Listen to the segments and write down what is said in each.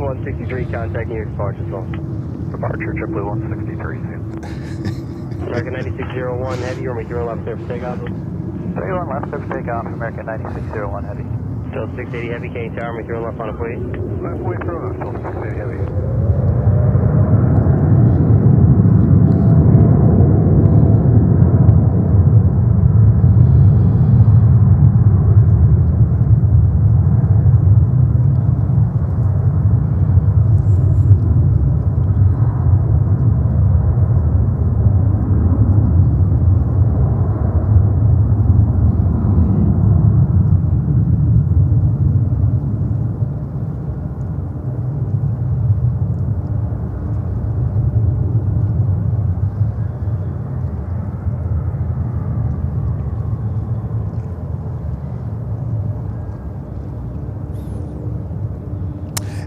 163, contact New York departure zone. Departure, JetBlue 163. American 9601, Heavy, runway 30 left clear for takeoff. 31 left, clear for takeoff, American 9601 Heavy. Still 680 Heavy, can you tower me 30 left on a please? Left way through, still 680 Heavy.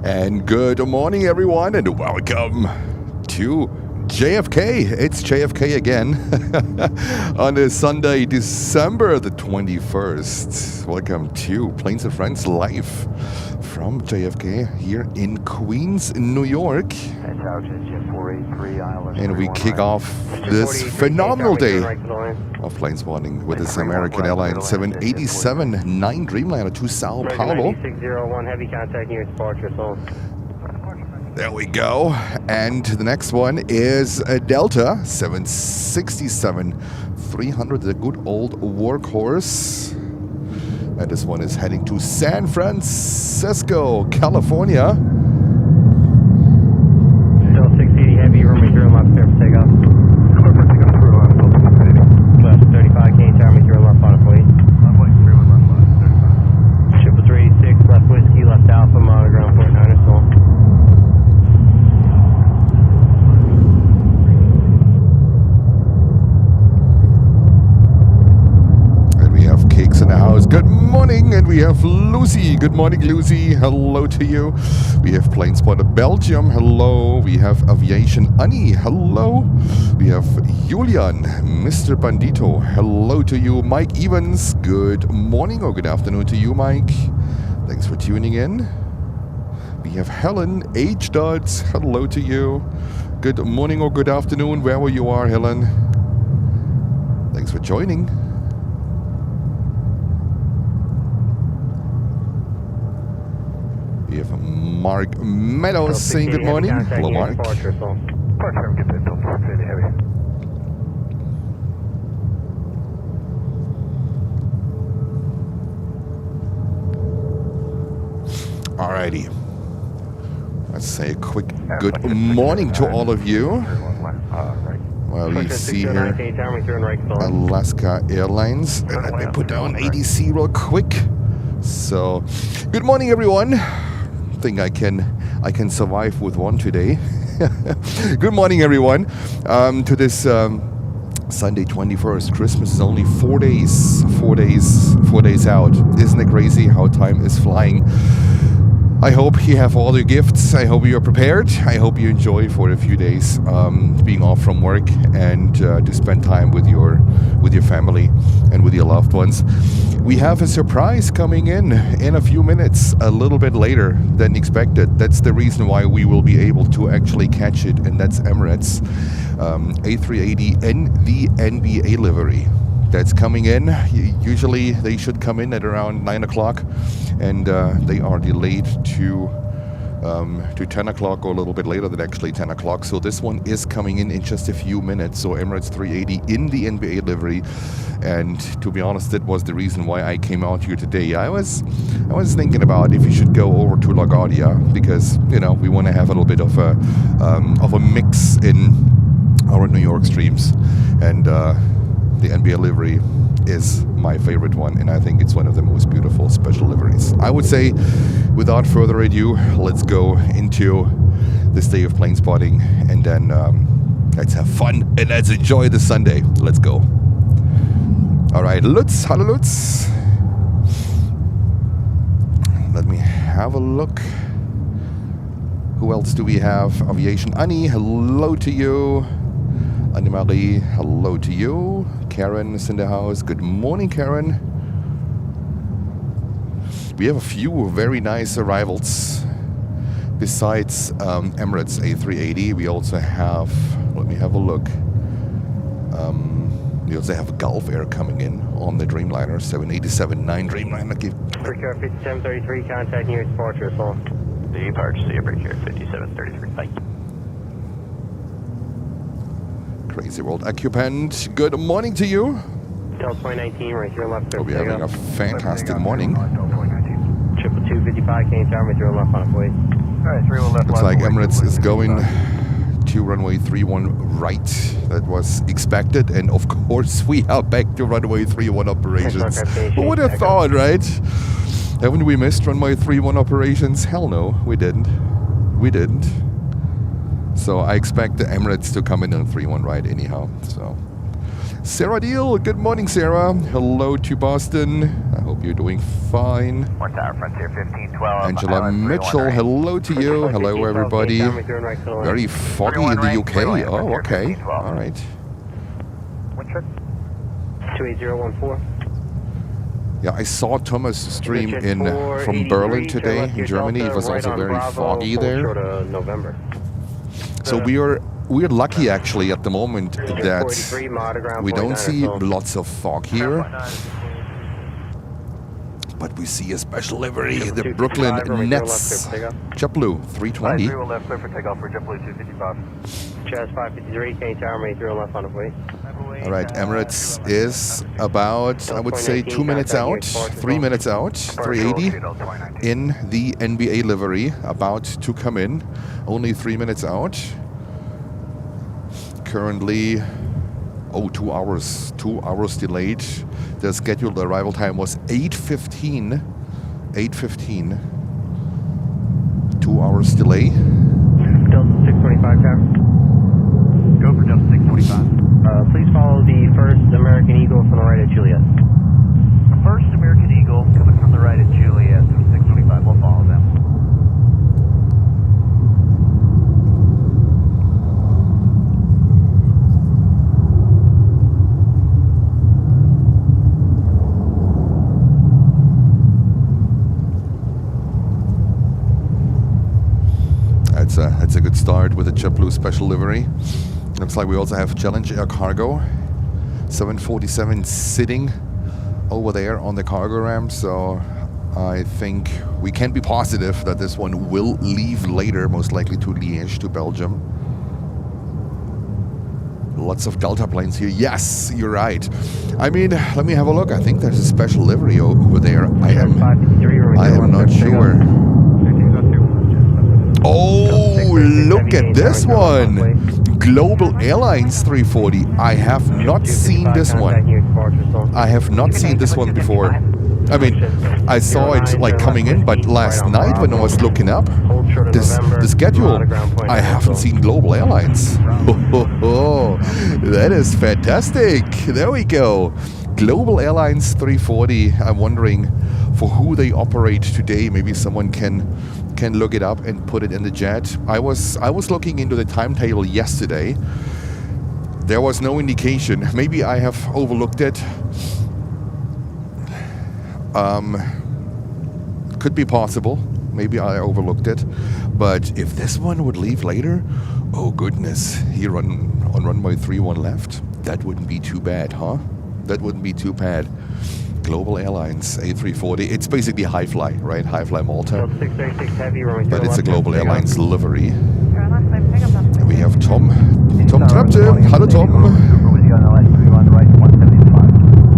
And good morning, everyone, and welcome to JFK. It's JFK again on a Sunday, December the 21st. Welcome to Planes and Friends live from JFK here in Queens, New York. And we kick off this phenomenal day of plane spotting with this American Airlines 787-9 Dreamliner to Sao Paulo. 9601, Heavy, contact New York departure zone. There we go. And the next one is a Delta 767-300, the good old workhorse. And this one is heading to San Francisco, California. Still 680 Heavy, runway 30 left clear for takeoff. Left 35, can you tower me 30 left on a please? Triple 386, left whiskey, left alpha, monitor ground point 9 or so. Cakes in the house. Good morning, and we have Lucy. Good morning, Lucy. Hello to you. We have planespotter Belgium. Hello. We have aviation Annie. Hello. We have Julian, Mr. Bandito. Hello to you, Mike Evans. Good morning or good afternoon to you, Mike. Thanks for tuning in. We have Helen H. Dots. Hello to you. Good morning or good afternoon, wherever you are, Helen. Thanks for joining. We have Mark Meadows saying good morning. Hello, Mark. Alrighty. Let's say a quick good morning to all of you. Well, we see here Alaska Airlines. Let me put down ADC real quick. So, good morning, everyone. I think I can survive with one today. Good morning, everyone. To this Sunday 21st. Christmas is only 4 days out. Isn't it crazy how time is flying? I hope you have all your gifts. I hope you're prepared. I hope you enjoy for a few days being off from work and to spend time with your family and with your loved ones. We have a surprise coming in a few minutes, a little bit later than expected. That's the reason why we will be able to actually catch it, and that's Emirates A380 in the NBA livery. That's coming in. Usually they should come in at around 9 o'clock, and they are delayed to 10 o'clock or a little bit later than actually 10 o'clock. So this one is coming in just a few minutes. So Emirates 380 in the NBA livery. And to be honest, that was the reason why I came out here today. I was thinking about if you should go over to LaGuardia, because we want to have a little bit of a mix in our New York streams, and the NBA livery is my favorite one, and I think it's one of the most beautiful special liveries. I would say, without further ado, let's go into this day of plane spotting, and then let's have fun and let's enjoy the Sunday. Let's go. All right, Lutz, hello Lutz. Let me have a look. Who else do we have? Aviation Annie, hello to you. Anne-Marie, hello to you. Karen is in the house. Good morning, Karen. We have a few very nice arrivals Besides Emirates A380, we also have, let me have a look. We also have Gulf Air coming in on the Dreamliner, 787-9 Dreamliner. Precure 5733, contact nearest departure, so. Departure, Precure 5733, bye. Crazy World occupant, good morning to you. Del 2019, right here left. Hope you're having a fantastic morning. 22255, Canadian Tower, right here left on its way. Alright, 31 left. Looks like Emirates is going to runway 31 right. That was expected, and of course we are back to runway 31 operations. Who would have thought, right? Haven't we missed runway 31 operations? Hell no, we didn't. We didn't. So I expect the Emirates to come in on 31 right anyhow. So Sarah Deal, good morning Sarah. Hello to Boston. I hope you're doing fine. One tower, Frontier 1512. Angela Mitchell, hello to you. Hello everybody. Very foggy in the UK. Oh, okay. All right. One trip. 28014. Yeah, I saw Thomas stream in from Berlin today in Germany. It was also very foggy there. So we're lucky actually at the moment that we don't see lots of fog here. But we see a special livery, the Brooklyn Nets JetBlue 320. Left, clear for takeoff for JetBlue 255. Chaz 553, Canadian Tower, right here left on its way. All right, Emirates is about, I would say, 2 minutes out, 3 minutes out, 380 in the NBA livery, about to come in, only 3 minutes out. Currently, 2 hours, 2 hours delayed. The scheduled arrival time was 8:15, 8:15. 2 hours delay. Delta 625 Tower. Go for Delta 625. Please follow the first American Eagle from the right at Juliet. First American Eagle coming from the right at Juliet, 625, we'll follow them. That's a good start with the JetBlue special livery. Looks like we also have Challenge Air Cargo 747 sitting over there on the cargo ramp, so I think we can be positive that this one will leave later, most likely to Liège, to Belgium. Lots of Delta planes here. Yes, you're right. I mean, let me have a look. I think there's a special livery over there. I am not sure. Oh, look at this one. Global Airlines 340. I have not seen this one. I have not seen this one before. I mean, I saw it like coming in, but last night when I was looking up the schedule, I haven't seen Global Airlines. Oh, that is fantastic. There we go. Global Airlines 340. I'm wondering for who they operate today. Maybe someone can look it up and put it in the jet. I was looking into the timetable yesterday. There was no indication. Maybe I have overlooked it. Could be possible. Maybe I overlooked it. But if this one would leave later, oh goodness, here on runway 31 left, that wouldn't be too bad, huh? That wouldn't be too bad. Global Airlines A340. It's basically High Fly, right? High Fly Malta. 636 Heavy, but it's a Global Airlines livery. And we have Tom Trapte. Hello, Tom.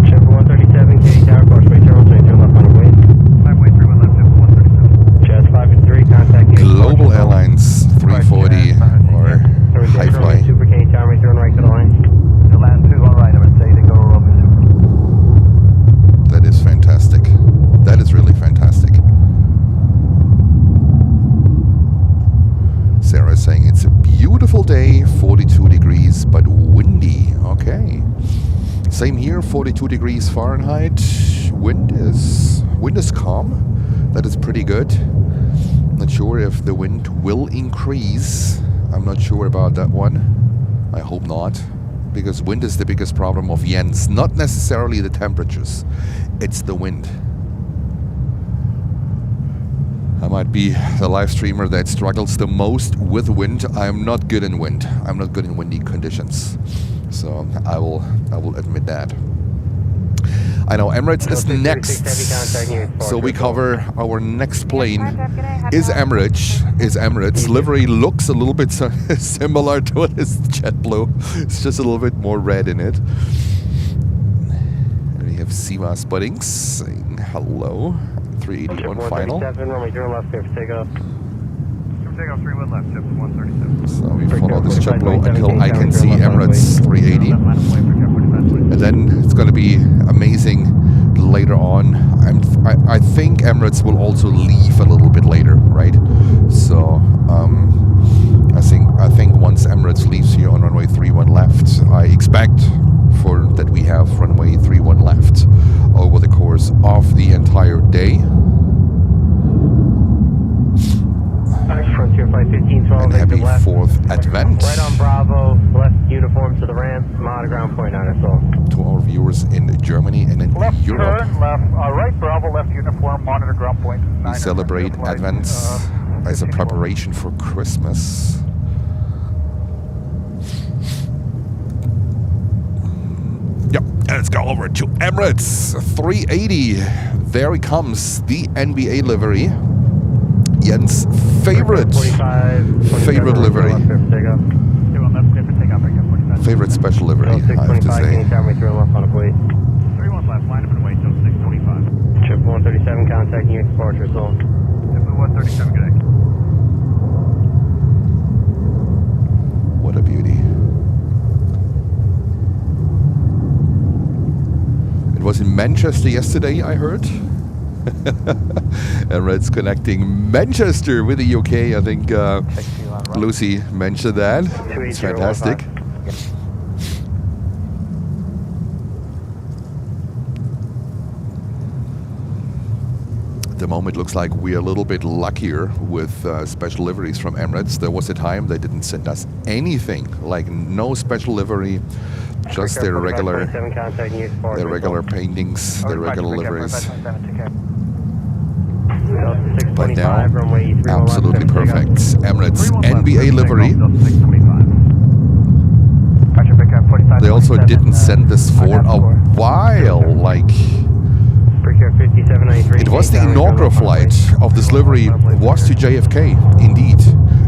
Chevrolet 137, Katy Tower, crossway Terminal, left on the way. 531 left, 137. Chaz 553, contact Global Airlines 340 or High Fly. Super Katy Tower, right to the line. The land 2 on right, I'm going to say to go over Super. That is fantastic. That is really fantastic. Sarah is saying it's a beautiful day, 42 degrees, but windy. Okay. Same here, 42 degrees Fahrenheit. Wind is calm. That is pretty good. Not sure if the wind will increase. I'm not sure about that one. I hope not. Because wind is the biggest problem of Jens. Not necessarily the temperatures. It's the wind. Am might be the live streamer that struggles the most with wind. I'm not good in wind. I'm not good in windy conditions. So I will admit that. I know Emirates is next. So we cover our next plane is Emirates. Livery looks a little bit similar to this JetBlue. It's just a little bit more red in it. And we have Siva Spuddings saying hello. 381 final. Runway 0 left, clear for takeoff. Takeoff 31 left, Chip 137. So we follow this JetBlue until I can see Emirates 380. And then it's going to be amazing later on. I think Emirates will also leave a little bit later, right? So I think once Emirates leaves here on runway 31 left, I expect that we have runway 31 left over the course of the entire day. Frontier flight 1512, And happy left. 4th Advent. Right on Bravo, left uniform to the ramp, monitor ground point on us all. To our viewers in Germany and in Left Europe. turn, left, right Bravo, left uniform, monitor ground point. We celebrate Advent as a preparation for Christmas. Yep, and let's go over to Emirates 380. There he comes, the NBA livery. Jens' favorite livery. Favorite special livery, I have to say. Chip 137 contacting you, departure zone. Chip 137, good day. What a beauty. It was in Manchester yesterday, I heard. Emirates connecting Manchester with the UK. I think Lucy mentioned that. It's fantastic. At the moment, looks like we're a little bit luckier with special liveries from Emirates. There was a time they didn't send us anything, like no special livery, just their regular paintings, their regular liveries. But now, absolutely perfect. Emirates NBA livery. They also didn't send this for a while, like... It was the inaugural flight of this livery, was to JFK, indeed.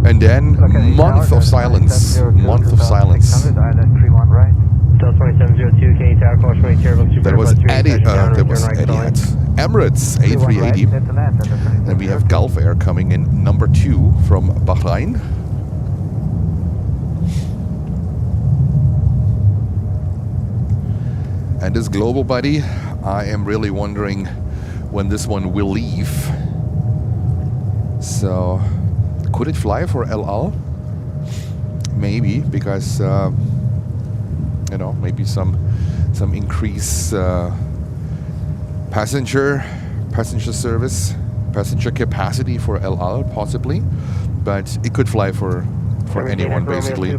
And then, month of silence. That was Etihad. Emirates A380. And we have Gulf Air coming in number 2 from Bahrain. And this global buddy, I am really wondering when this one will leave. So, could it fly for El Al? Maybe, because you know, maybe some increase passenger service, passenger capacity for El Al, possibly. But it could fly for anyone, basically.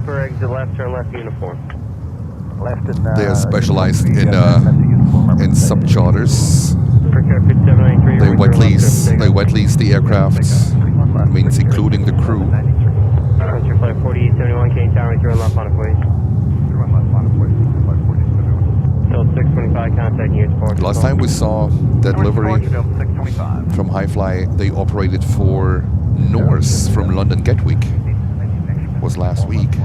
They are specialized in sub-charters. They wet lease the aircraft, means including the crew. Flight 4871, Kane Tower, through left on a place. Still 625, contacting you. Last time we saw that livery from High Fly, they operated for Norse from London Gatwick. Was last week.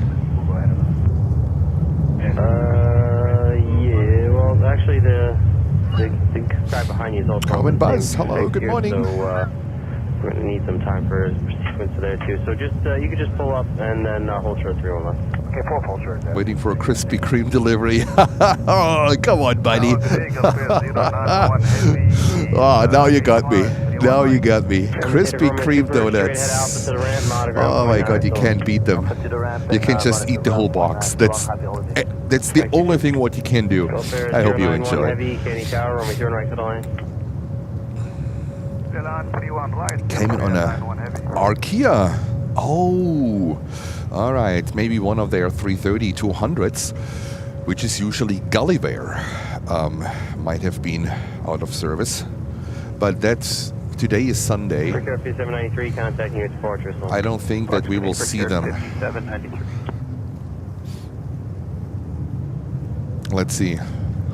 Yeah, well, actually the guy behind you is also... Carbon Buzz, hello, good morning. So, we're going to need some time for sequence there, too. So just, you could just pull up and then hold short 3 on left. Okay, full short there. Waiting for a Krispy Kreme delivery. Oh, come on, buddy. Oh, now you got me. Now you got me. Krispy Kreme donuts. Oh my God, you can't beat them. You can just eat the whole box. That's the only thing what you can do. I hope you enjoy. Came in on a Arkia. Oh, all right. Maybe one of their 330-200s, which is usually Gulliver, might have been out of service. But that's today is Sunday. Air 793 contacting your departure. So. I don't think that we will see them. 5793. Let's see.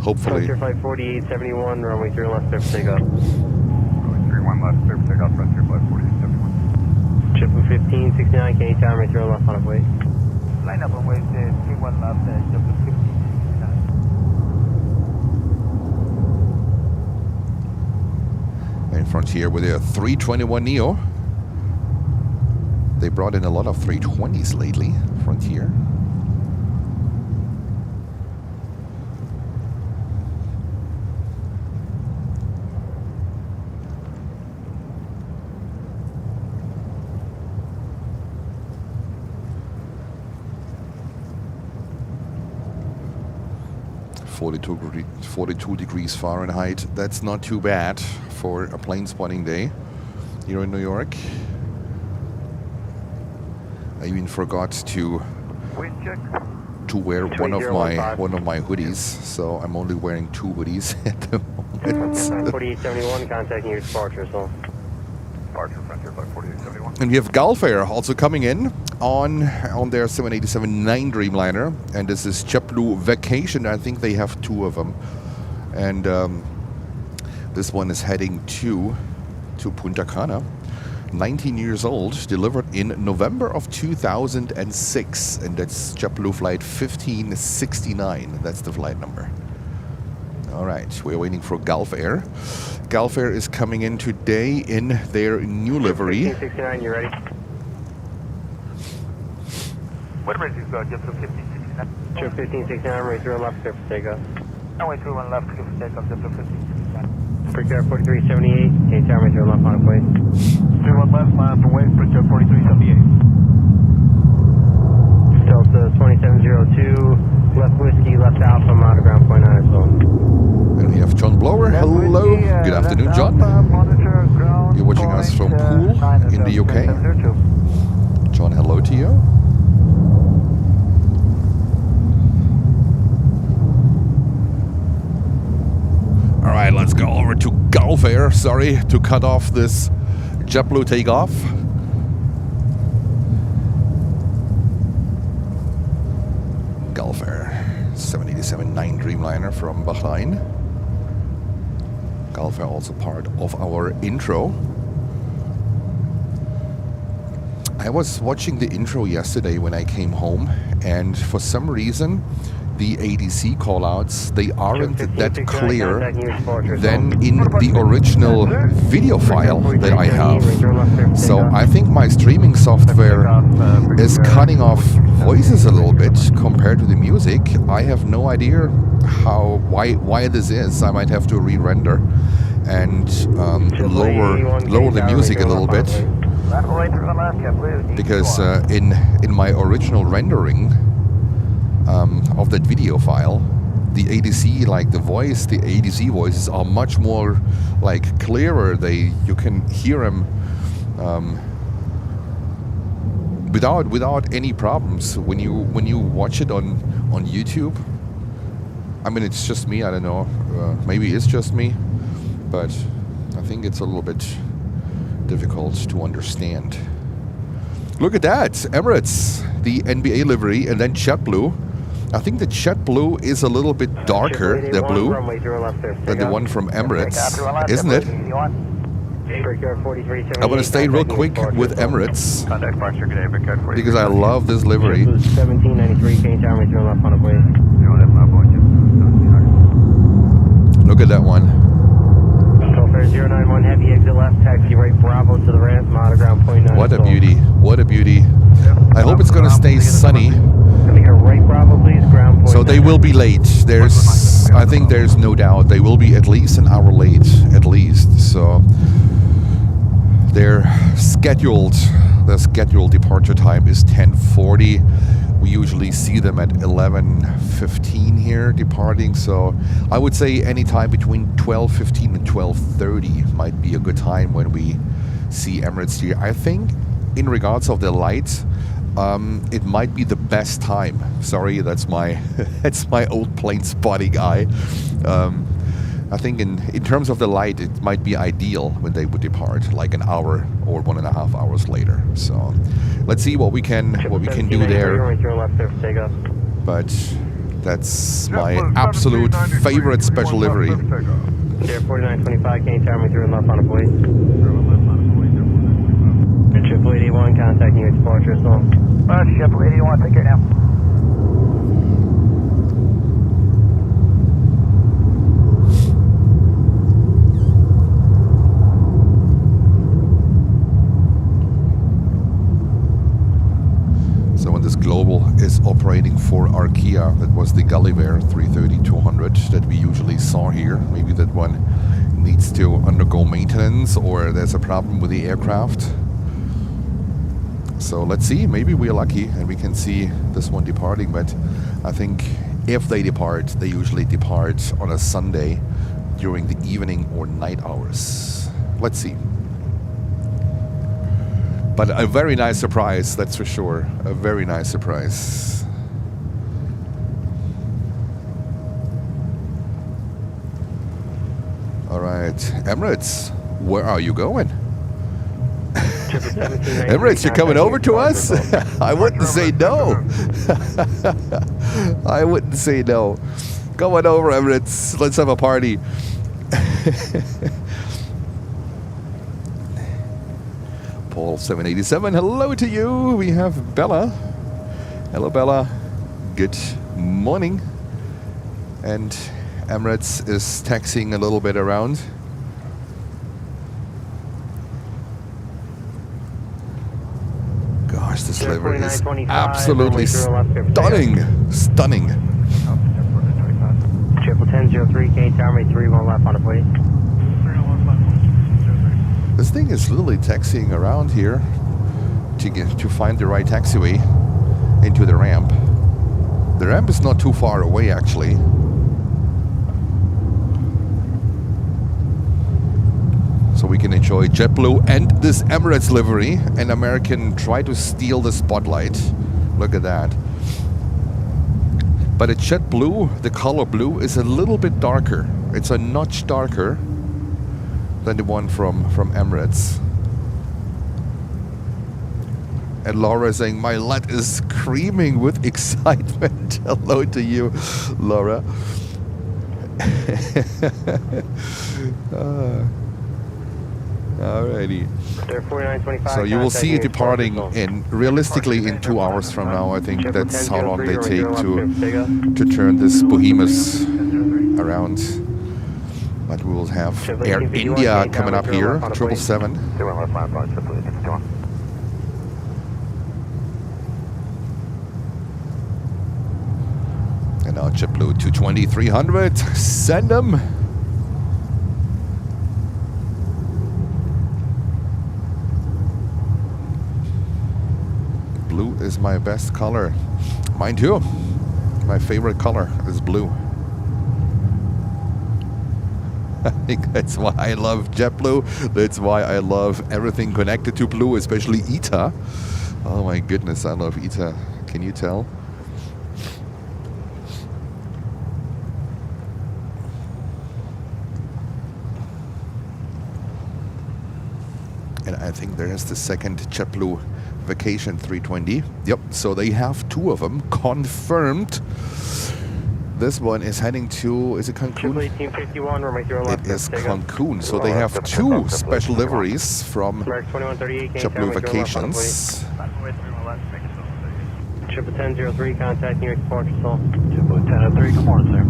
Hopefully. Flight 4871, runway 3 left, clear for takeoff. Runway 31 left, clear for takeoff, Frontier Flight 4871. Triple 1569, can you tower me 3 left on up, wait. Line up runway 31 left, triple 1569. And Frontier with a 321 Neo. They brought in a lot of 320s lately, Frontier. .42 degrees Fahrenheit. That's not too bad for a plane spotting day here in New York. I even forgot to wear one of my hoodies, so I'm only wearing 2 hoodies at the moment. 4871 contacting your departure, so. Departure Frontier Flight 4871. And we have Gulf Air also coming in on their 787-9 Dreamliner, and this is JetBlue Vacation. I think they have 2 of them, and this one is heading to Punta Cana. 19 years old, delivered in November of 2006, and that's JetBlue flight 1569. That's the flight number. All right, we're waiting for Gulf Air. Gulf Air is coming in today in their new livery. 1569, you ready? What emergency is JetBlue 1569? Trip 1569, runway 3 left, clear for takeoff. Runway 31 left, clear for takeoff, JetBlue 1569. Air 4378, can you tower me 3 left on up, wait. 31 left, line up away, Air 4378. Delta 2702, left whiskey, left alpha, I'm out of ground point 9 as well. And we have John Blower. Hello. Good afternoon, John. You're watching us from Poole in the UK. John, hello to you. All right, let's go over to Gulf Air. Sorry to cut off this JetBlue takeoff. Gulf Air 787-9 Dreamliner from Bahrain. Gulf Air also part of our intro. I was watching the intro yesterday when I came home, and for some reason the ADC callouts, they aren't that clear than in the original video file that I have. So I think my streaming software is cutting off voices a little bit compared to the music. I have no idea why this is. I might have to re-render and lower the music a little bit, because in my original rendering of that video file, the ADC, like the ADC voices are much more like clearer. You can hear them without any problems when you watch it on YouTube. I mean, it's just me. I don't know. Maybe it's just me, but I think it's a little bit difficult to understand. Look at that, Emirates, the NBA livery, and then JetBlue. I think the JetBlue is a little bit darker, the blue, than the one from Emirates, isn't it? I want to stay real quick with Emirates because I love this livery. 1793, can you tower me 3 left on up, wait. Look at that one. Gulf 091 heavy, exit left, taxi right, Bravo to the ramp, I'm out of ground point 9. What a beauty, what a beauty. I hope it's going to stay sunny. Right, Bravo, please, ground point. So they will be late. I think there's no doubt they will be at least an hour late, at least. So their scheduled departure time is 10:40. We usually see them at 11:15 here departing. So I would say any time between 12:15 and 12:30 might be a good time when we see Emirates here. I think in regards of the lights, it might be the best time. Sorry, that's my that's my old plane spotting eye. I think in terms of the light, it might be ideal when they would depart, like an hour or 1.5 hours later. So let's see what we can do there. But that's my absolute favorite special livery. Air 4925, can you tell me through and left on a police? Triple 81, contacting you at departure, so. Triple 81, take care now. So when this Global is operating for Arkia, that was the Gulliver 330-200 that we usually saw here. Maybe that one needs to undergo maintenance or there's a problem with the aircraft. So let's see, maybe we're lucky and we can see this one departing, but I think if they depart, they usually depart on a Sunday during the evening or night hours. Let's see. But a very nice surprise, that's for sure. A very nice surprise. All right, Emirates, where are you going? Emirates, you're coming over to us? I wouldn't say no. I wouldn't say no. Come on over, Emirates. Let's have a party. Paul 787, hello to you. We have Bella. Hello, Bella. Good morning. And Emirates is taxiing a little bit around. Gosh, this livery is absolutely stunning. Stunning. Triple 1003, can you tell me 31 left on a plate? This thing is literally taxiing around here to find the right taxiway into the ramp. The ramp is not too far away, actually. So we can enjoy JetBlue and this Emirates livery, and American try to steal the spotlight. Look at that. But at JetBlue, the color blue is a little bit darker. It's a notch darker than the one from Emirates. And Laura is saying, my lad is screaming with excitement. Hello to you, Laura. Alrighty. So you will see it departing realistically in 2 hours from now. I think that's how long they take to turn this behemoth around. But we will have Air India coming up here, 777. And now JetBlue 220-300, send them. Blue is my best color. Mine too. My favorite color is blue. I think that's why I love JetBlue. That's why I love everything connected to blue, especially ITA. Oh my goodness, I love ITA. Can you tell? And I think there's the second JetBlue Vacation 320. Yep, so they have two of them confirmed. This one is heading to, is it Cancun? It is Cancun. So they have two special liveries from JetBlue Vacations. Triple 1003, contacting your departure, so. Triple 1003, come on, sir.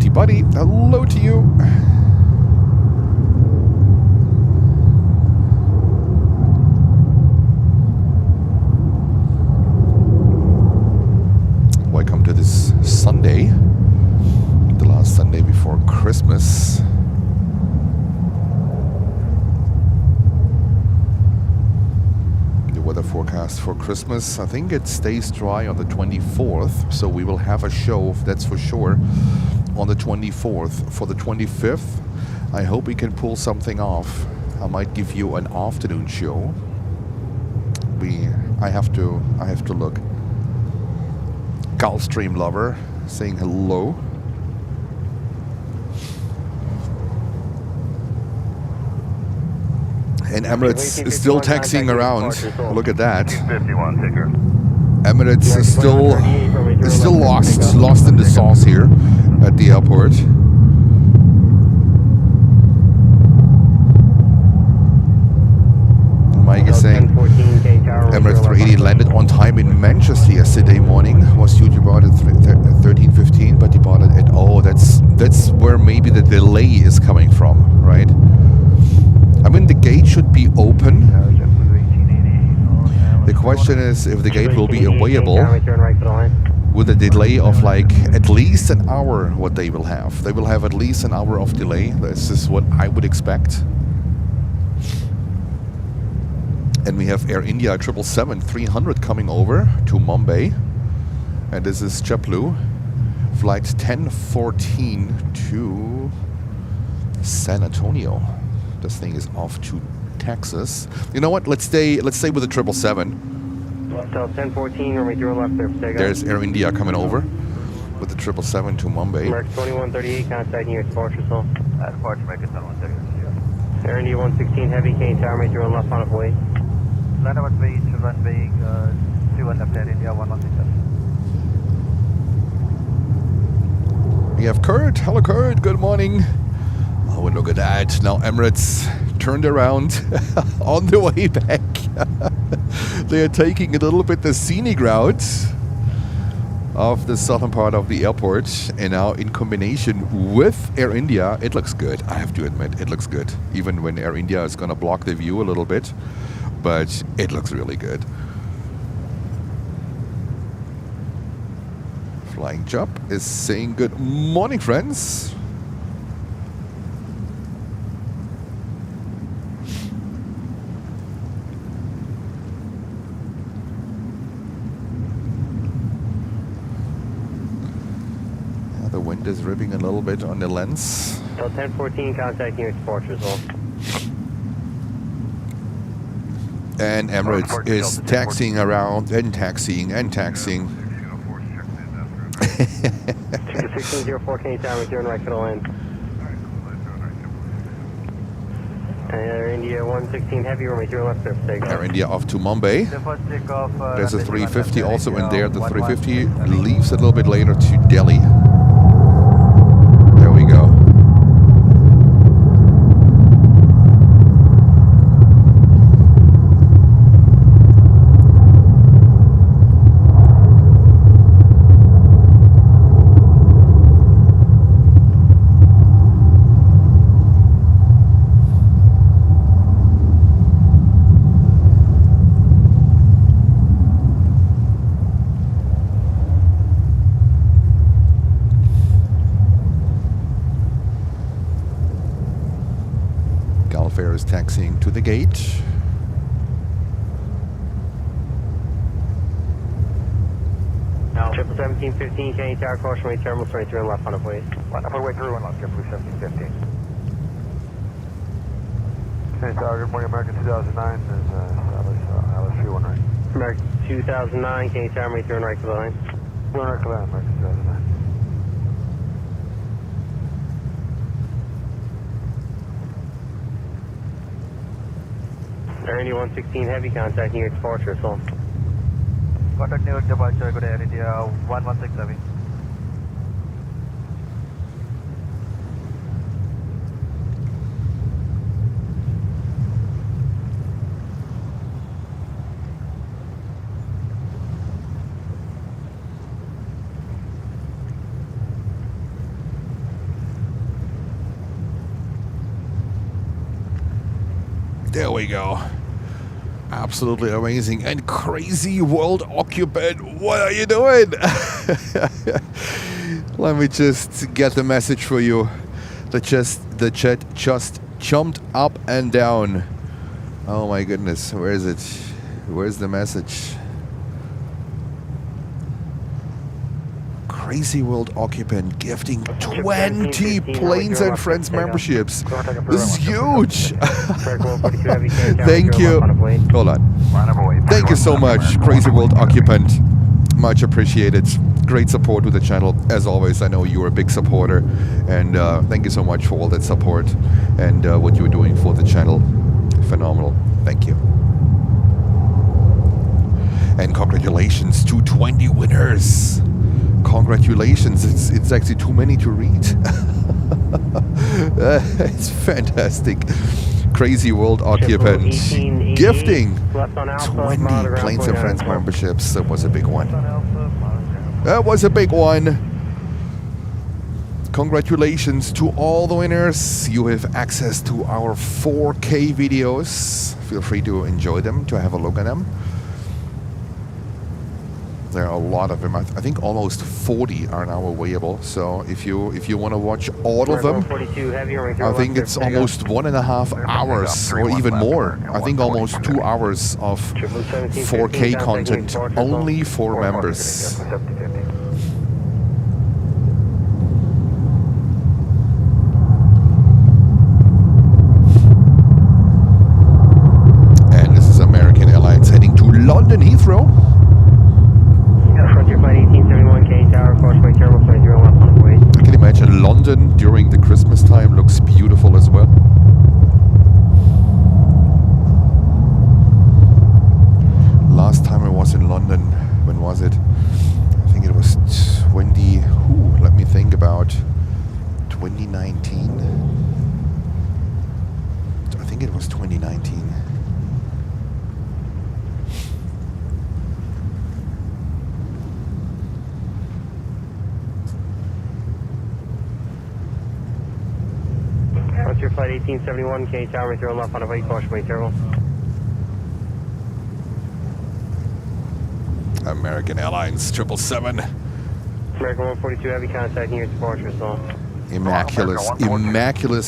Buddy, hello to you. Welcome to this Sunday, the last Sunday before Christmas. The weather forecast for Christmas, I think it stays dry on the 24th, so we will have a show, that's for sure, on the 24th. For the 25th, I hope we can pull something off. I might give you an afternoon show. I have to look. Gulfstream lover saying hello. And Emirates is still taxiing around. Look at that. 51 ticker. Emirates is still lost in the sauce here at the airport. Mike is saying Emirates A380 landed on time in Manchester yesterday morning. Was due to depart at 13:15, but departed at that's where maybe the delay is coming from, right? I mean, the gate should be open. The question is if the gate will be available with a delay of like at least an hour. What they will have at least an hour of delay. This is what I would expect. And we have Air India 777-300 coming over to Mumbai, and this is JetBlue flight 1014 to San Antonio. This thing is off to Texas. You know what? Let's stay with the 777. So 1014, we're making left there for takeoff. There's Air India coming over with the 777 to Mumbai. American 2138, contacting you at departure, so. At departure, American 2138. Air India 116 Heavy, Kane Tower, make your left on its way. Land about beach, runway 21 left, Air India 1167. We have Kurt. Hello, Kurt. Good morning. Oh, and look at that. Now Emirates turned around on the way back. They are taking a little bit the scenic route of the southern part of the airport, and now in combination with Air India, it looks good. I have to admit, it looks good. Even when Air India is going to block the view a little bit, but it looks really good. Flying Job is saying good morning, friends. The wind is ripping a little bit on the lens. So 1014, contacting you at departure as well. And Emirates is taxiing around and taxiing and taxiing. 1604, Kane Tower, with your right for the land. Air India 116 Heavy, we're making your left there for takeoff. Air India off to Mumbai. There's a 350 also in there. The 350 leaves a little bit later to Delhi. There we go. Gulf is taxiing to the gate. Now, 1715, Kane Tower, caution, terminal 23 and left on the way. One way through and left, 1715. Kane Tower, good morning, American 2009. There's Alice 319. American 2009, Kane Tower, make turn right for the line. Turn right for the line, American 2009. Air India 116 Heavy, contacting you at departure, so. Contact New York departure, go to Air India 116 Heavy. There we go. Absolutely amazing and crazy world occupant. What are you doing? Let me just get the message for you. The chat just jumped up and down. Oh my goodness, where is it? Where's the message? Crazy World occupant gifting 20 Planes and Friends memberships. This is huge. Thank you. Hold on. Thank you so much, Crazy World occupant. Much appreciated. Great support to the channel. As always, I know you're a big supporter. And thank you so much for all that support and what you're doing for the channel. Phenomenal. Thank you. And congratulations to 20 winners. Congratulations. It's actually too many to read. It's fantastic. Crazy World occupant gifting 20 Planes and Friends memberships. That was a big one. That was a big one. Congratulations to all the winners. You have access to our 4K videos. Feel free to enjoy them, to have a look at them. There are a lot of them. I think almost 40 are now available. So if you want to watch all of them, I think it's almost 1.5 hours or even more. I think almost 2 hours of 4K content only for members. And this is American Airlines heading to London Heathrow. I can imagine London during the Christmas time looks beautiful as well. Last time I was in London, when was it? I think it was 2019. I think it was 2019. Your flight 1871, K Tower, throw left on a white caution, wait turbo. American Airlines 777. American 142 Heavy contact near departure zone. Immaculate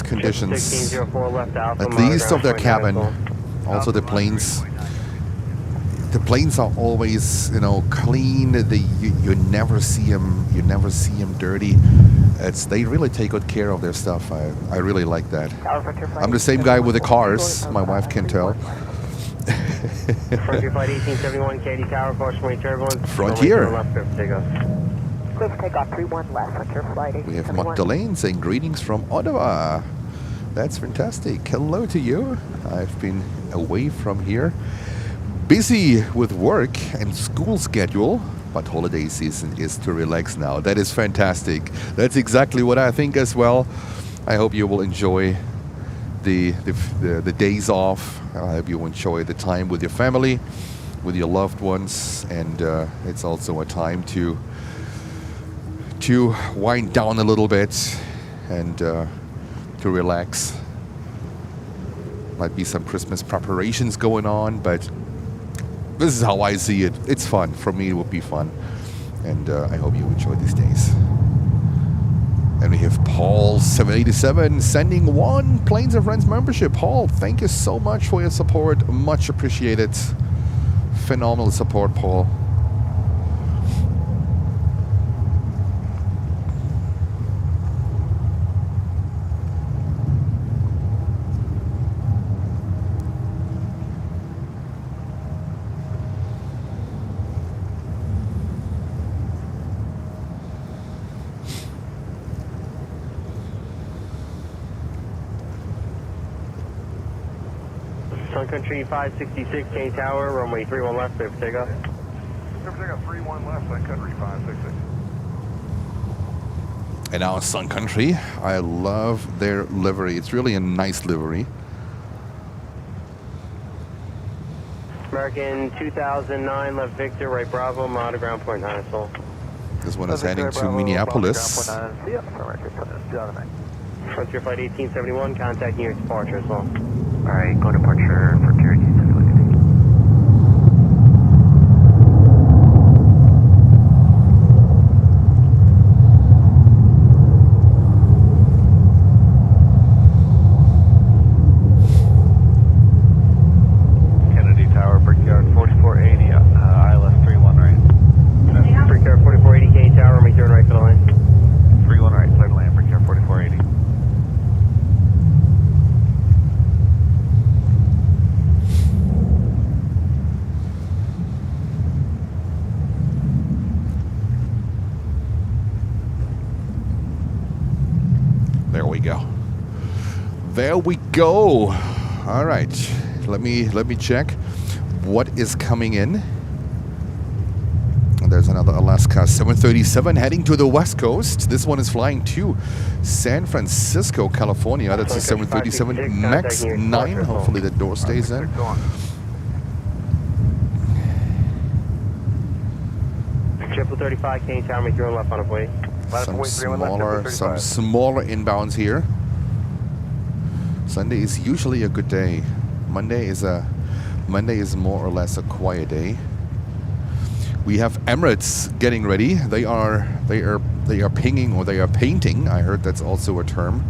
conditions. 1604 left Alpha. At least of their cabin. Also the planes. The planes are always, clean. You never see them. You never see them dirty. They really take good care of their stuff. I really like that. I'm the same guy with the cars. My wife can tell. Frontier flight 1871, Katy Tower, caution wait turbulence. Frontier. We have Magdalene saying greetings from Ottawa. That's fantastic. Hello to you. I've been away from here. Busy with work and school schedule, but holiday season is to relax now. That is fantastic. That's exactly what I think as well. I hope you will enjoy the days off. I hope you enjoy the time with your family, with your loved ones, and it's also a time to wind down a little bit and to relax. Might be some Christmas preparations going on, but this is how I see it. It's fun. For me, it would be fun. And I hope you enjoy these days. And we have Paul 787 sending 1 Planes and Friends membership. Paul, thank you so much for your support. Much appreciated. Phenomenal support, Paul. Sun Country 566, K Tower, runway 31 left, clear for takeoff. Clear for takeoff, 31 left, Sun Country 566. And now Sun Country. I love their livery. It's really a nice livery. American 2009, left Victor, right Bravo, Monitor ground point 9 Sol. This one is heading to Minneapolis. Frontier flight 1871, contact near departure Sol. Alright, go departure for Frontier 1871. Kennedy Tower, Brickyard 4480, ILS 31 right. Brickyard 4480, K Tower, make turn right to the we go. There we go. All right. Let me check what is coming in. And there's another Alaska 737 heading to the west coast. This one is flying to San Francisco, California. That's a 737 MAX 9. Hopefully the door stays in. Triple 35, can you tell me through and left on a way? Some smaller inbounds here. Sunday is usually a good day. Monday is more or less a quiet day. We have Emirates getting ready. They are pinging, or they are painting. I heard that's also a term.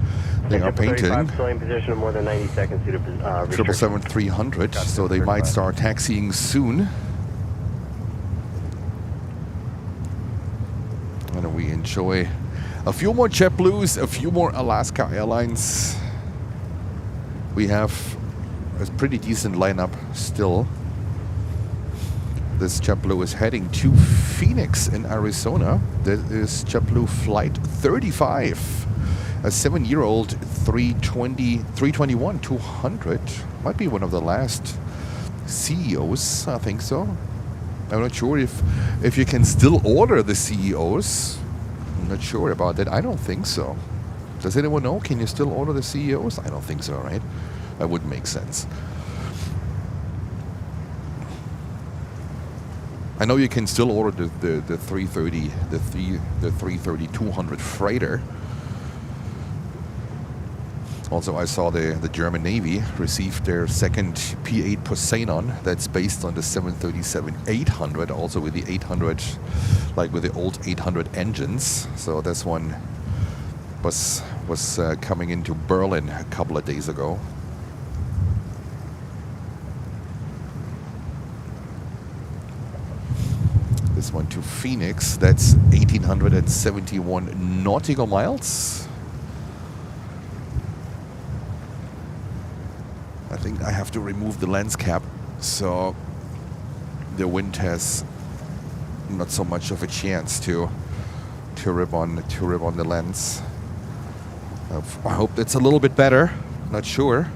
They are painting. Still in position of more than 90 seconds due to 777-300. So they might start taxiing soon. And we enjoy a few more JetBlues, a few more Alaska Airlines. We have a pretty decent lineup still. This JetBlue is heading to Phoenix in Arizona. That is JetBlue Flight 35. A 7-year-old 321-200. Might be one of the last CEOs, I think so. I'm not sure if you can still order the CEOs. I'm not sure about that. I don't think so. Does anyone know? Can you still order the CEOs? I don't think so, right? That would make sense. I know you can still order the 330, the 330-200 freighter. Also, I saw the German Navy received their second P-8 Poseidon. That's based on the 737-800, also with the 800, like with the old 800 engines. So this one was coming into Berlin a couple of days ago. This one to Phoenix. That's 1,871 nautical miles. I think I have to remove the lens cap, so the wind has not so much of a chance to rip on the lens. I hope that's a little bit better. Not sure.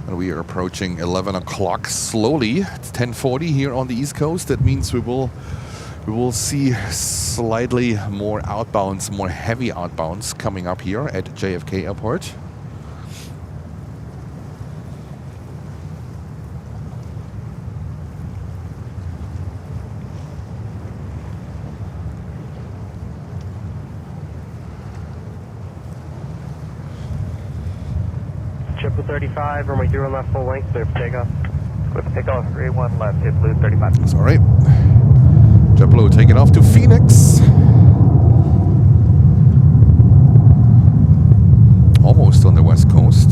And we are approaching 11 o'clock slowly. It's 10:40 here on the East Coast. That means we will see slightly more outbounds, more heavy outbounds coming up here at JFK Airport. Triple 35, runway 0 left full length, clear for takeoff. Clear for takeoff, 31 left, JetBlue 35. That's all right. JetBlue taking off to Phoenix. Almost on the west coast.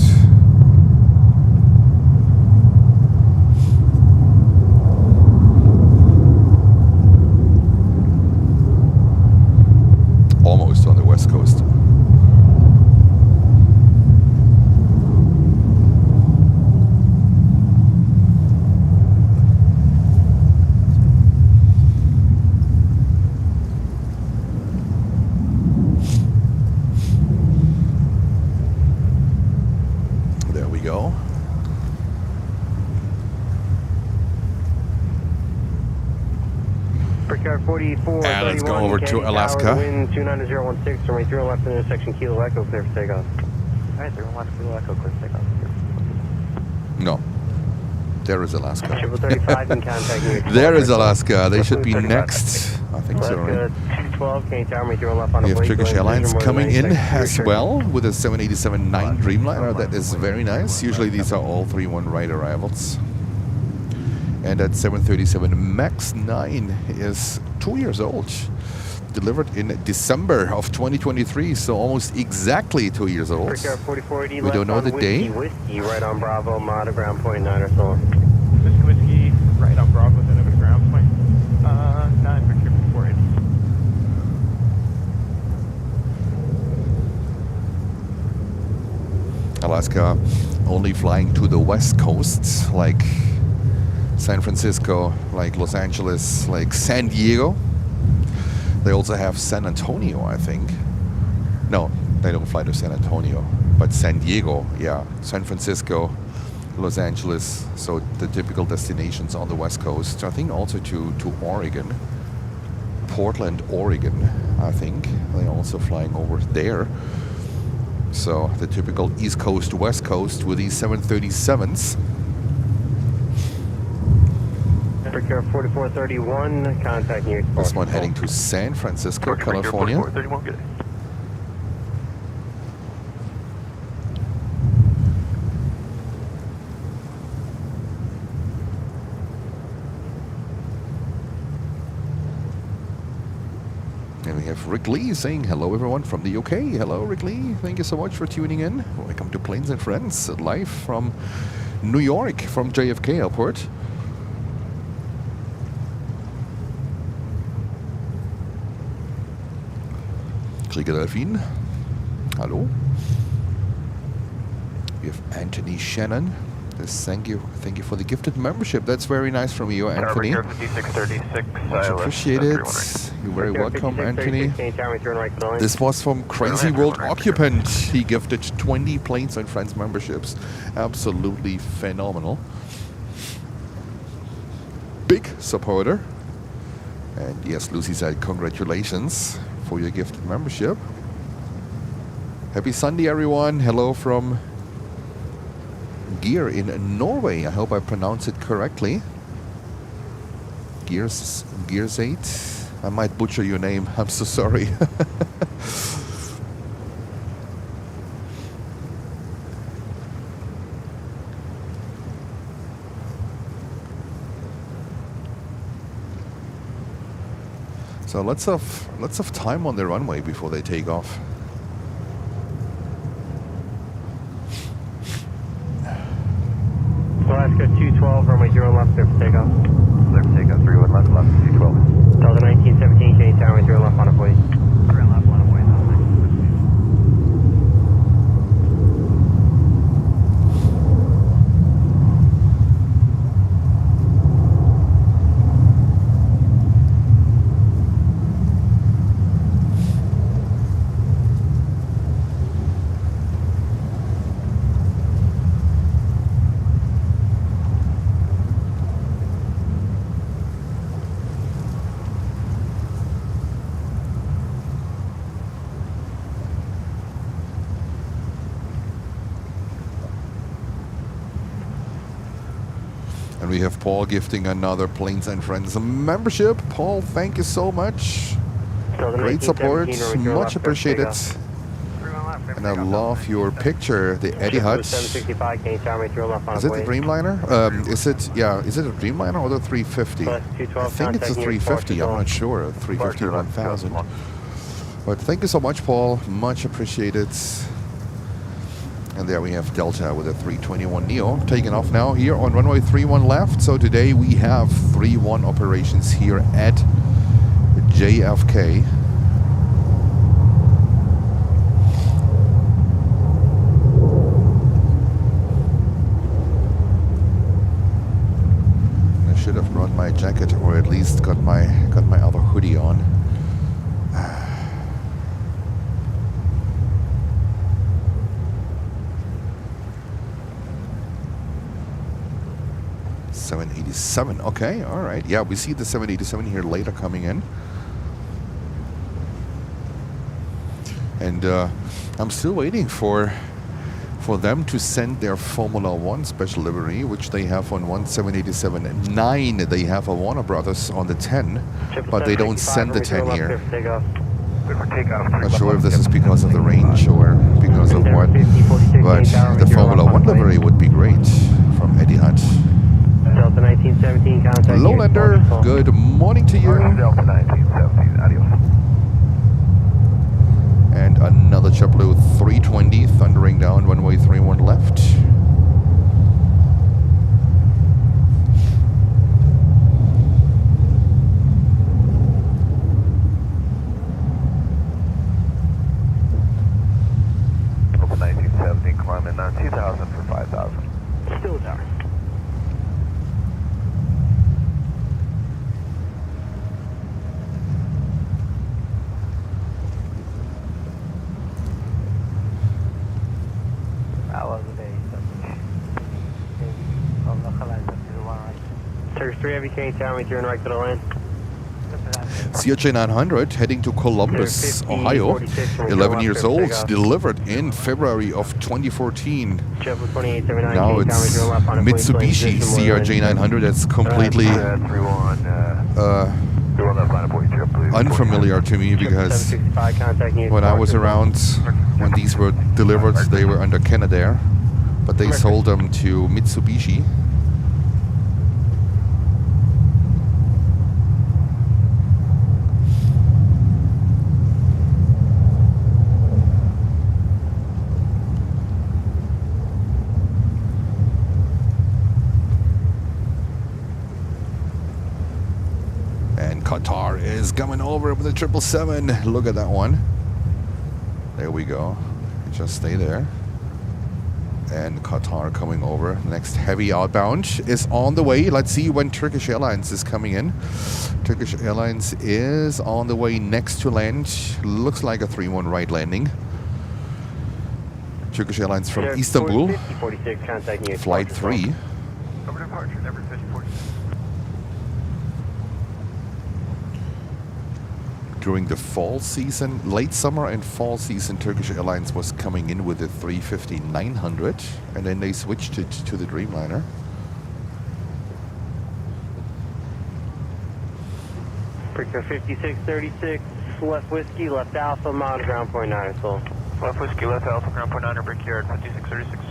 Almost on the west coast. And let's go over to Alaska. Wind 29016, runway 3 left intersection, Kilo Echo, clear for takeoff. Alright, 3 left, Kilo Echo, clear for takeoff. No. There is Alaska. Triple 35 in contact you. There is Alaska. They should be next. I think so, right? 212, can you tell me 0 left on a We have way? Turkish Airlines coming in as well with a 787-9 Dreamliner. That is very nice. Usually these are all 3-1 right arrivals. And that 737 MAX 9 is 2 years old. Delivered in December of 2023, so almost exactly 2 years old. We don't know the day. Whiskey, right on Bravo, Mata, ground point 9 or so. Whiskey, right on Bravo, then over to ground point 9, Victor 480. Alaska only flying to the west coast, like San Francisco, like Los Angeles, like San Diego. They also have San Antonio, I think. No, they don't fly to San Antonio, but San Diego, yeah, San Francisco, Los Angeles, so the typical destinations on the West Coast. I think also to Oregon, Portland, Oregon, I think. They're also flying over there. So the typical East Coast, West Coast with these 737s. Africa 4431, contact near. This one heading to San Francisco, California. 4431, good. And we have Rick Lee saying hello everyone from the UK. Hello Rick Lee, thank you so much for tuning in. Welcome to Planes and Friends, live from New York, from JFK Airport. Krieger Delfin, hello. We have Anthony Shannon. Thank you for the gifted membership. That's very nice from you, Anthony. Much appreciated. You're very welcome, Anthony. This was from Crazy World Occupant. He gifted 20 Planes and Friends memberships. Absolutely phenomenal. Big supporter. And yes, Lucy said congratulations for your gifted membership. Happy Sunday, everyone. Hello from Gear in Norway. I hope I pronounced it correctly. Gears 8. I might butcher your name. I'm so sorry. So lots of time on the runway before they take off. Alaska 212, runway 0 left, clear for takeoff. Clear for takeoff, 31 left, left, 212. Delta 1917, change tower, 0 left on a please. 0 left, on a way, And we have Paul gifting another Planes and Friends membership. Paul, thank you so much. Great support, much appreciated. And I love your picture, the Etihad. Is it the Dreamliner? Is it a Dreamliner or the 350? I think it's a 350, I'm not sure. 350 1000. But thank you so much, Paul. Much appreciated. And there we have Delta with a 321 Neo taking off now here on runway 31 left. So today we have 3-1 operations here at JFK. I should have brought my jacket, or at least got my other hoodie on. 787. Okay, all right. Yeah, we see the 787 here later coming in. And I'm still waiting for them to send their Formula One special livery, which they have on 787-9. They have a Warner Brothers on the 10, but they don't send the 10 here. Not sure if this is because of the range or because of what, but the Formula One livery would be great from Etihad. Delta 1917, contact. Lowlander, good morning to you. Delta 1917, adios. And another JetBlue 320 thundering down runway 31 left. Delta 1917, climbing 2000 for 5000. Still there. Turkish 3 Heavy, Canadian Tower, turn right to the lane. CRJ 900 heading to Columbus, Ohio. 11 years old, delivered in February of 2014. Now it's Mitsubishi CRJ 900. That's completely unfamiliar to me because when I was around, when these were delivered, they were under Canadair, but they sold them to Mitsubishi. Qatar is coming over with the 777. Look at that one. There we go. Just stay there. And Qatar coming over. Next heavy outbound is on the way. Let's see when Turkish Airlines is coming in. Turkish Airlines is on the way next to land. Looks like a 3-1 right landing. Turkish Airlines from Istanbul. Flight 3. During the fall season, late summer and fall season, Turkish Airlines was coming in with the 350-900, and then they switched it to the Dreamliner. Breaker 5636, left whiskey, left alpha, mount ground point 9 or so. Left whiskey, left alpha, ground point 9, Brickyard 5636.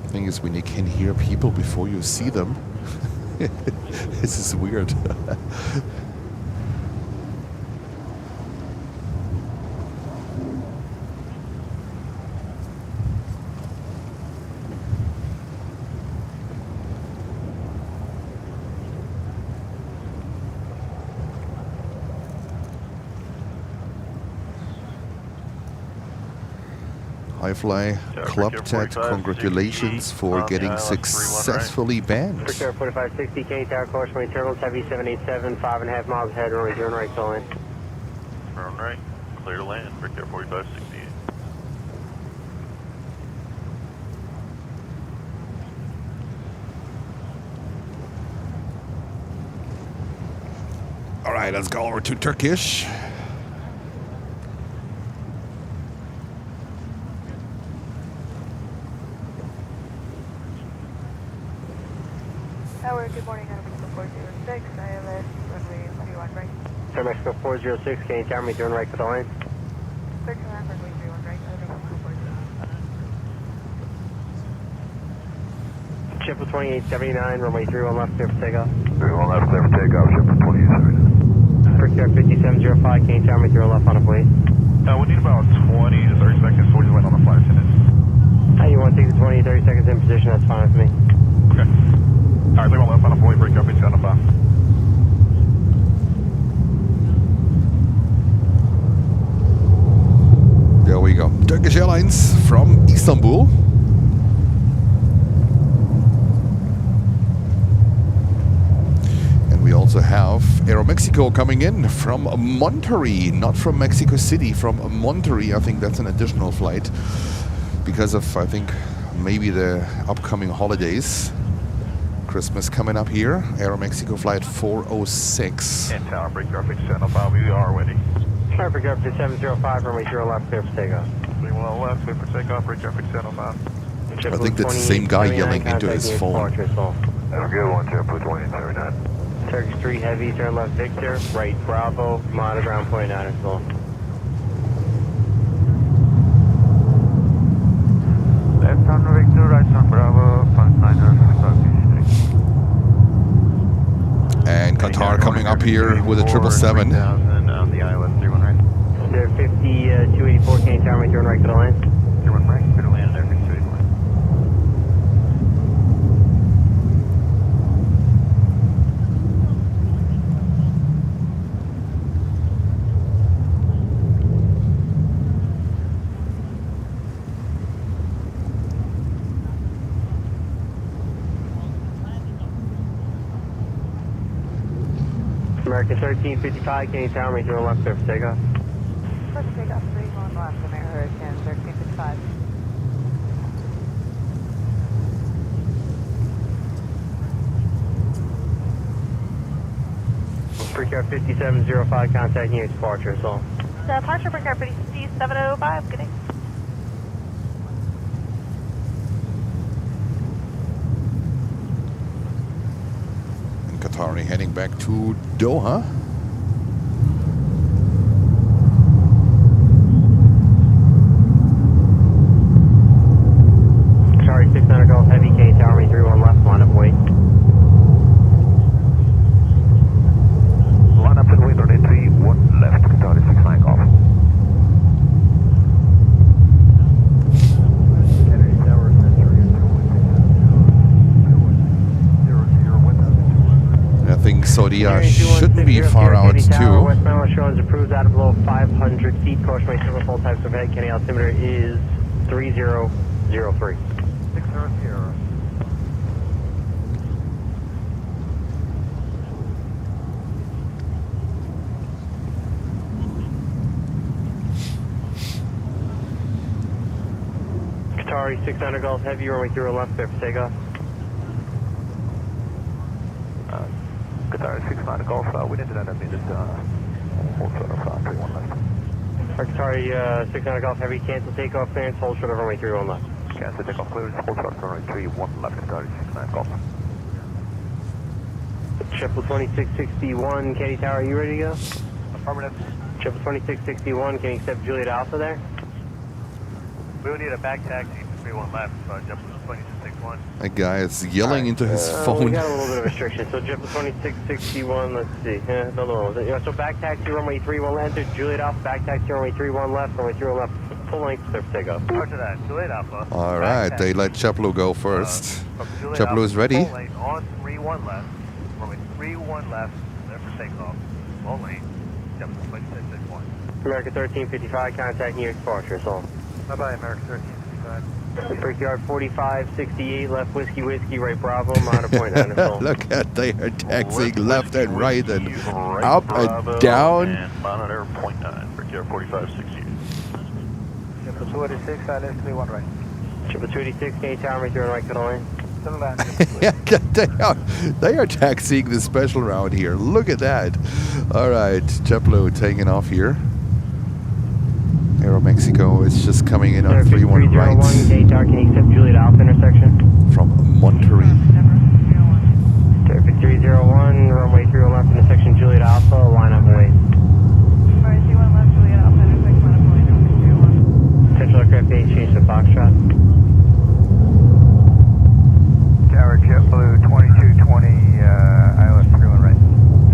Thing is, when you can hear people before you see them, this is weird. Hi-Fly Club Ted, congratulations for getting successfully banned. Brickyard 4560, Canadian Tower, course 20 turbulence, heavy 787, 5.5 miles ahead, runway 0 right, so in. Turn right, clear to land, Brickyard 4568. All right, let's go over to Turkish. Tower, good morning, Mexico 406, ILS, runway 31 right. Air Mexico 406, Canadian Tower, turn right to the lane. Clear to land, runway 31 right, Mexico 406. Ship 2879, runway 31 left, clear for takeoff. 31 left, clear for takeoff, ship 2879. Brickyard 5705, Canadian Tower, 0 left on a plane. We need about 20 to 30 seconds, so we just went on the flight attendant. Hey, you want to take the 20, 30 seconds in position, that's fine with me. Okay. Alright, 31 left on a fully break up, it's on the 5. There we go. Turkish Airlines from Istanbul. And we also have Aeromexico coming in from Monterrey, not from Mexico City, from Monterrey. I think that's an additional flight because of, I think, maybe the upcoming holidays. Christmas coming up here. Aeromexico flight 406. And tower, Brickyard 5705, we are ready. Alright, Brickyard 5705, runway 0 left, clear for takeoff. 31 left, clear for takeoff, Brickyard 5705. I think that's the same guy yelling into his phone. Have a good one, JetBlue 2879. Turkish 3 Heavy, turn left Victor, right Bravo, monitor ground point 9 or so. Left on Victor, right on Bravo, 59er, And Qatar coming up here with a 777. On the ILS 31 right. There 284, Canadian Tower, turn right to the lane. 31 right, clear to land there, 281. American 1355, Canadian Tower, make through left, clear for takeoff. First takeoff 31 left, American 1355. Precare 5705, contacting your departure, so. Departure Precare 5705, good day. And Qatari heading back to Doha. Sorry, 600 Golf Heavy, Canadian Tower, make 31 left, line up, wait. Line up and wait on entry, 1 left, Qatar 69 Golf. I think Saudia shouldn't be far out too. Westbound Australians approved out of below 500 feet. Caution may several full types of head. Kenny altimeter is 3003. 600. Qatari 600 Golf Heavy, runway through a left, clear for takeoff. Qatar 69 Golf, we didn't end up needed hold short of 31 left. Qatari 600 Golf Heavy, cancel takeoff clearance, hold short of runway 31 left. Cancel takeoff clearance, hold short of runway 31 left, Qatar 69 Golf. Triple 2661, Katy Tower, are you ready to go? Affirmative. Triple 2661, can you accept Juliet Alpha there? We would need a back taxi for 31 left, so jump to 2661. That guy is yelling into his We phone. got a little bit of restriction, so Triple 2661, let's see. No. Yeah, so back taxi runway 31 enter, Juliet Alpha, back taxi runway 31 left, runway 31 left, full length, clear for takeoff. Roger that, Juliet Alpha. All right, they let JetBlue go first. Juliet JetBlue is Alpha, ready. full lane on 31 left, runway 31 left, clear for takeoff. Full lane, jump to 2661. American 1355, contacting your departure, so. Bye-bye, American 1355. Brickyard 4568, left whiskey, right Bravo, monitor point 9 so. Look at they are taxiing left and right and up and down. And monitor point 9, Brickyard 4568. Triple 286, silence 31 right. Triple 286, Canadian Tower, make your right, cut away. Settle down. Yeah, they are taxiing the special route here. Look at that. All right, JetBlue taking off here. Aero Mexico is just coming in on 31 right Canadian Tower, can you accept Juliet Alpha intersection? from Monterey. Terrific 301, runway 30 left, intersection Juliet Alpha, line up and wait. Sorry, 31 left, Juliet Alpha, intersection, line up, wait, 301. Central aircraft 8, change to Foxtrot. Tower JetBlue 2220, ILS 31 right.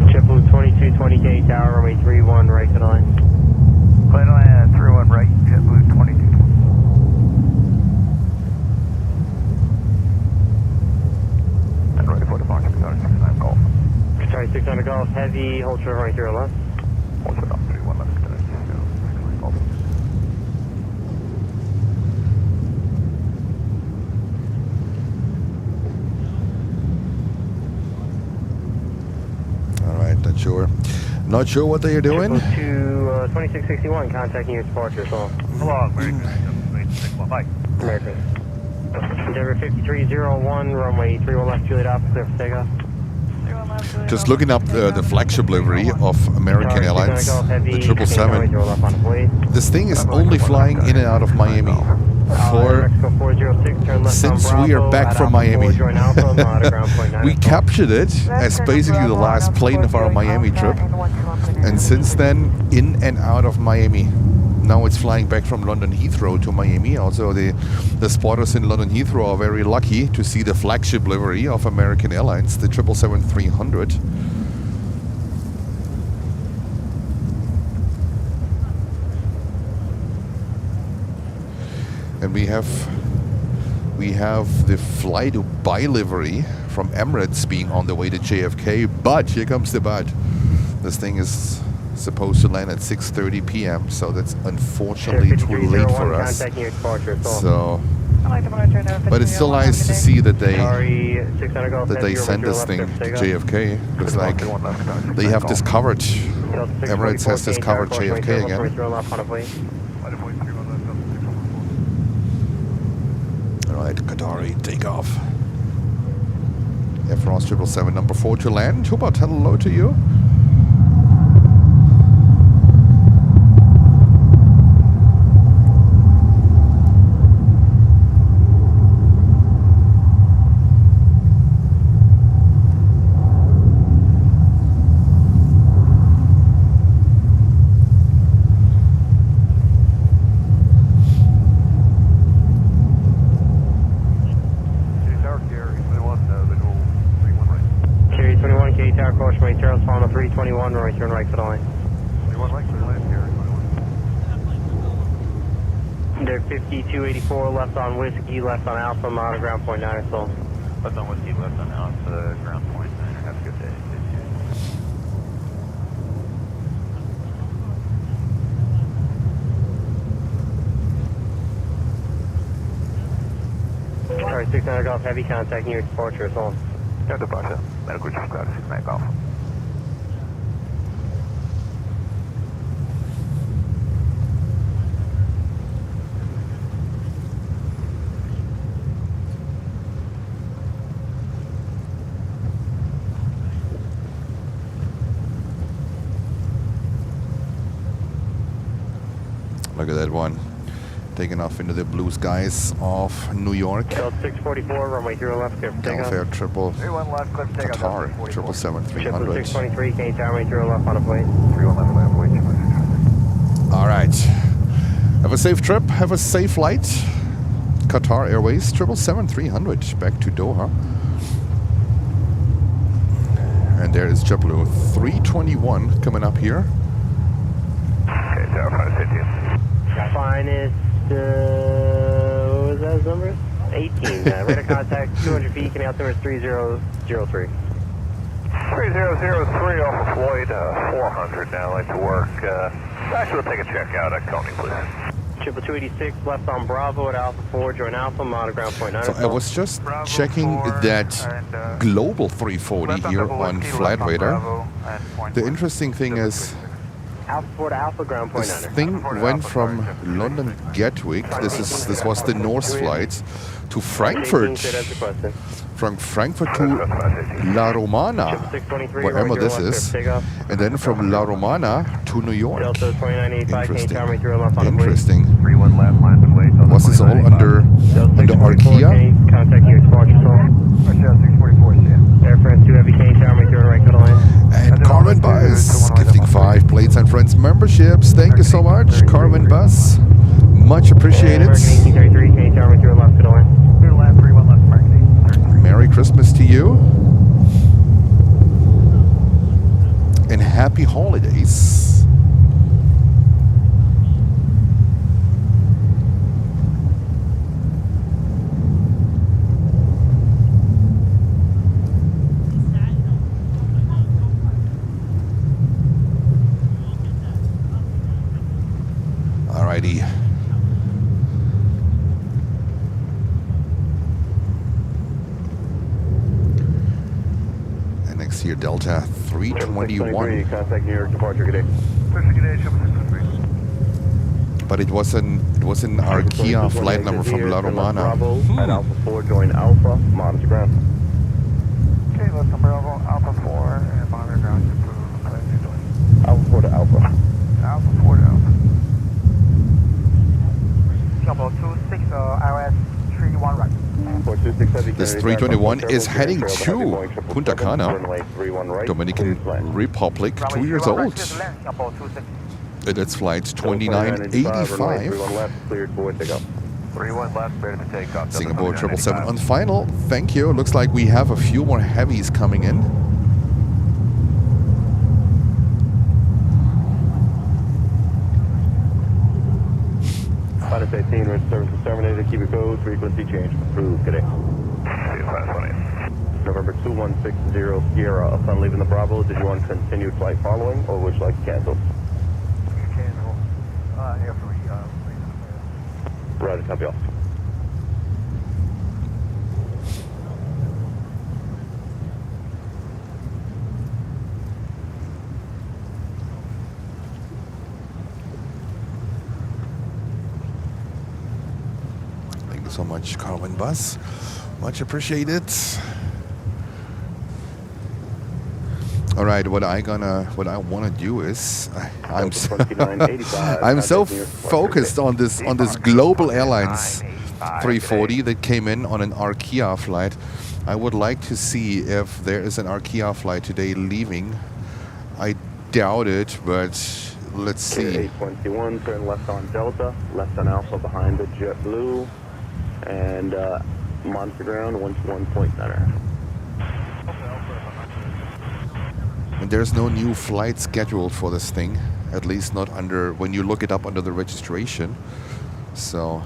JetBlue 2220, Canadian Tower, runway 31 right to the line. Plane line 31 right, JetBlue 2220. And ready for departure, Qatar 69 Golf. Sorry, 600 Golf Heavy, hold short right 30 left. Hold short off 31 left, Qatar 69 Golf. All right, not sure. Not sure what they are doing. Triple 2661, contacting your departure, so. Hello, American 61, bye. American. Endeavor 5301, runway 31 left, Juliet Alpha, clear for takeoff. 31 left, Juliet Just Alpha, looking up the flagship livery of American Airlines, the 777. This thing is only flying in and out of Miami. Since we are back from Miami, we captured it as basically the last plane of our Miami trip, and since then in and out of Miami. Now it's flying back from London Heathrow to Miami. Also, the spotters in London Heathrow are very lucky to see the flagship livery of American Airlines, the 777-300. And we have the Fly Dubai livery from Emirates being on the way to JFK, but here comes the but. This thing is supposed to land at 6:30 p.m., so that's unfortunately too late for us. So I'd like to monitor and But it's still nice to see that they Qatari 600 Golf. send this thing to JFK. It's like they have this coverage. Emirates has this covered JFK again. Alright, Qatari, take off. Air France 777, number 4 to land. Hubert, hello to you. Final 321, runway turn right for the line. 21 right for the line here. They're 5284 left on Whiskey, left on Alpha, monitor ground point 9 or so. Left on Whiskey, left on Alpha, ground point 9. Have a good day. Alright, 600 Golf, heavy contact near departure, it's on. Yeah, departure. Medical chief cloud, 69 Golf. Look at that one. Taking off into the blue skies of New York. Delta 644, runway 30 left, clear for takeoff. Delta Air Triple 31 left, clear for takeoff. Qatar 777-300. 623, Canadian Tower, 30 left on a plane. 31 left, land, wait. All right. Have a safe trip. Have a safe flight. Qatar Airways 777-300 back to Doha. And there is JetBlue 321 coming up here. Okay, Tower 550. Finest, what was that number? 18. Radar contact, 200 feet, Canadian altimeter 3003. 3003 off of Floyd, 400 now, like to work. Actually, we'll take a check out at Coney, please. 286 left on Bravo at Alpha 4, join Alpha, monitor ground point 9. So I was just checking that Global 340 here on Flight Radar. The interesting thing is Alpha 4 to Alpha, ground point this 9. thing went from London Gatwick, this was the North flight, to Frankfurt. From Frankfurt to La Romana, wherever this is, and then from La Romana to New York. Interesting. Interesting. Was this all under Arkia? Air France 2 Heavy Canadian Tower, make your right to the line. And Carmen Buzz gifting 5 Blades and Friends memberships. Thank you so much, Carmen Buzz. Much appreciated. American 1833, Canadian Tower, make your left to the line. Merry Christmas to you. And happy holidays. Alrighty. And next here, Delta 321. Contact New York departure, good day. But it was an Arkia flight number from La Romana. Bravo at Alpha 4, join Alpha, monitor ground. Okay, left on Bravo, Alpha 4, and monitor ground to Alpha 4 to Alpha. Alpha 4 to Alpha. Jumbo 26, IOS 31 right. This 321 is heading to Punta Cana, Dominican Republic, 2 years old. And it's flight 2985. 31 left, clear to take off. Singapore 777 on final. Thank you. Looks like we have a few more heavies coming in. Minus 18, red service is terminated, keep it code, frequency change approved, good day. November 2160 Sierra, upon leaving the Bravo, did you want continued flight following, or would you like to cancel? Cancel. Air free, Right, copy off. so much, Carlin Bus. Much appreciated. All right, what I want to do is I'm so focused on this Global Airlines 340 that came in on an Arkia flight. I would like to see if there is an Arkia flight today leaving. I doubt it, but let's see. 821, turn left on Delta, left on Alpha behind the JetBlue, and monitor ground 1-1.9. And there's no new flight scheduled for this thing, at least not under, when you look it up under the registration. So.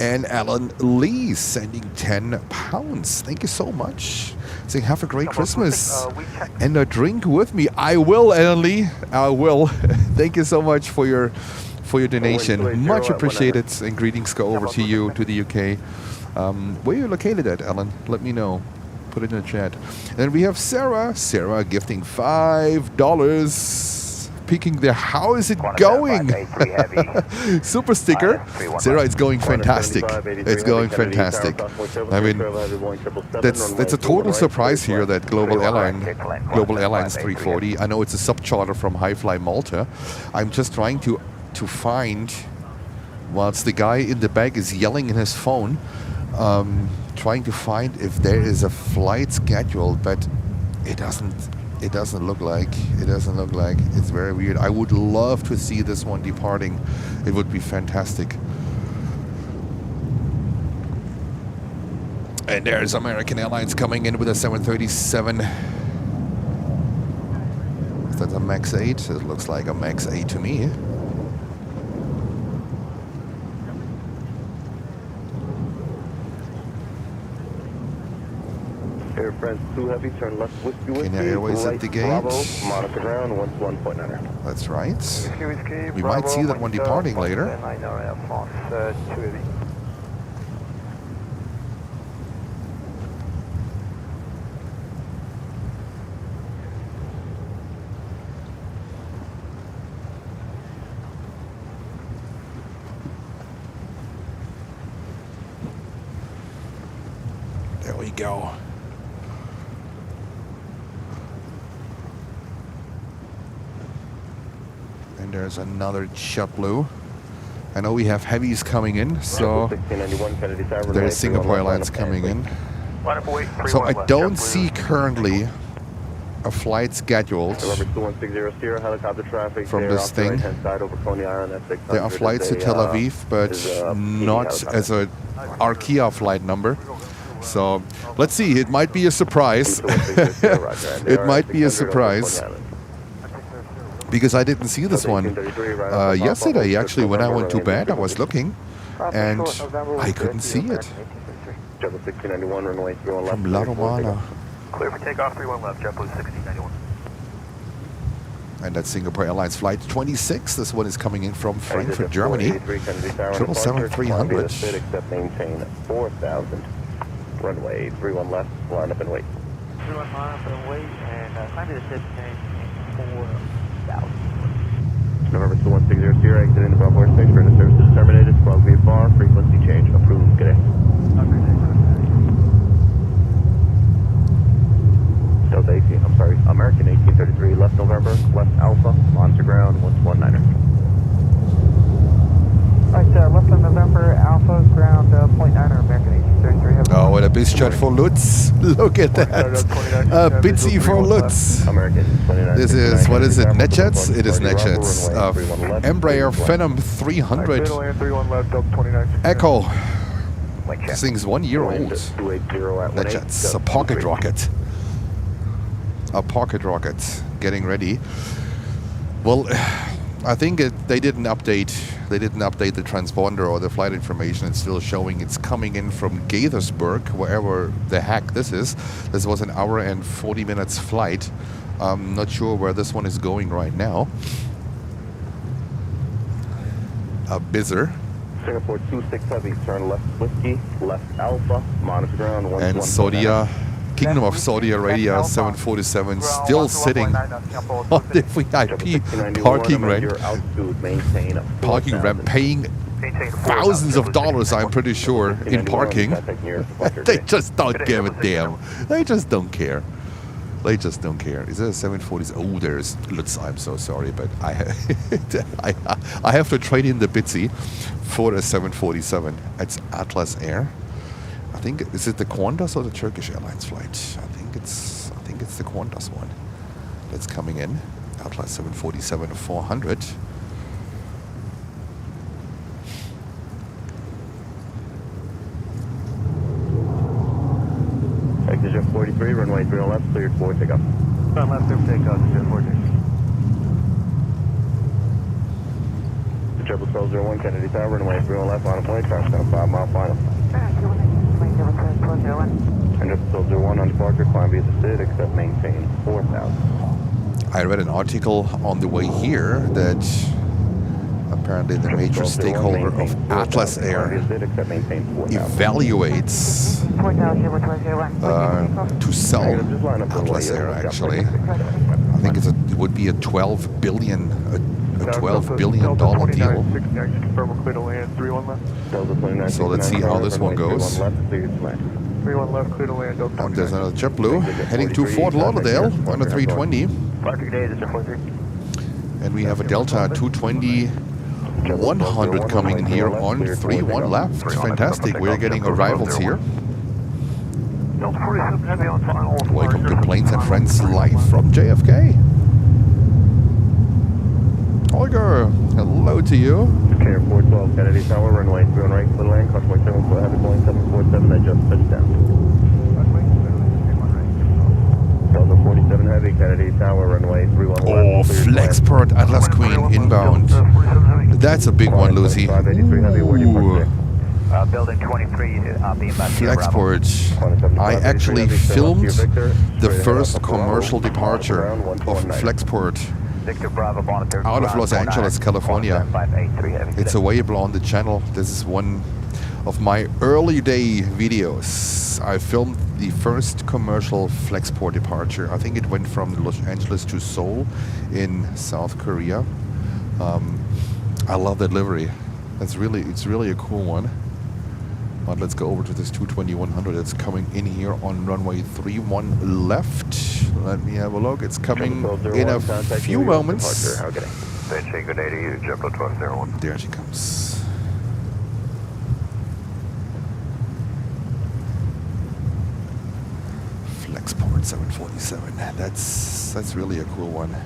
And Alan Lee sending £10. Thank you so much. Saying have a great Christmas and a drink with me. I will, Alan Lee. I will. Thank you so much for your donation. Much appreciated. And greetings go over to you, to the UK. Where are you located at, Alan? Let me know. Put it in the chat. And then we have Sarah. Sarah gifting $5. Peeking there. How is it going? Super sticker. Sarah, it's going fantastic. It's going fantastic. I mean, that's a total surprise here, that Global Airlines 340. I know it's a subcharter from Highfly Malta. I'm just trying to find, whilst the guy in the back is yelling in his phone, trying to find if there is a flight scheduled, but it doesn't look like. It's very weird. I would love to see this one departing. It would be fantastic. And there's American Airlines coming in with a 737. Is that a Max 8? It looks like a Max 8 to me. Air France 2 Heavy, turn left Whiskey Qatar Airways at the gate. Bravo, monitor ground 1-1.9. That's right. We might see that one departing later. There we go. And there's another JetBlue. I know we have Heavies coming in, so there's Singapore Airlines coming in. So I don't see currently a flight scheduled from this thing. There are flights to Tel Aviv, but not as a Arkia flight number. So let's see, it might be a surprise. It might be a surprise. Because I didn't see this one yesterday, actually, when I went to bed. I was looking, and I couldn't see it. From La Romana. Clear for takeoff, 31 left, JetBlue 1691. And that's Singapore Airlines Flight 26. This one is coming in from Frankfurt, Germany. 777-300. Except maintain 4,000. Runway 31 left, line up and wait. 31 line up and wait, and climb to the destination 4,000. November 2160, exiting the Bravo airspace, for the services terminated, squawk VFR, frequency change approved. Good day. Delta 18, I'm sorry, American 1833, left November, left Alpha, monitor ground, 119er. Right, left on November, Alpha, ground, 0.9er, American 1833. Oh, what a bitch for Lutz. Look at that. A bitsy for Lutz. This is, what is it, NetJets? It is NetJets. Embraer Phenom 300 Echo. This thing's 1 year old. NetJets, a pocket rocket. A pocket rocket getting ready. Well, I think they didn't update the transponder or the flight information. It's still showing it's coming in from Gaithersburg, wherever the heck this is. This was an hour and 40 minutes flight. I'm not sure where this one is going right now. A bizzer. Singapore 26 Heavy, turn left Whiskey, left Alpha, monitor ground 119. And Saudi, Kingdom of Saudi Arabia 747 still sitting on the VIP parking ramp. Paying Maintain thousands of dollars, I'm pretty sure, in parking. They just don't give a damn. They just don't care. They just don't care. Is there a 740? Oh, there's. Lutz, I'm so sorry, but I have to trade in the Bitsy for the 747. It's Atlas Air. I think, is it the Qantas or the Turkish Airlines flight? I think it's the Qantas one that's coming in. Atlas 747-400. Jet 43, runway 3 on left, cleared for takeoff. Turn left, clear for takeoff, Jet 43. Jet 1201, Kennedy Tower, runway 3 on left, on a point, touchdown 5 mile final. And Jet 1201 on departure, climb via the SID, except maintain 4,000. I read an article on the way here that apparently the major stakeholder of Atlas Air evaluates to sell Atlas Air, actually. I think it would be a $12 billion deal. So let's see how this one goes. And there's another JetBlue heading to Fort Lauderdale on a 320. And we have a Delta 220-100 coming in here on 3-1 left. Fantastic. We're getting arrivals here. Welcome to Planes and Friends live from JFK. Holger, hello to you. Air 412, Kennedy Tower, runway 3 on right, clear land, cross point 7 foot, heavy Boeing 747, that just touched down. Delta 47 heavy, Kennedy Tower, runway 3 on left. Oh, Flexport Atlas Queen inbound. That's a big one, Lucy. Ooh. Building 23, Flexport. I actually filmed the first commercial departure of Flexport out of Los Angeles, California. It's available on the channel. This is one of my early day videos. I filmed the first commercial Flexport departure. I think it went from Los Angeles to Seoul in South Korea. I love that livery. It's really a cool one. But let's go over to this 220-100 that's coming in here on runway 31 left. Let me have a look. It's coming in a few moments. There she comes. Flexport 747. That's really a cool one.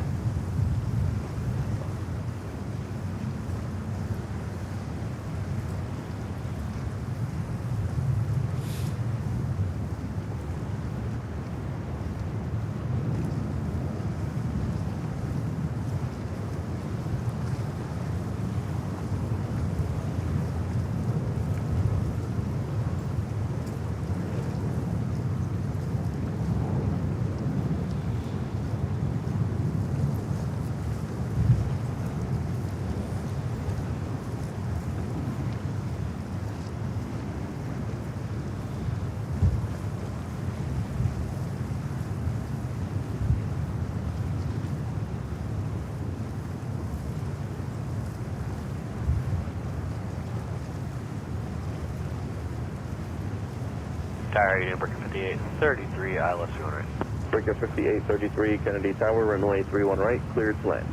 Tower, Breaker 58, 33, ILS 200. Breaker 58, 33, Kennedy Tower, runway 31 right, cleared to land.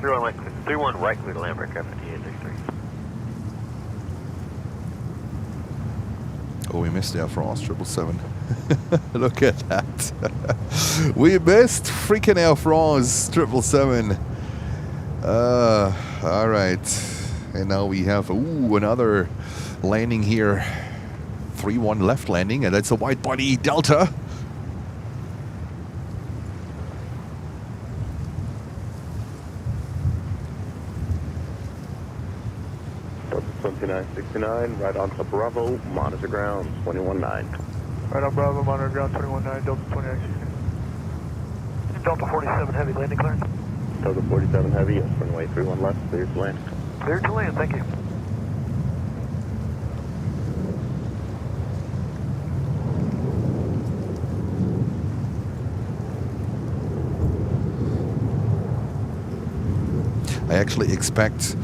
31 right, clear to land, Breaker 58, 33. Oh, we missed Air France 777. Look at that. We missed freaking Air France 777. All right. And now we have another landing here. 3-1 left landing, and that's a wide body Delta. Delta 2969, right on to Bravo, monitor ground 21-9. Right on Bravo, monitor ground 21-9, Delta 2969. Delta 47 heavy, landing clearance. Delta 47 heavy, yes, runway 31 left, cleared to land. Cleared to land, thank you. I actually expect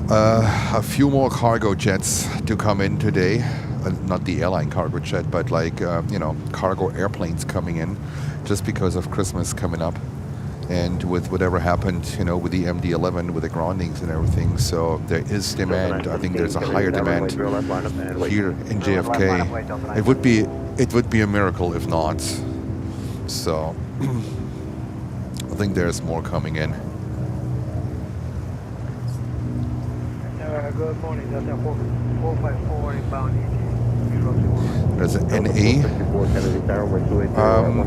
A few more cargo jets to come in today. Not the airline cargo jet, but like, you know, cargo airplanes coming in just because of Christmas coming up. And with whatever happened, you know, with the MD-11, with the groundings and everything. So there is demand. I think there's a higher demand here in JFK. It would be a miracle if not. So I think there's more coming in. Good morning, Delta 454 inbound ET. There's an NA.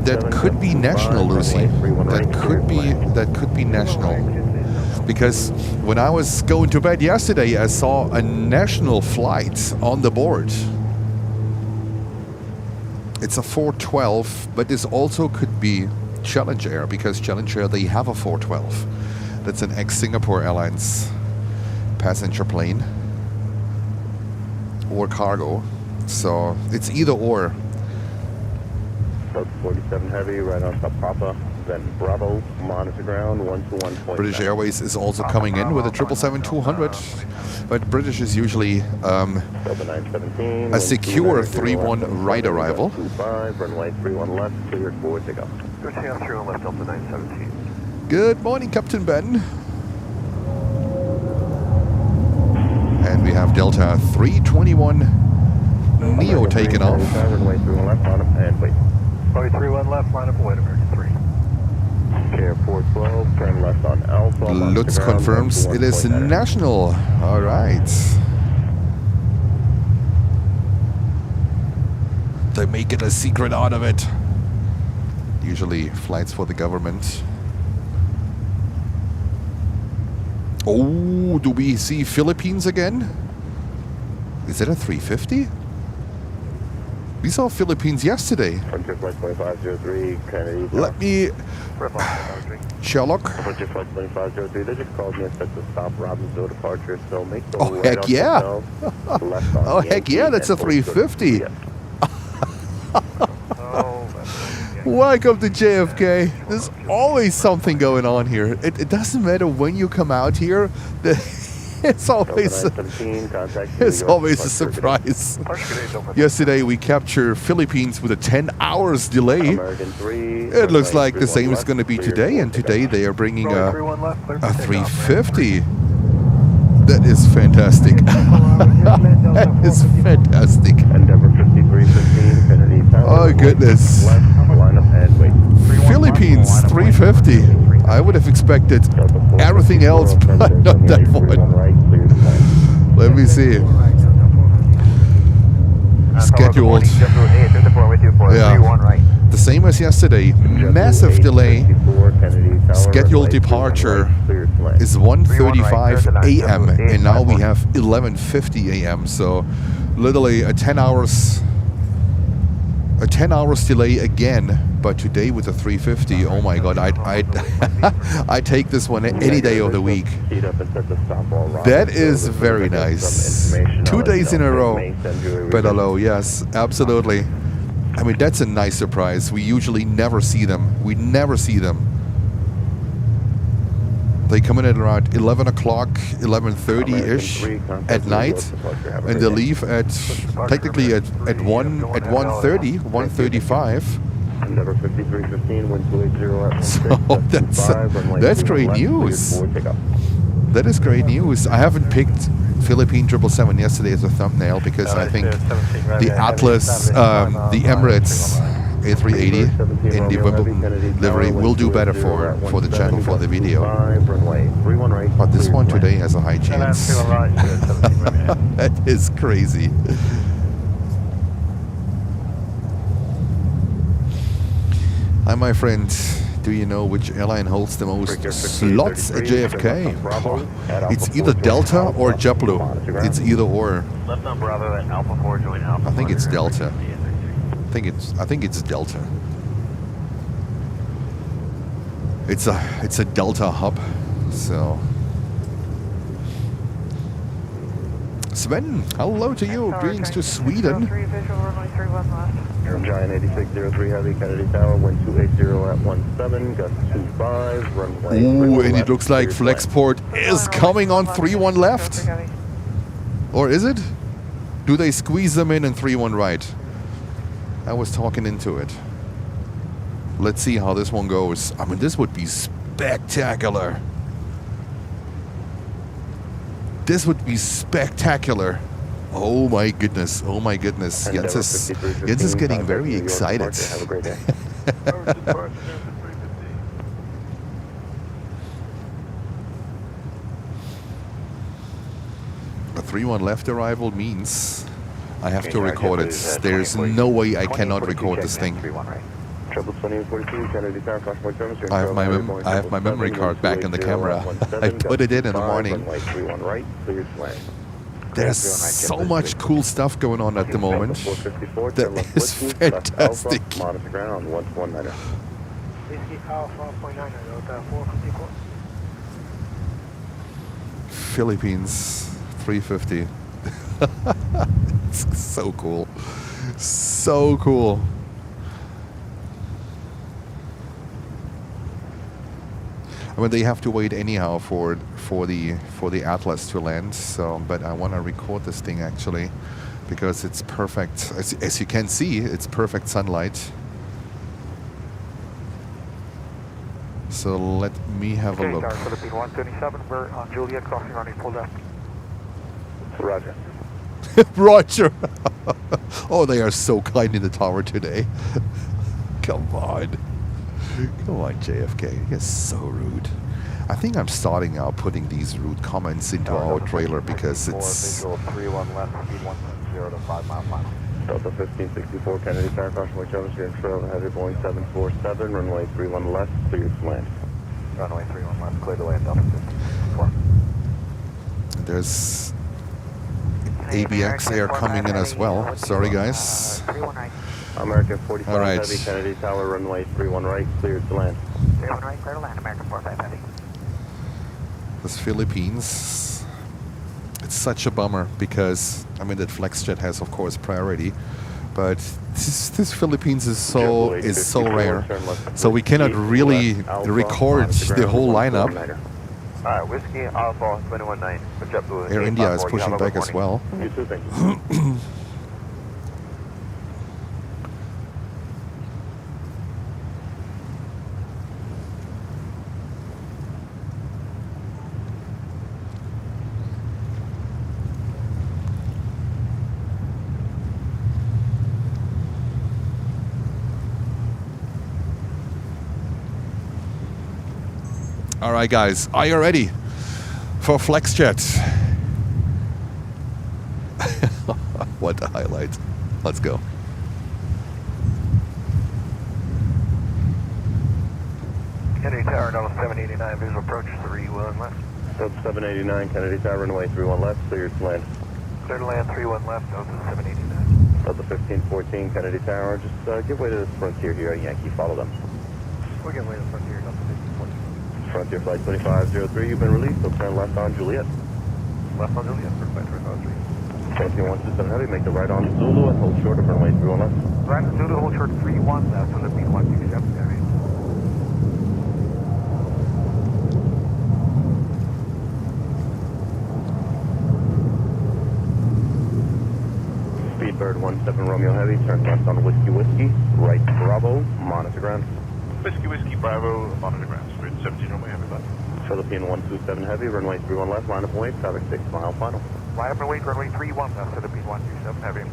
That could be national, Lucy. That could be national. Because when I was going to bed yesterday, I saw a national flight on the board. It's a 412, but this also could be Challenge Air, because Challenge Air, they have a 412. That's an ex-Singapore Airlines passenger plane or cargo. So it's either or. 47 Heavy, right on top Papa. Then Bravo, monitor ground, 121.9. British Airways is also coming in with a 777-200, but British is usually a secure 3-1 right arrival. 25, runway 31 left, cleared forward to go. Good to 31 left, Delta 917. Good morning, Captain Ben. And we have Delta 321 Neo taken off. Runway 31 left, on and wait. Runway 31 left, line up and wait, American 3. Air 412, turn left on Alpha. Lutz confirms it is national. All right. They make it a secret out of it. Usually flights for the government. Oh, do we see Philippines again? Is it a 350? We saw Philippines yesterday. Frontier Flight 2503, Kennedy. Let me... Sherlock. Frontier Flight 2503, they just called me and said to stop Robbinsville departure, so make the Oh, heck yeah. Oh, heck yeah, that's a 350. Welcome to JFK. There's always something going on here. It doesn't matter when you come out here. It's always a surprise. Yesterday we captured Philippines with a 10 hours delay. It looks like the same is going to be today, and today they are bringing a 350. That is fantastic. That is fantastic. Oh goodness. Philippines 350. I would have expected everything else, but not that one. Let me see. Scheduled. Yeah. The same as yesterday. Massive delay. Scheduled departure is 1:35 a.m. and now we have 11:50 a.m. So literally a 10 hours delay again. But today with the 350, oh my God, I take this one any day of the week. That is very nice. 2 days in a row. Better low, yes, absolutely. I mean, that's a nice surprise. We usually never see them. We never see them. They come in at around 11 o'clock, 11:30-ish at night, and they leave at technically at 1:30, 1:35. So that's great news. That is great news. I haven't picked Philippine 777 yesterday as a thumbnail because I think the Atlas, the Emirates A380 in the livery will do better for the channel, for the video. But this one today has a high chance. That is crazy. Hi, my friend. Do you know which airline holds the most slots at JFK? Oh, it's either Delta or JetBlue. It's either or. Left on Bravo at Alpha 4, join Alpha. I think it's Delta. I think it's Delta. It's a Delta hub. So Sven, hello to you. Greetings to Sweden. 3 visual, runway 31 left. Giant 8603 Heavy, Kennedy Tower, wind 280 at 17, gust 25, runway. Ooh, and it looks like Flexport is coming on 3-1 left. Or is it? Do they squeeze them in and 3-1 right? I was talking into it. Let's see how this one goes. I mean, this would be spectacular. This would be spectacular. Oh my goodness. Oh my goodness. Jens is getting very excited. Have a great day. A 3-1 left arrival means I have to record it. There's no way I cannot record this thing. I have my memory card back in the camera. I put it in the morning. There's so much cool stuff going on at the moment. That is fantastic. Philippines 350. It's so cool. So cool. I mean, they have to wait anyhow for the Atlas to land. So, but I want to record this thing actually because it's perfect. As you can see, it's perfect sunlight. So let me have a look. Philippine 127, we're on Juliet, crossing running full left. Roger. Roger. Oh, they are so kind in the tower today. Come on. Come on, JFK. You're so rude. I think I'm starting out putting these rude comments into our trailer because it's... 3-1 left, speed 1.0 to 5 mile final. Delta 1564, Kennedy Tower, crossing White Jones, here in trail of heavy Boeing 747, runway 31 left, cleared to land. Runway 31 left, clear to land, Delta 1564. There's ABX Air coming in as well. Sorry, guys. American 45 All right. Heavy, Kennedy Tower, runway 31 right, cleared to land. 31 right, clear to land, American 45 Heavy. This Philippines, it's such a bummer because I mean that FlexJet has of course priority, but this Philippines is so rare, so we cannot really record the whole lineup. Alright, Whiskey Alpha 219. Air India is pushing back as well. You too, thank you. All right, guys, are you ready for FlexJet? What a highlight. Let's go. Kennedy Tower, Delta 789, visual approach 3-1 left. Delta 789, Kennedy Tower, runway 31 left, cleared to land. Clear to land 3-1 left, Delta 789. Delta 1514, Kennedy Tower, just give way to this frontier here, Yankee, follow them. We'll get way to the frontier, Delta 1514. Frontier Flight 2503, you've been released, so turn left on Juliet. Left on Juliet, for Flight 2503. 12127 Heavy, make the right on Zulu and hold short of runway 31 left. Right on Zulu, hold short 3-1 left, Philippine 167 Heavy. Speedbird 17 Romeo Heavy, turn left on Whiskey, right Bravo, monitor ground. Whiskey Bravo, monitor ground, Spirit 17 Romeo Heavy left. Philippine 127 Heavy, runway 31 left, line up and wait, traffic 6 mile final. Line up and wait, runway 31 left, Philippine 127 Heavy.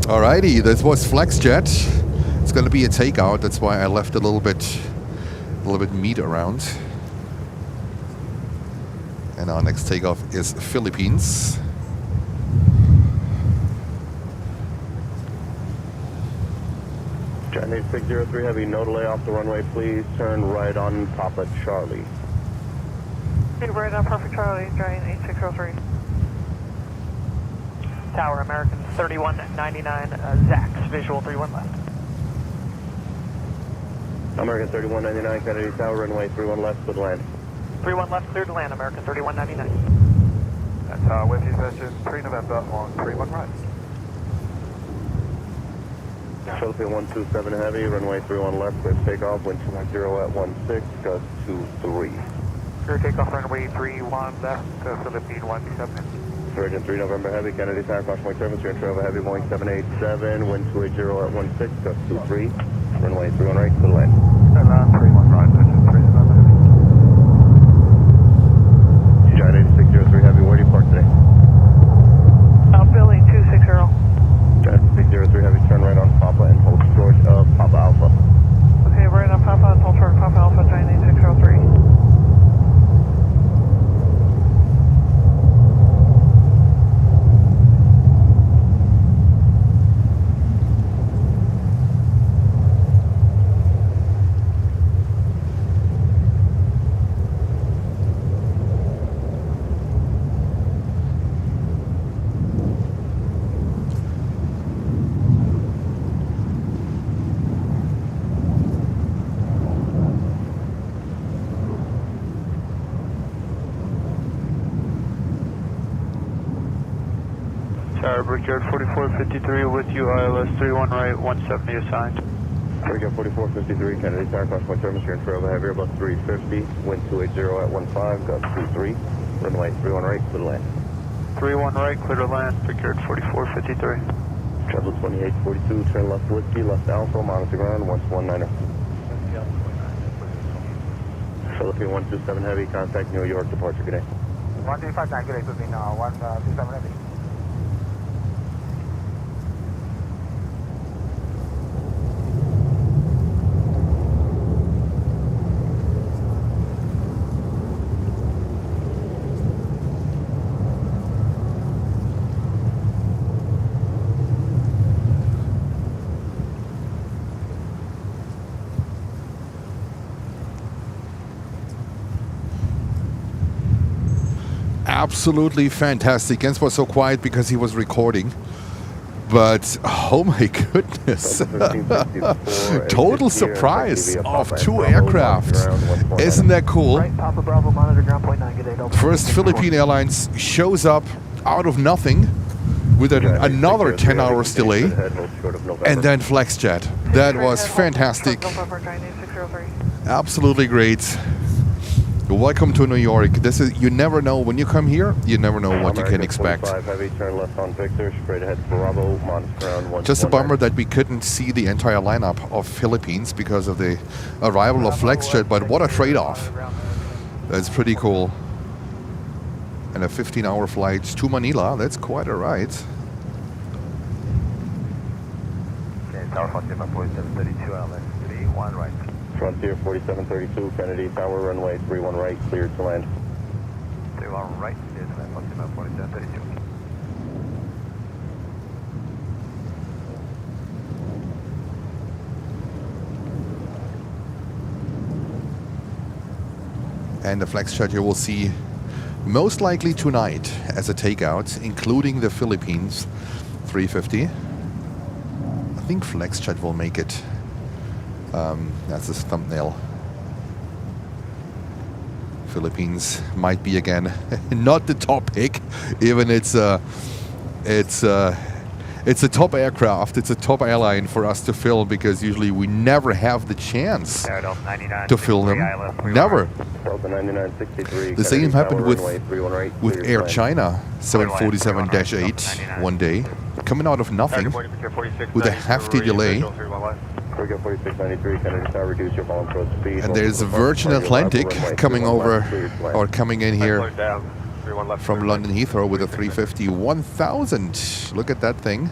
Alrighty, this was FlexJet. It's going to be a takeout. That's why I left a little bit meat around. And our next takeoff is Philippines. Chinese 603 Heavy, no delay off the runway, please turn right on Papa Charlie. Okay, right on Perfect Charlie, Giant 8603. Tower, American 3199, Zax, visual 31 left. American 3199, Kennedy Tower, runway 31 left, good land. 31 left, clear to land, American 3199. That's with his engine 3 November on 31 right. Philippine 127 Heavy, runway 31 left, clear takeoff, wind 210 at 16, gust 23. Clear takeoff, runway 31 left, Philippine 127. Virgin 3 November Heavy, Kennedy Tower, cross point service, you're in travel heavy, Boeing 787, wind 280 at 16, gust 23, runway 31 right, clear land. 31 right, Virgin 3 November Heavy. Giant 8603 Heavy, where do you park today? Building 260. Giant 603 Heavy, turn right on Papa and hold short of Papa Alpha. Okay, right on Papa and hold short of Papa Alpha, Giant 8603. Tower, Brickyard 4453 with you, ILS 31 right, 170 assigned. Brigade 4453, Kennedy Tower, cross point service, you're in travel heavy, about 350, wind 280 at 15, gust 23, runway 31 right, clear to land. 31 right, clear to land, Brickyard 4453. Travel 2842, turn left whiskey, left alpha, monitor ground, 119er. Philippine 127 Heavy, contact New York, departure, good day. 1359, good day, Philippine 127 Heavy. Absolutely fantastic. Jens was so quiet because he was recording. But, oh my goodness. Total surprise of 2 aircraft. Isn't that cool? Right, Papa Bravo, monitor ground point 9, good day, Delta. First Philippine Airlines shows up out of nothing with another 10 hours delay. And then FlexJet. That was fantastic. Absolutely great. Welcome to New York. This is, you never know when you come here, you never know what you can expect. Heavy, turn left on Victor, straight ahead Bravo, monitor ground, Just a bummer that we couldn't see the entire lineup of Philippines because of the arrival of FlexJet, but what a trade-off. That's pretty cool. And a 15-hour flight to Manila, that's quite a ride. Okay, Tower Frontier 4732, ILS 31 right. Frontier 4732, Kennedy Tower, runway 31 right, cleared to land. 31 right, clear to land, Frontier 4732. And the FlexJet you will see most likely tonight as a takeout, including the Philippines 350. I think FlexJet will make it. That's his thumbnail. Philippines might be again not the top pick, even it's a top aircraft, it's a top airline for us to film because usually we never have the chance to film them. Never. The same happened with Air China 747-8 one day, coming out of nothing with a hefty delay. And there's a Virgin Atlantic coming over or coming in here from London Heathrow with a 350-1000. Look at that thing.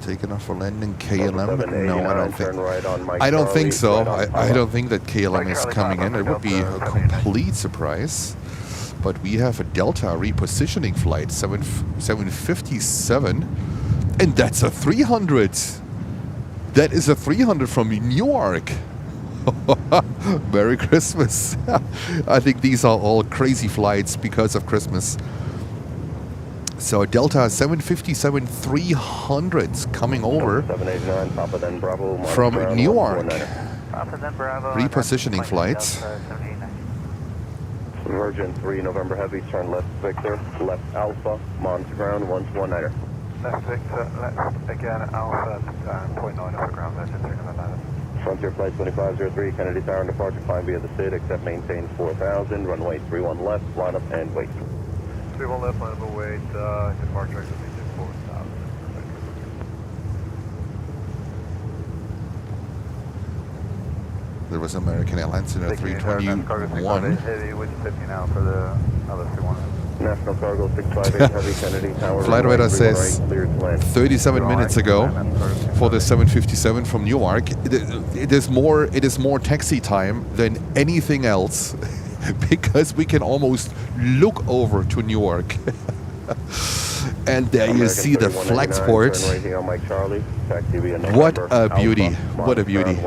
Taken off for landing KLM? No, I don't think. I don't think so. I don't think that KLM is coming in. It would be a complete surprise. But we have a Delta repositioning flight, 757, and that's a 300. That is a 300 from Newark. Merry Christmas. I think these are all crazy flights because of Christmas. So Delta 757-300s coming over 789, Papa then Bravo, from Newark. Papa then Bravo. Repositioning flights. Virgin 3 November Heavy, turn left Victor, left Alpha, Mons ground 119er. Left Victor, left again Alpha, 0.9 over ground, Virgin 3 November. Frontier Flight 2503, Kennedy Tower departure, climb via the SID, except maintain 4000, runway 31 left, line up and wait. 31 left, line up and wait, departure exit maintain 4000. There was American Airlines in a 321. Heavy with 50 now for the other 31. National Cargo 658 Heavy, Kennedy Tower. Flight radar says 37 minutes ago for the 757 from Newark. It is more taxi time than anything else because we can almost look over to Newark. And there you see the flag sport. What a beauty. What a beauty.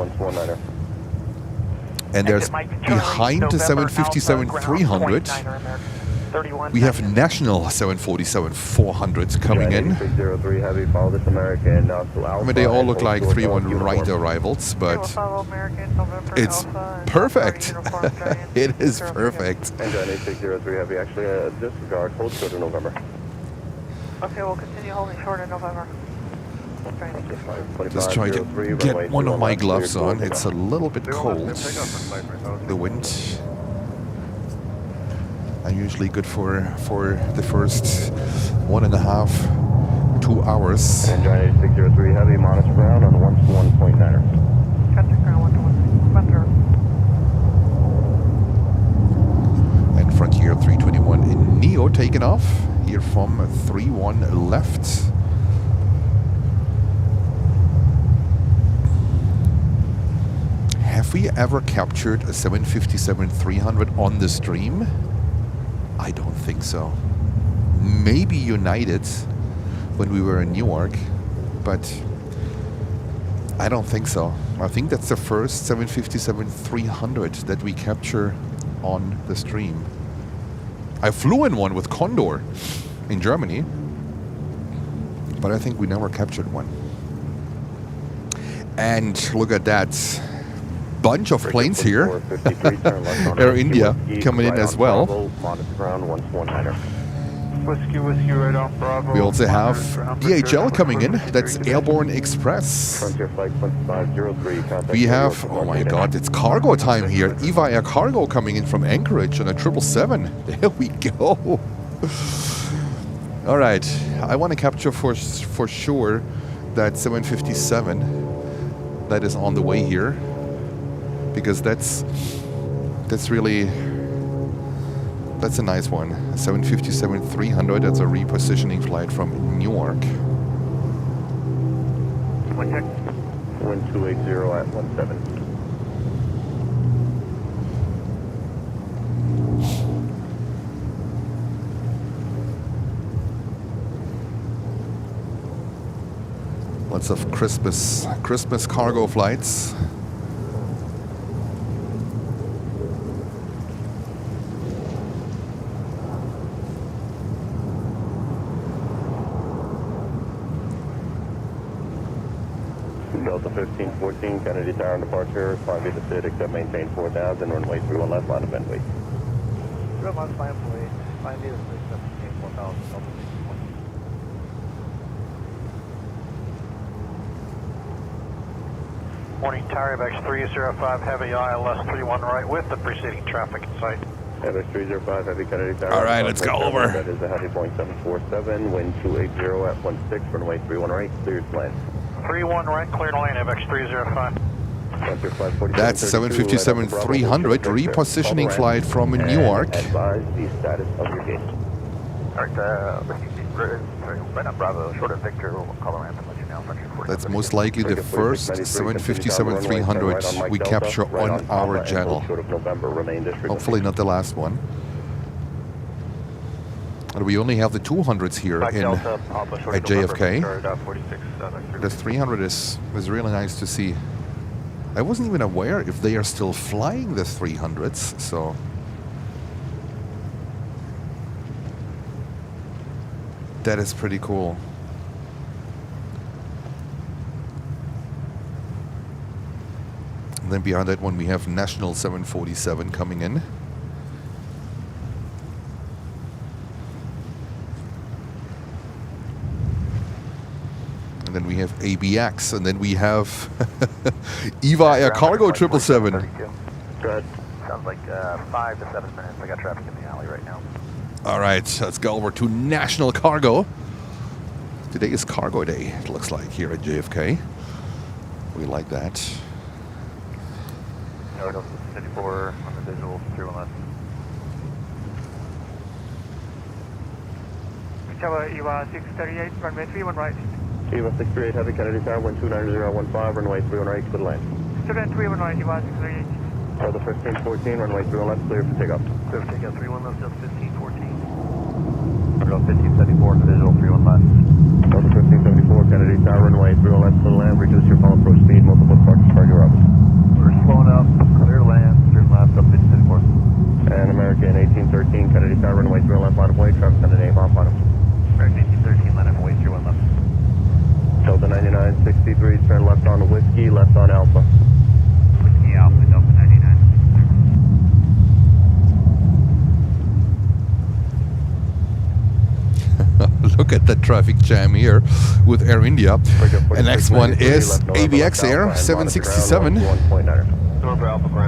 And there's behind the 757-300, we have national 747-400s coming in. I mean, they all look like 3-1 right arrivals, but it's perfect. It is perfect. And John 8603 Heavy, actually disregard, hold short of November. Okay, we'll continue holding short in November. Just trying to get one of my gloves on. It's a little bit cold. The wind. I'm usually good for the first 1.5, 2 hours. And John 8603 Heavy, monitor ground on 121.9er. Contact ground 121. And Frontier 321 in Neo taken off. Here from 31 left. Have we ever captured a 757-300 on the stream? I don't think so. Maybe United when we were in Newark, but I don't think so. I think that's the first 757-300 that we capture on the stream. I flew in one with Condor in Germany, but I think we never captured one. And look at that. Bunch of planes here. Air India coming in as well. Whiskey right on Bravo. We also have DHL coming in. That's Airborne Express. We have, oh my god, it's cargo time here. EVA Air Cargo coming in from Anchorage on a 777. There we go. All right, I want to capture for sure that 757 that is on the way here. Because that's really, that's a nice one. 757-300, that's a repositioning flight from Newark. 1280 at 17. Lots of Christmas cargo flights. Delta 1514, Kennedy Tower departure, climb via the SID, except maintain 4000, runway 31 left, line of and wait. 31 left, line of wait, climb via the SID, except maintain 4000, Morning, Tower FX 305 Heavy ILS 31 right with the preceding traffic in sight. FX 305 Heavy, Kennedy Tower. All right, let's go over. That is a heavy point 747, wind 280 at 16, runway 31 right, cleared to land. 31 right, clear to land, FX 305. That's 757-300, repositioning flight from Newark. Advise the status of your gate. Alright, right on Bravo, short of Victor, we'll call around and let you know. That's most likely the first 757-300 we capture on our channel. Hopefully not the last one. And we only have the 200s here Back in Delta, Alpha, short at November, JFK. Victoria, 46, The 300 is really nice to see. I wasn't even aware if they are still flying the 300s, so... That is pretty cool. And then behind that one we have National 747 coming in. And then we have ABX, and then we have EVA Air Cargo 777. Good. Sounds like 5 to 7 minutes. I got traffic in the alley right now. All right, let's go over to National Cargo. Today is Cargo Day, it looks like, here at JFK. We like that. North 54 on the visual, 31 left. Tower EVA 638, runway 31 right. EVA 638 Heavy, Kennedy Tower, wind 290.15, runway 31 right, clear to land. Student 31 right, EVA 638. Delta 1514, runway 31 left, clear for takeoff. Clear for takeoff, 31 left, Delta 1514. Delta 1574 for visual, 31 left. Delta 1574, Kennedy Tower, runway 31 left, clear to land, reduce your fall approach speed, multiple departures, target Robert. We're slowing up, clear to land, 31 left, Delta 1574. And American 1813, Kennedy Tower, runway 31 left, line of way, traffic on the name off on him. American 1813, line up and wait, 31 left. Delta 9963, turn left on Whiskey, left on Alpha. Whiskey Alpha, Delta 99. Look at the traffic jam here with Air India. The next one is ABX Air 767.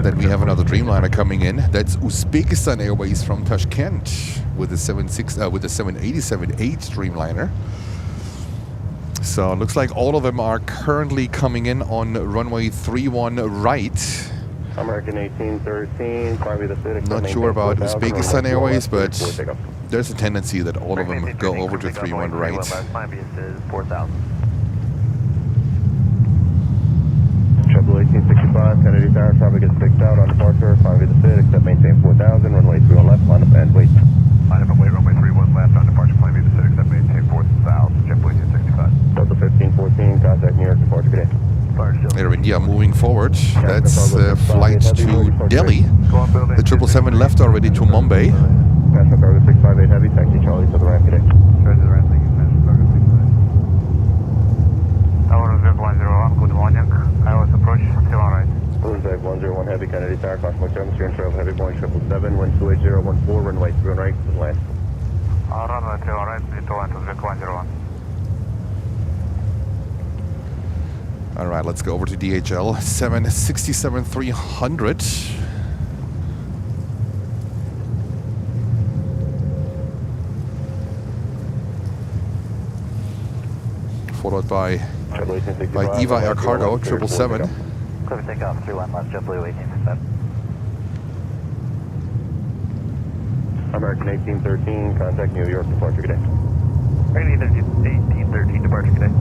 Then we have another Dreamliner coming in. That's Uzbekistan Airways from Tashkent with the 787-8 Dreamliner. So it looks like all of them are currently coming in on runway 31 right. American 1813, probably the Civic. Not sure about Uzbekistan Airways, but there's a tendency that all of them go over to 31 right. My BS is 4,000. Triple 1865, Kennedy Tower, traffic is fixed out on departure, probably the Civic, except maintain 4,000, runway 31 left, line up and wait. Line up and wait, runway 31 left on departure, plan B the Civic, except maintain 4,000, JetBlue 1865. Delta 1514, contact New York, departure today. Air India moving forward. That's flight to Delhi. The 777 left already to Mumbai. National Cargo 658 Heavy, taxi Charlie to the ramp today. Charlie to the ramp, thank you, National Cargo 658. Tower 101, good morning. Highways approach, 7 right. Blueside 101 Heavy, Kennedy Tower, cross my terminal, steering trail, Heavy, Boeing 777, wind 28014, runway 31 right, to land. Runway 31 right, to land to Uzbek 101. All right, let's go over to DHL 767-300. Followed by EVA Air Cargo 777. Clear for takeoff, 31 left, JetBlue 1867. American 1813, contact New York, departure today. American 1813, departure today.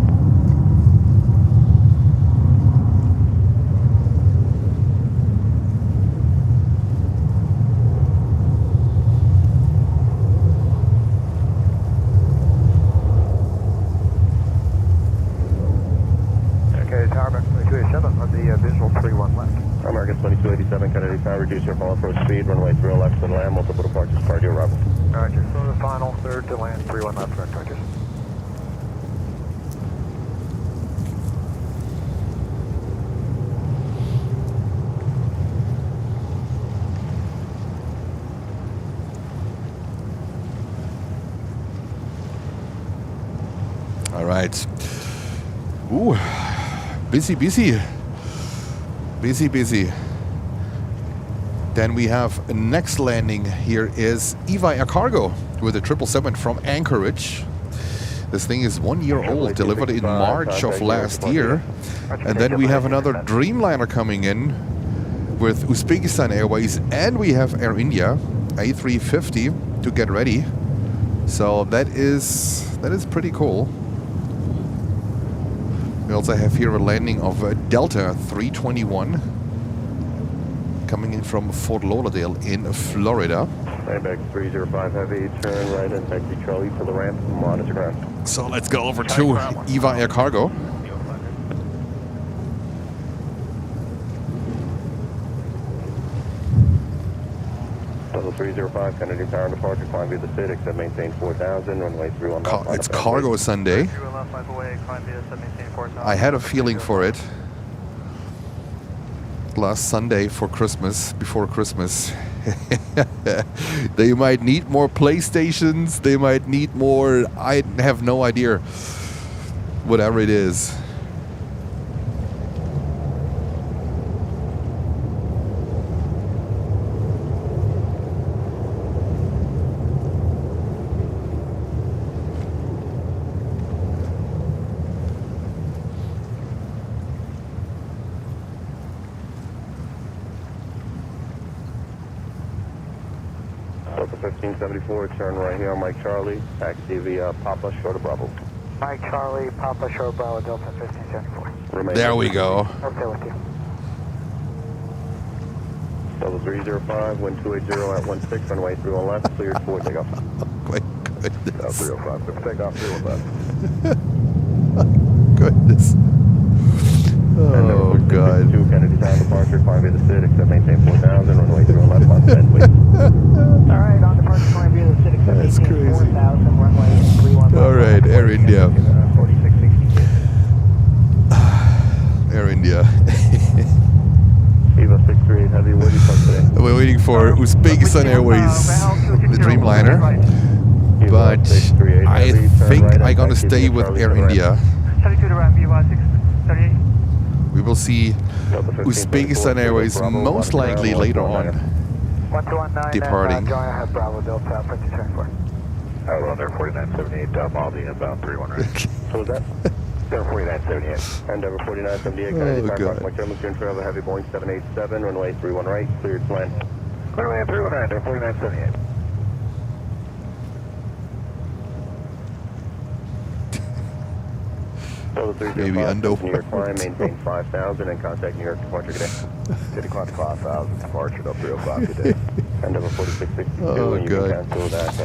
Visual 31 left. American 2287, Kennedy Tower, reduce your fall approach speed, runway 30 left to land, multiple departures, cardio arrival. Roger, so the final, third to land, 31 left, correct, Roger. All right. Ooh, busy, busy. Busy, busy. Then we have next landing here is EVA Air Cargo with a 777 from Anchorage. This thing is 1 year old, delivered in March of last year. And then we have another Dreamliner coming in with Uzbekistan Airways, and we have Air India A380 to get ready. So that is pretty cool. We also have here a landing of Delta 321 coming in from Fort Lauderdale in Florida. Landback 305 Heavy, turn right and taxi Charlie to the ramp, monitor ground. So let's go over to EVA Air Cargo. Level 305, Kennedy Tower departure, climb via the SID, except maintain 4000, runway 31 left. It's Cargo Sunday. 31 left, 5 away, climb via 174000. I had a feeling for it. Last Sunday for Christmas, before Christmas. They might need more PlayStations. They might need more. I have no idea. Whatever it is. Delta 1574, turn right here on Mike Charlie, taxi via Papa, short of Bravo. Mike Charlie, Papa Short Bravo, Delta 1574. Remain There we go. Okay with you. Level 305, wind 280 at 16, runway 31 left, cleared for takeoff. My goodness. 305, clear for takeoff, 31 left. Goodness. Oh, God. 2 Kennedy Town departure, climb via the SID, except maintain 4000, runway 31 left, on 10, please. All right, on departure, climb via the SID, except That's maintain crazy. 4000, runway 31 left. All right, Air India. 4662. Air India. EVA 638 Heavy, where do you come today? We're waiting for Uzbekistan Airways, the Dreamliner. But I think I'm gonna stay with Air India. 32 to ramp, EVA 638. We will see Uzbekistan Airways most likely later on 1219, departing. and Joanna have Bravo, Delta 1574. Out there 4978, Maldi inbound 31 right. So was that? 4978. Endeavor 4978, Kennedy Oh, Tower, God. Mike Charlie, travel heavy Boeing 787, runway 31 right, cleared to land. Runway 31 right, 4978. Maybe undo. New York climb, maintain 5000 and contact New York departure today. City climb 5000, departure to 305 today. Endeavor 4662, Oh, and you God. can cancel that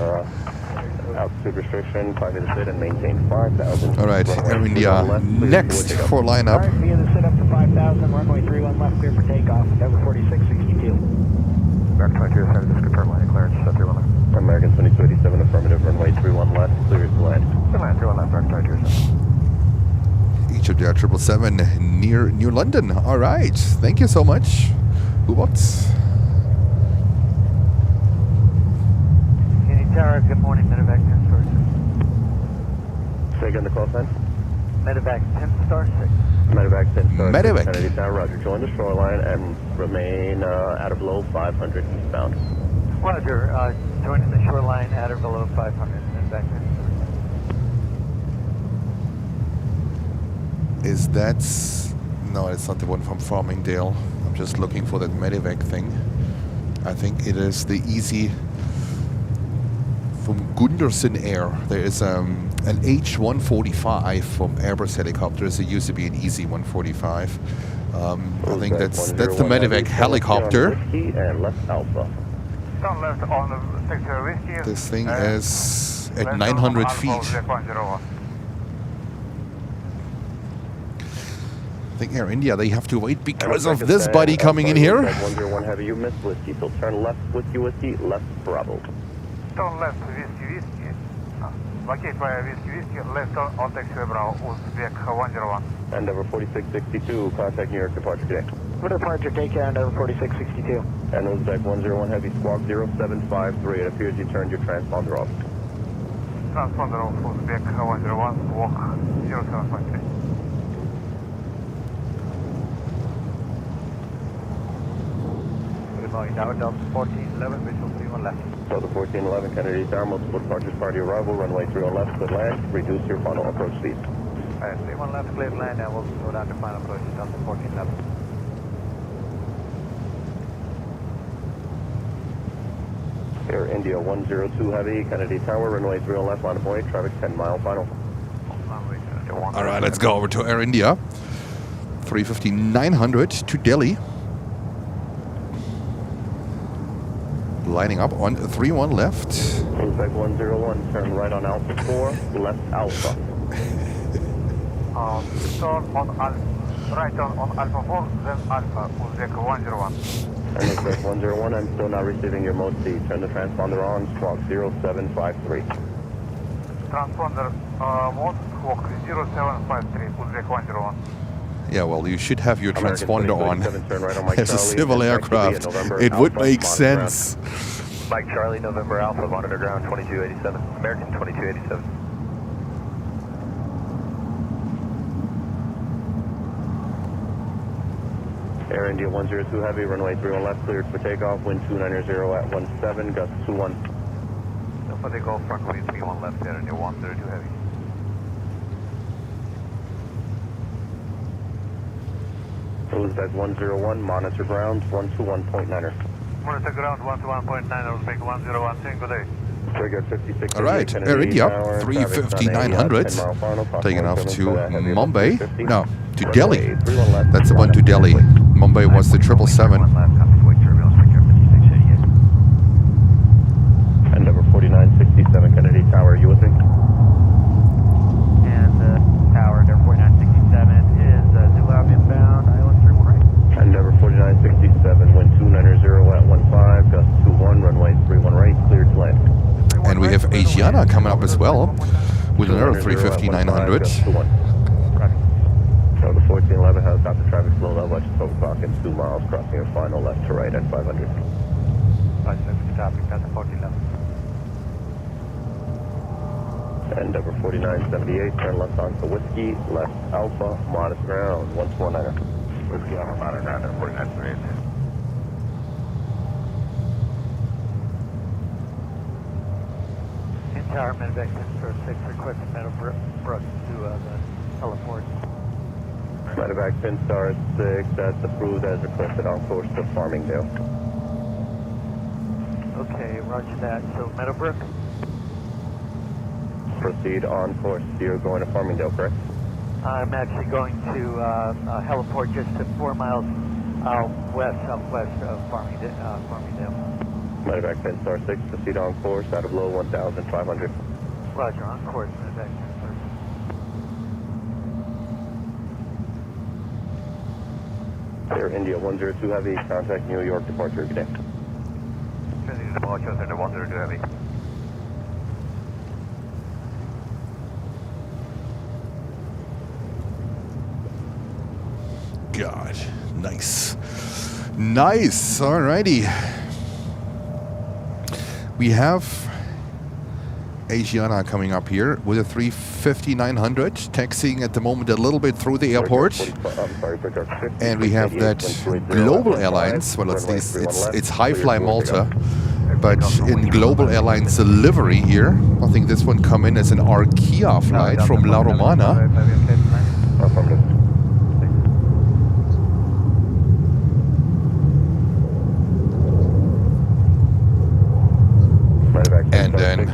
altitude restriction, climb to the SID and maintain 5000. All right, Runway Air 31 India left, cleared next takeoff. for lineup. Alright, via the sit up to 5000, runway 31 left, clear for takeoff, Endeavor 4662. American 2207, just confirm line clearance, 31 left. American 2287, affirmative, runway 31 left, cleared to land. Land 31 left, American 2207. Each of their 777 near New London. All right, thank you so much. Who-bots? Kenny Tower, good morning, medevac 10 star 6. Say again the call sign. Medevac 10 star 6. Medevac 10 star. Medevac. Kennedy Tower, Roger. Join the shoreline and remain at or below 500 eastbound. Roger, joining the shoreline at or below 500, medevac 10 star 6. Is that... No, it's not the one from Farmingdale. I'm just looking for that medevac thing. I think it is the easy... From Gunderson Air. There is an H-145 from Airbus helicopters. It used to be an Easy 145. I think that's the medevac helicopter. Whiskey and left alpha. Down left on the sector whiskey. This thing is at 900 feet. I think Air India, they have to wait because of this buddy coming in here. 101 Heavy, you missed whiskey, so turn left whiskey, left Bravo. Turn left whiskey. Vacate via whiskey, left on taxi Bravo, Uzbek 101. Endeavor 4662, contact New York departure today. For departure, take care, Endeavor 4662. And Uzbek 101 Heavy, squawk 0753. It appears you turned your transponder off. Transponder off, Uzbek 101, squawk 0753. Now Delta 1411, visual 31 left. Delta 1411, Kennedy Tower, multiple departures prior to arrival, runway 31 left, clear land, reduce your final approach speed. Alright, 31 left, clear land, and we'll go down to final approach, Delta 1411. Air India 102 Heavy, Kennedy Tower, runway 31 left, line of point, traffic 10 mile final. All right, let's go over to Air India. 350-900 to Delhi. lining up on 31 left. Prospect 101, turn right on Alpha 4, left Alpha. Turn on right on Alpha 4, then Alpha, Uzbek 101. And Uzbek 101, I'm still not receiving your mode C. Turn the transponder on, squawk 0753. Transponder mode, squawk 0753, Uzbek 101. Yeah, well, you should have your American transponder on 2037, turn right on Mike as a Charlie, civil and aircraft. November It would Alpha, make monitor sense. Mike Charlie, November Alpha, monitor ground 2287. American 2287. Air India 102 Heavy, runway 31 left, cleared for takeoff, wind 290 at 17, gust 21. So for takeoff, runway 31 left, Air India 102 Heavy. Uzbek 101, monitor ground 121.9er. Monitor ground 121.9, Uzbek 101, saying good day. Trigger 56. All right, Air India 350-900, taking off to Mumbai. No, to Delhi. That's the one to Delhi. Mumbai was the 777. And number 4967 Kennedy Tower, USA. And tower, number 4967 is Zulu inbound, Island 31 right. And number 4967, wind 290 at 15, gust 21, runway 31 right, cleared to land. And we have Asiana coming up as well with another 350-900. So the 1411 has got the traffic slow level at 12 o'clock and 2 miles, crossing a final left to right at 500. Traffic at the 1411. And number 4978, turn left onto Whiskey, left Alpha, modest ground, 129er. Whiskey Alpha, modest ground, 4978. Tower, Medevac 10-6, requesting Meadowbrook to the heliport. Medevac Pinstar 6, that's approved as requested on course to Farmingdale. Okay, roger that. So Meadowbrook? Proceed on course. You're going to Farmingdale, correct? I'm actually going to heliport just to 4 miles southwest of Farmingdale. Medevac Pinstar 6, proceed on course out of low 1,500. Roger, on course, Medevac 10-6. Air India 102 Heavy, contact New York departure, good day. Departure Center 102 Heavy. God, nice. Nice, alrighty. We have Asiana coming up here with a 350-900, taxiing at the moment a little bit through the airport. And we have that Global Airlines, well, it's High Fly Malta, but in Global Airlines Livery here. I think this one come in as an Arkia flight from La Romana. And then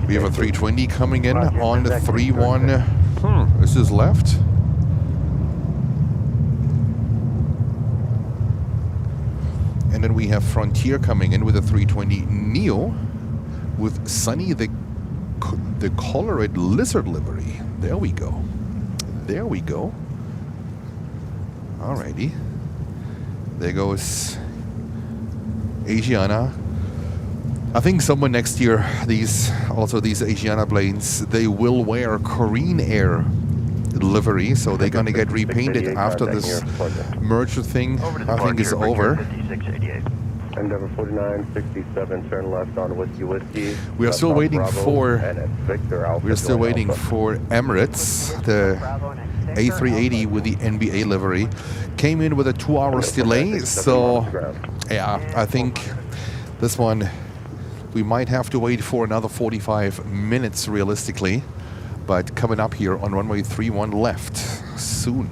we have a 320 coming in on the 31. This is left. And then we have Frontier coming in with a 320 Neo with Sunny the Colored Lizard livery. There we go. There we go. Alrighty. There goes Asiana. I think someone next year, these Asiana planes, they will wear Korean Air livery, so they're gonna get repainted after this merger thing. I think is over. And number 4967, turn left on Whiskey. We are still waiting for. We're still waiting for Emirates, the A380 with the NBA livery. Came in with a 2 hours delay, so yeah, I think this one we might have to wait for another 45 minutes realistically, but coming up here on runway 31 left soon.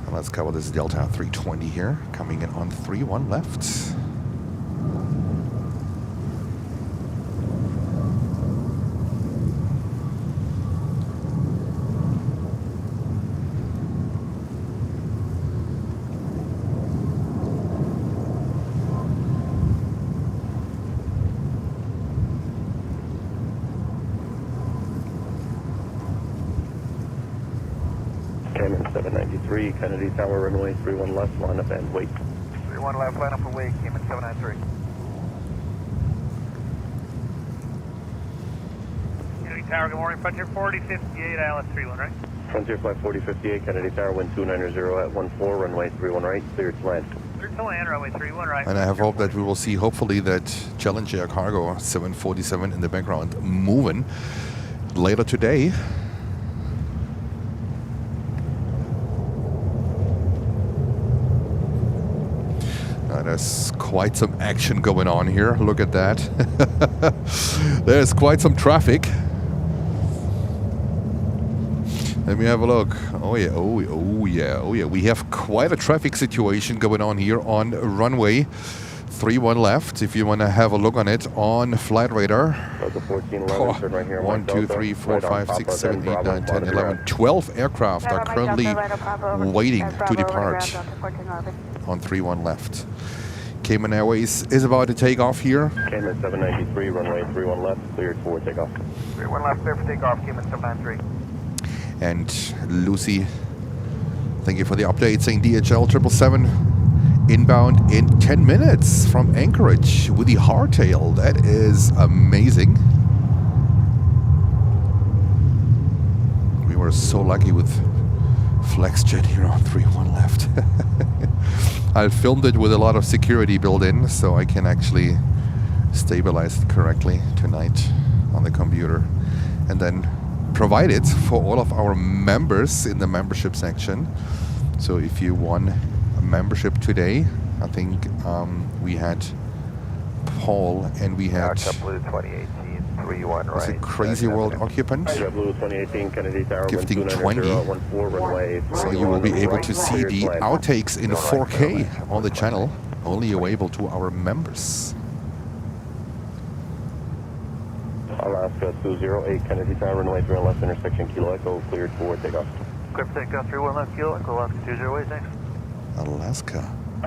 And let's cover this Delta 320 here, coming in on 31 left. 793, Kennedy Tower, runway 31 left, line up and wait. 31 left, line up and wait, came in 793. Kennedy Tower, good morning. Frontier 4058, ILS 31, right? Frontier Flight 4058, Kennedy Tower, wind 290 at 14, runway 31 right, cleared to land. Cleared to land, runway 31 right. And I have hope that we will see, hopefully, that Challenger cargo 747 in the background moving later today. There's quite some action going on here. Look at that. There's quite some traffic. Let me have a look. Oh yeah, oh yeah. We have quite a traffic situation going on here on runway 31 left. If you want to have a look on it on flight radar. 1411, right here. 1, 2, 3, 4, 5, 6, 7, 8, 9, 10, 11, 12 aircraft are currently waiting to depart on 31 left. Cayman Airways is about to take off here. Cayman 793, runway 31 left, cleared for takeoff. 31 left, clear for takeoff, Cayman 793. And Lucy, thank you for the update, saying DHL 777 inbound in 10 minutes from Anchorage with the hardtail. That is amazing. We were so lucky with FlexJet here on 31 left. I filmed it with a lot of security built in, so I can actually stabilize it correctly tonight on the computer and then provide it for all of our members in the membership section. So if you won a membership today, I think we had Paul and we had JetBlue 2018, 31 was right. it Crazy World Occupant JetBlue 2018, Kennedy Tower, gifting 20. runway. So you will be able to see the outtakes in 4K on the channel, only available to our members. Alaska 208, Kennedy Tower, runway 31 left, intersection Kilo Echo, cleared for takeoff. Clear for takeoff, 31 left, Kilo Echo, Alaska 208, thanks. Alaska.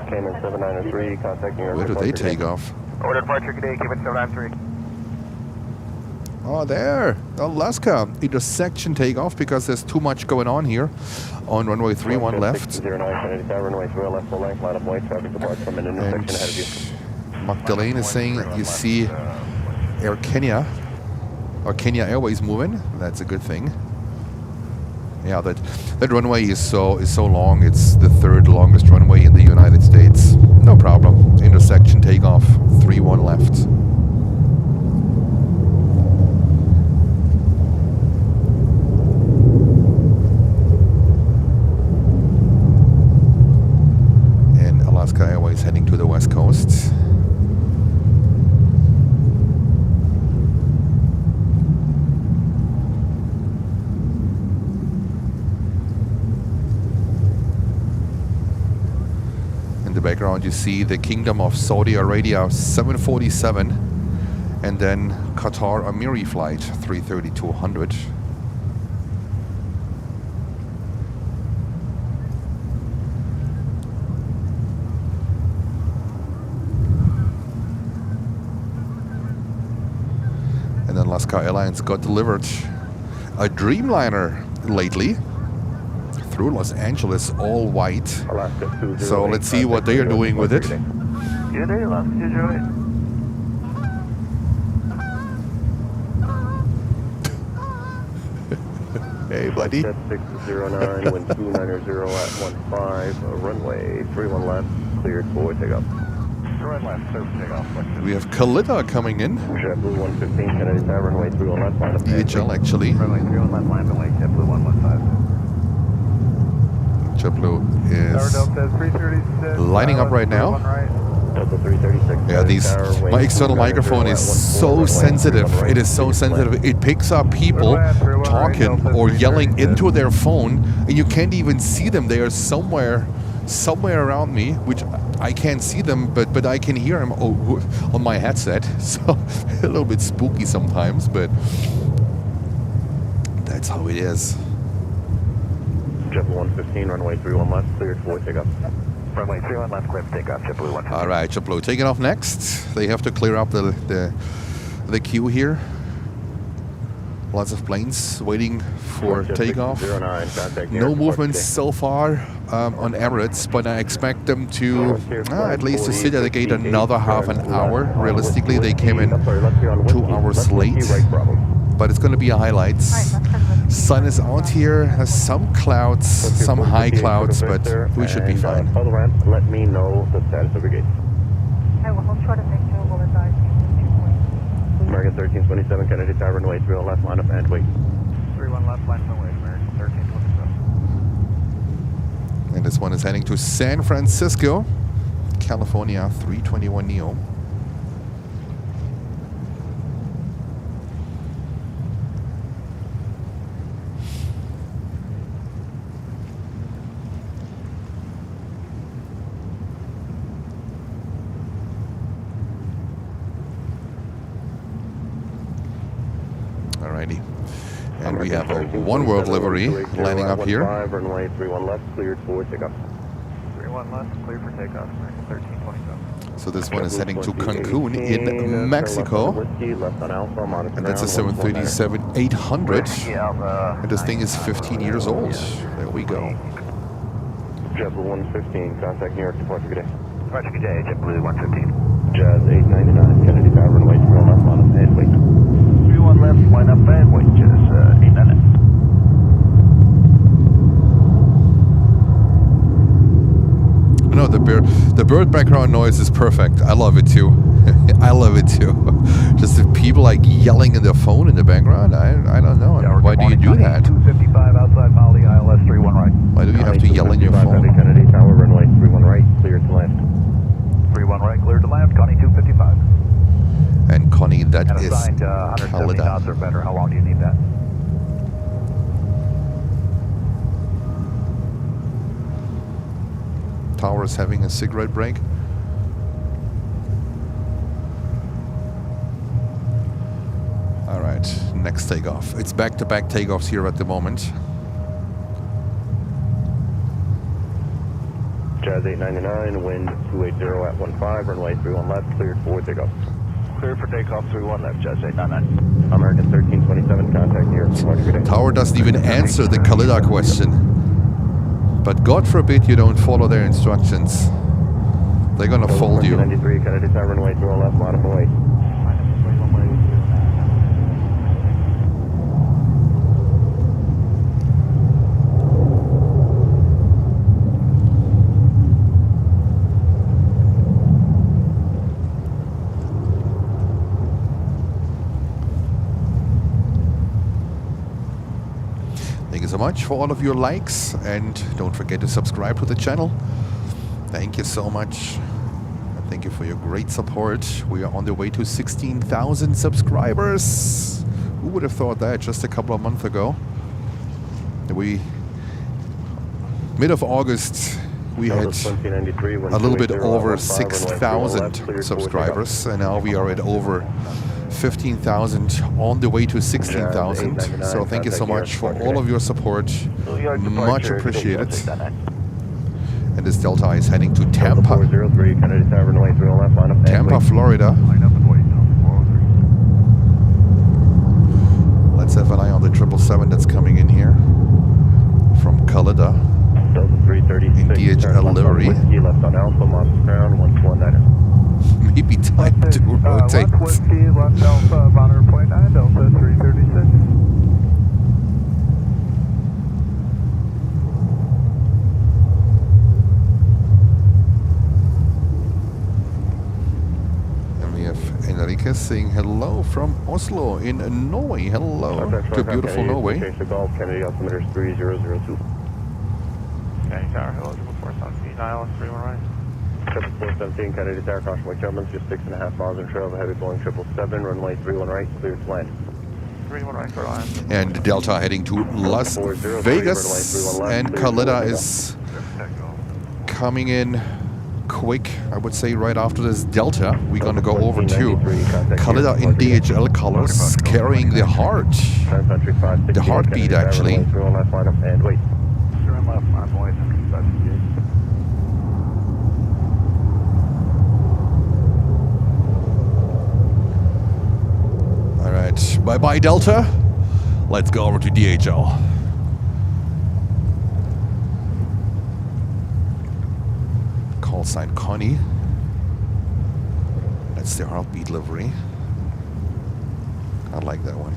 Cayman 793, contacting your Where do they take off? Order departure today, Cayman 793. Oh, there, Alaska intersection takeoff because there's too much going on here on runway 31 left. 09, Kennedy Tower, runway 31 left, full length, line of white traffic departs from an intersection ahead of you. Magdalene is saying you see Air Kenya or Kenya Airways moving. That's a good thing. Yeah, that runway is so long. It's the third longest runway in the United States. No problem. Intersection takeoff 31 left. Alaska Airways heading to the west coast. In the background you see the Kingdom of Saudi Arabia 747 and then Qatar Airways flight 330-200. And then Alaska Airlines got delivered a Dreamliner lately through Los Angeles, all white. So let's see what they are doing with it. Yeah, there, Alaska 208. Hey, buddy. Jet 609, wind 290 at 15, runway 31 left, cleared for takeoff. 31 left, clear for takeoff. We have Kalita coming in. JetBlue 115, Kennedy Tower, runway 31 left, line of DHL actually. Runway 31 left, line away, JetBlue 115. JetBlue is Delta 336. lining up right now. Delta 336. Yeah, my external microphone is so sensitive. It is so sensitive. It picks up people talking or yelling into their phone, and you can't even see them. They are somewhere around me, which I can't see them, but I can hear them on my headset. So a little bit spooky sometimes, but that's how it is. JetBlue 115, runway 31 left, cleared for takeoff. Runway 31 left, clear for takeoff, JetBlue 115. All right, JetBlue taking off next. They have to clear up the queue here. Lots of planes waiting for takeoff. 09, contact No movement so far on Emirates, but I expect them to at least to sit at the gate another half an hour. Realistically, they came in 2 hours late, but it's going to be a highlights. Sun is out here, has some clouds, some high clouds, but we should be fine. Follow ramp, let me know the status of your gate. I will try to make sure we'll advise you. American 1327, Kennedy Tower, runway 30 left, line up and wait. 31 left, line up and wait, American 1327. And this one is heading to San Francisco, California 321 Neo. Alrighty. And we have a One World livery landing up here. Runway 31 left, cleared for takeoff. 31 left, clear for takeoff, American 1327. So this one is heading to Cancun in Mexico. And that's a 737-800. And this thing is 15 years old. There we go. JetBlue 115, contact New York departure, good day. Roger, good day, JetBlue 115. Jazz 899, Kennedy Tower, runway 30 left, line up and wait. 31 left, line up and wait, Jazz 899. No, the bird background noise is perfect. I love it too. I love it too. Just the people like yelling in their phone in the background. I don't know. Why do you do that? 255 outside Molly, ILS 31 right. Why do you have to yell in your phone? Kennedy Tower, runway 31 right, cleared to land. 31 right, cleared to land, Connie 255. And Connie, that And is assigned 170 knots or better. How long do you need that? Tower is having a cigarette break. All right, next takeoff. It's back-to-back takeoffs here at the moment. Jazz 899, wind 280 at 15, runway 31 left, cleared for takeoff. Clear for takeoff, 31 left, Jazz 899. American 1327, contact New York departure, good day. Tower doesn't even answer the Khalida question. But God forbid you don't follow their instructions. They're gonna fold you. 93, Kennedy Tower, runway 30 left, line up and wait. Thank you so much for all of your likes, and don't forget to subscribe to the channel. Thank you so much. And thank you for your great support. We are on the way to 16,000 subscribers. Who would have thought that just a couple of months ago? Mid of August, we had a little bit over 6,000 subscribers, and now we are at over 15,000, on the way to 16,000. So thank you so much for all of your support. Much appreciated. And this Delta is heading to Tampa. Tampa, Florida. Let's have an eye on the 777 that's coming in here from Khalida in DHL livery. Maybe time to rotate. Left whiskey, left Alpha, monitor point 9, Delta 336. And we have Enrique saying hello from Oslo in Norway. Hello to beautiful Norway. Kennedy altimeter 3002. Kennedy Tower, hello, 417, ILS 31 right. 747, Kennedy Tower, caution white turbulence, just 6.5 miles in trail of a heavy Boeing 777, runway 31 right, cleared to land. 31 right for land. And Delta heading to Las Vegas. And Khalida is coming in quick, I would say, right after this Delta. We're going to go over to Khalida in DHL colors, carrying the heart. The heartbeat, actually. All right, bye-bye Delta. Let's go over to DHL. Call sign Connie. That's the heartbeat livery. I like that one.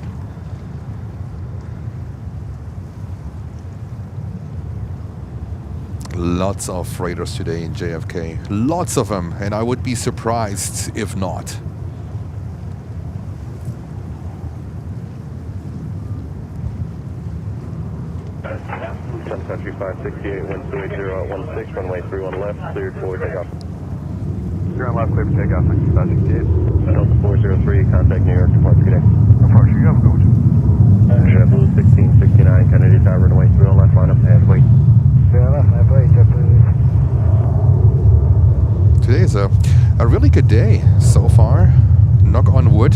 Lots of freighters today in JFK. Lots of them, and I would be surprised if not. Sun Country 568, wind 280 at 16, runway 31 left, cleared for takeoff. 0 left, clear for takeoff, 568. Delta 403, contact New York departure today. Departure, you have a go. JetBlue 1669, Kennedy Tower, runway 31 left, line up and wait. Today is a really good day so far. Knock on wood.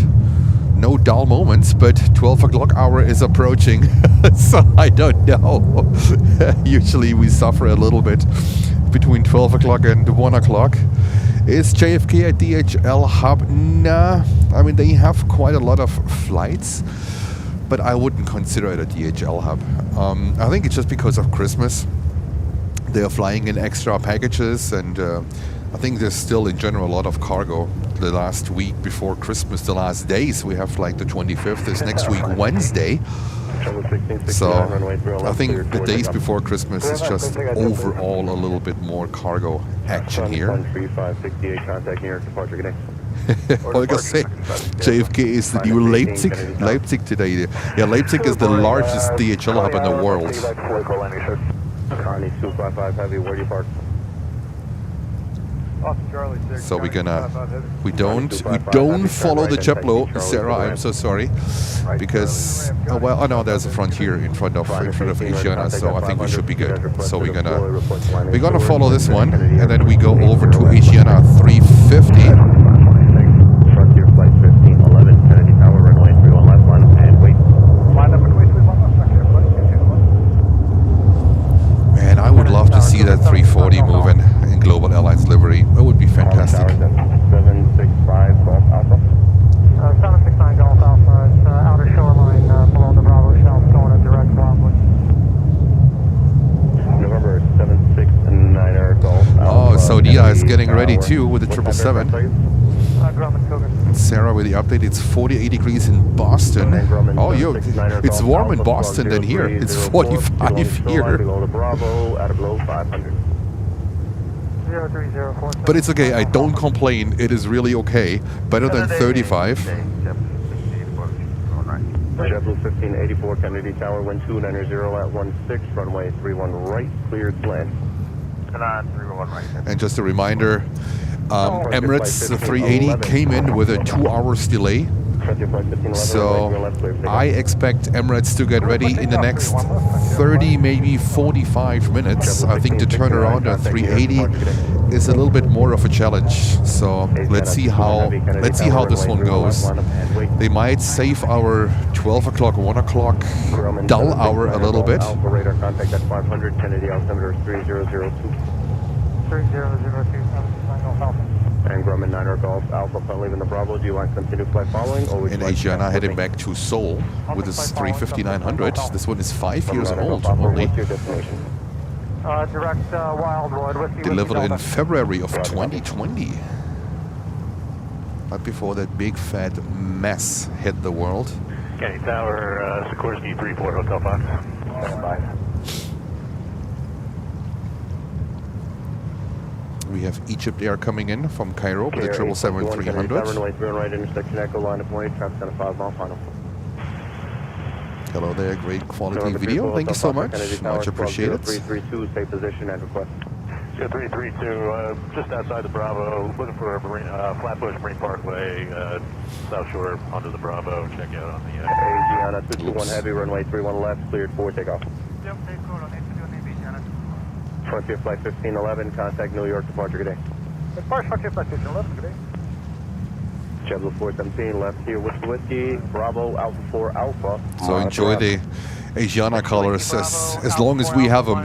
No dull moments, but 12 o'clock hour is approaching. So I don't know. Usually we suffer a little bit between 12 o'clock and 1 o'clock. Is JFK a DHL hub? Nah. I mean, they have quite a lot of flights, but I wouldn't consider it a DHL hub. I think it's just because of Christmas. They're flying in extra packages, and I think there's still in general a lot of cargo. The last week before Christmas, the last days, we have like the 25th is next week, Wednesday. So I think the days before Christmas is just overall a little bit more cargo action here. Olga say JFK is the new Leipzig today. Yeah, Leipzig is the largest DHL hub in the world. Connie 255 Heavy, where do you park? So we don't follow the JetBlue, Sarah. I'm so sorry, because no, there's a Frontier in front of Asiana, so I think we should be good. So we're gonna follow this one, and then we go over to Asiana 350. Frontier flight 1511, Kennedy Tower, runway 31 left, line up and wait. Line up and wait, please, line up, Frontier flight 1511. Man, I would love to see that 340 moving in Global Airlines livery. That would be fantastic. 765 Golf Alpha. 769 Golf Alpha. It's outer shoreline below the Bravo shelf, going in direct Bravo. November 769er Golf Alpha. Oh, so Dia is getting ready too with the 777. Sarah with the update. It's 48 degrees in Boston. Oh, it's warm in Boston than here. It's 45 here. But it's okay. I don't complain. It is really okay. Better than 35. JetBlue 1584, Kennedy Tower, wind 290 at 16, runway 31 right, cleared to land. And just a reminder, Emirates A380 came in with a 2 hours delay. So I expect Emirates to get ready in the next 30, maybe 45 minutes. I think the turnaround at 380 is a little bit more of a challenge. So let's see how this one goes. They might save our 12 o'clock, 1 o'clock dull hour a little bit. Radar contact at 500, Kennedy altimeter 3002. 3002. And Grumman 9 Golf Alpha, leaving the Bravo. Do you want to continue flight following? Or in Asiana heading back to Seoul with this 35900. This one is 5 years old only. Direct Wildwood. Delivered in February of 2020. Right before that big fat mess hit the world. Kennedy Tower, Sikorsky 34 Hotel Fox. Bye. We have Egypt Air coming in from Cairo with the 777-300. Runway 3 right, intersection Echo, line of 1, traffic on a 5 mile final. Hello there, great quality video. Thank you so much. Much appreciated. 332, stay position and request. Yeah, 332, just outside the Bravo, looking for a Flatbush Marine Parkway, South Shore, onto the Bravo, check out on the... Asiana 221 Heavy, runway 31 left, cleared for takeoff. Yep, take code on 821 Asiana. Frontier flight 1511, contact New York, departure, good day. Departure Frontier flight 1511, good day. JetBlue 417, left here, Whiskey, Bravo, Alpha 4 Alpha. So enjoy the Asiana colors as long as we have them.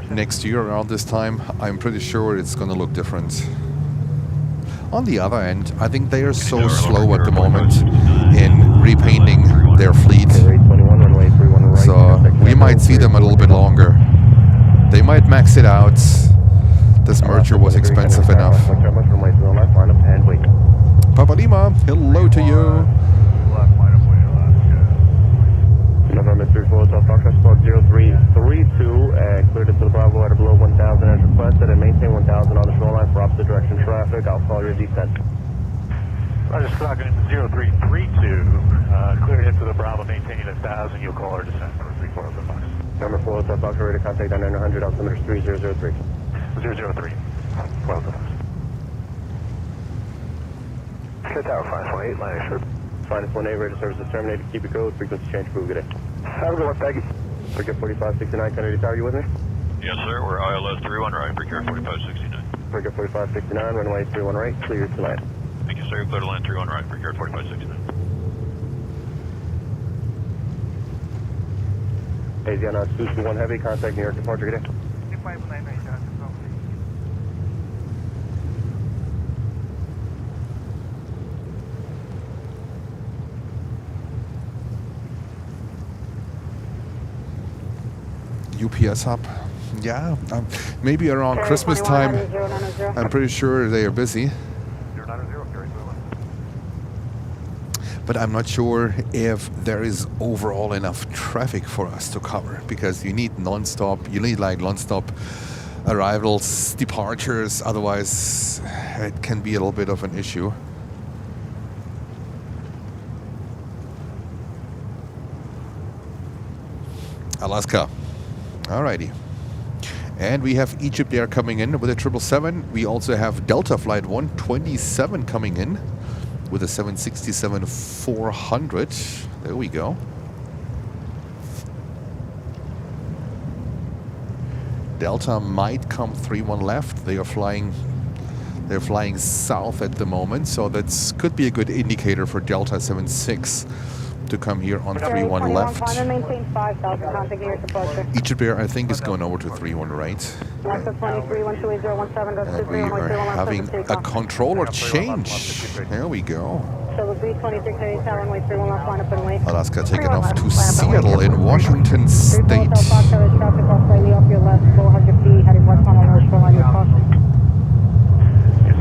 Next year around this time, I'm pretty sure it's going to look different. On the other end, I think they are so slow at the moment in repainting their fleet. we might see them a little bit longer. They might max it out. This merger was expensive enough. Papa Lima, hello to you. November 34, Fox Sport 0332, and cleared it to the Bravo at or below 1,000 as requested, and maintain 1,000 on the shoreline for opposite direction traffic. I'll call your descent. Roger, clocking into 0332, cleared into the Bravo, maintaining 1,000, you'll call our descent for 34 of the Fox. Number 4, Fox, ready to contact on 900, altimeter 3003. 003, 12 of us. Tower 518, line short. Finest 18, radio service is terminated. Keep it code, frequency change, crew, good day. Have a good one, thank you. Frigate 4569, Kennedy Tower, you with me? Yes, sir. We're ILS 31 right, Brigade 4569. Frigate 4569, runway 31 right, clear to land. Thank you, sir. Clear to land 31 right, Brigade 4569. Asiana 221 Heavy, contact New York departure, good day. UPS hub. Yeah, maybe around Christmas time. I'm pretty sure they are busy. 090, carry through. But I'm not sure if there is overall enough traffic for us to cover, because you need non-stop, you need like non-stop arrivals, departures, otherwise it can be a little bit of an issue. Alaska. Alrighty. And we have Egypt Air coming in with a 777. We also have Delta Flight 127 coming in with a 767-400. There we go. Delta might come 31 left. They're flying south at the moment, so that's could be a good indicator for Delta 76 to come here on 31 left. Egypt Air, I think, is going over to 31 right. And we are having a controller change. There we go. Alaska taking off to Seattle in Washington State. You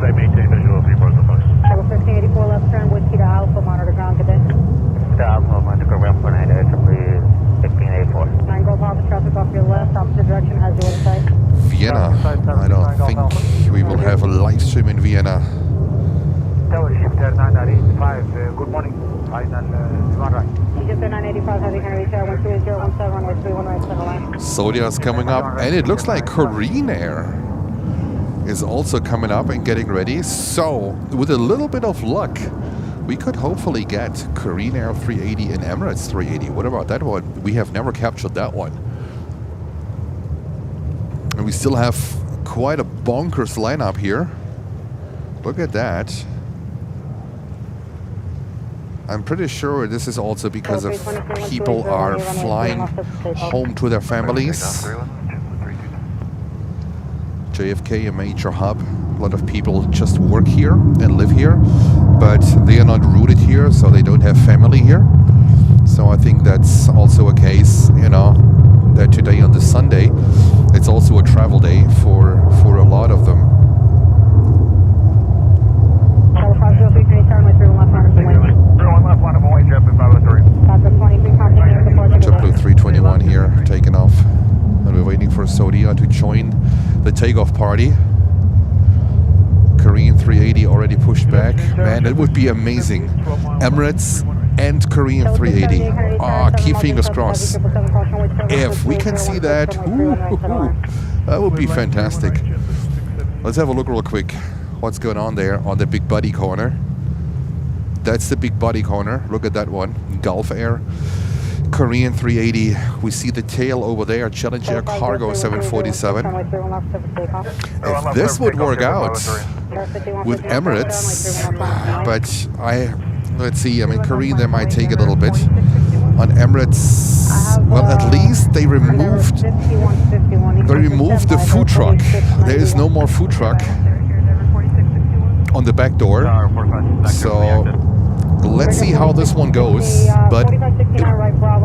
say maintain visual 34 of the Fox. 1584 left turn, Whiskey to Alpha, monitor ground cadet. Alpha, monitor ground for 1584. 9 Golf Alpha, traffic off your left, opposite direction, has you inside. Vienna. I don't think we will have a live stream in Vienna. Tower shifter 985, good morning. Final 1 right. Egypt Air 985, heavy Canary Tower, 13017, runway 31 right, center line. Zodiac's coming up, and it looks like Korean Air is also coming up and getting ready. So, with a little bit of luck, we could hopefully get Korean Air 380 and Emirates 380. What about that one? We have never captured that one. And we still have quite a bonkers lineup here. Look at that. I'm pretty sure this is also because of people are flying home to their families. JFK, a major hub. A lot of people just work here and live here, but they are not rooted here, so they don't have family here. So I think that's also a case, you know, that today on the Sunday, it's also a travel day for a lot of them. JetBlue 321 here, taking off. And we're waiting for Saudia to join the takeoff party. Korean 380 already pushed back. Man, that would be amazing. Emirates and Korean 380. Keep fingers crossed. If we can see that, that would be fantastic. Let's have a look real quick. What's going on there on the big buddy corner? That's the big buddy corner. Look at that one. Gulf Air. Korean 380. We see the tail over there. Challenge Air Cargo 747. If this would work out with Emirates, but let's see. I mean, Korean, they might take a little bit. On Emirates, well, at least they removed the food truck. There is no more food truck on the back door. So let's see how this one goes, but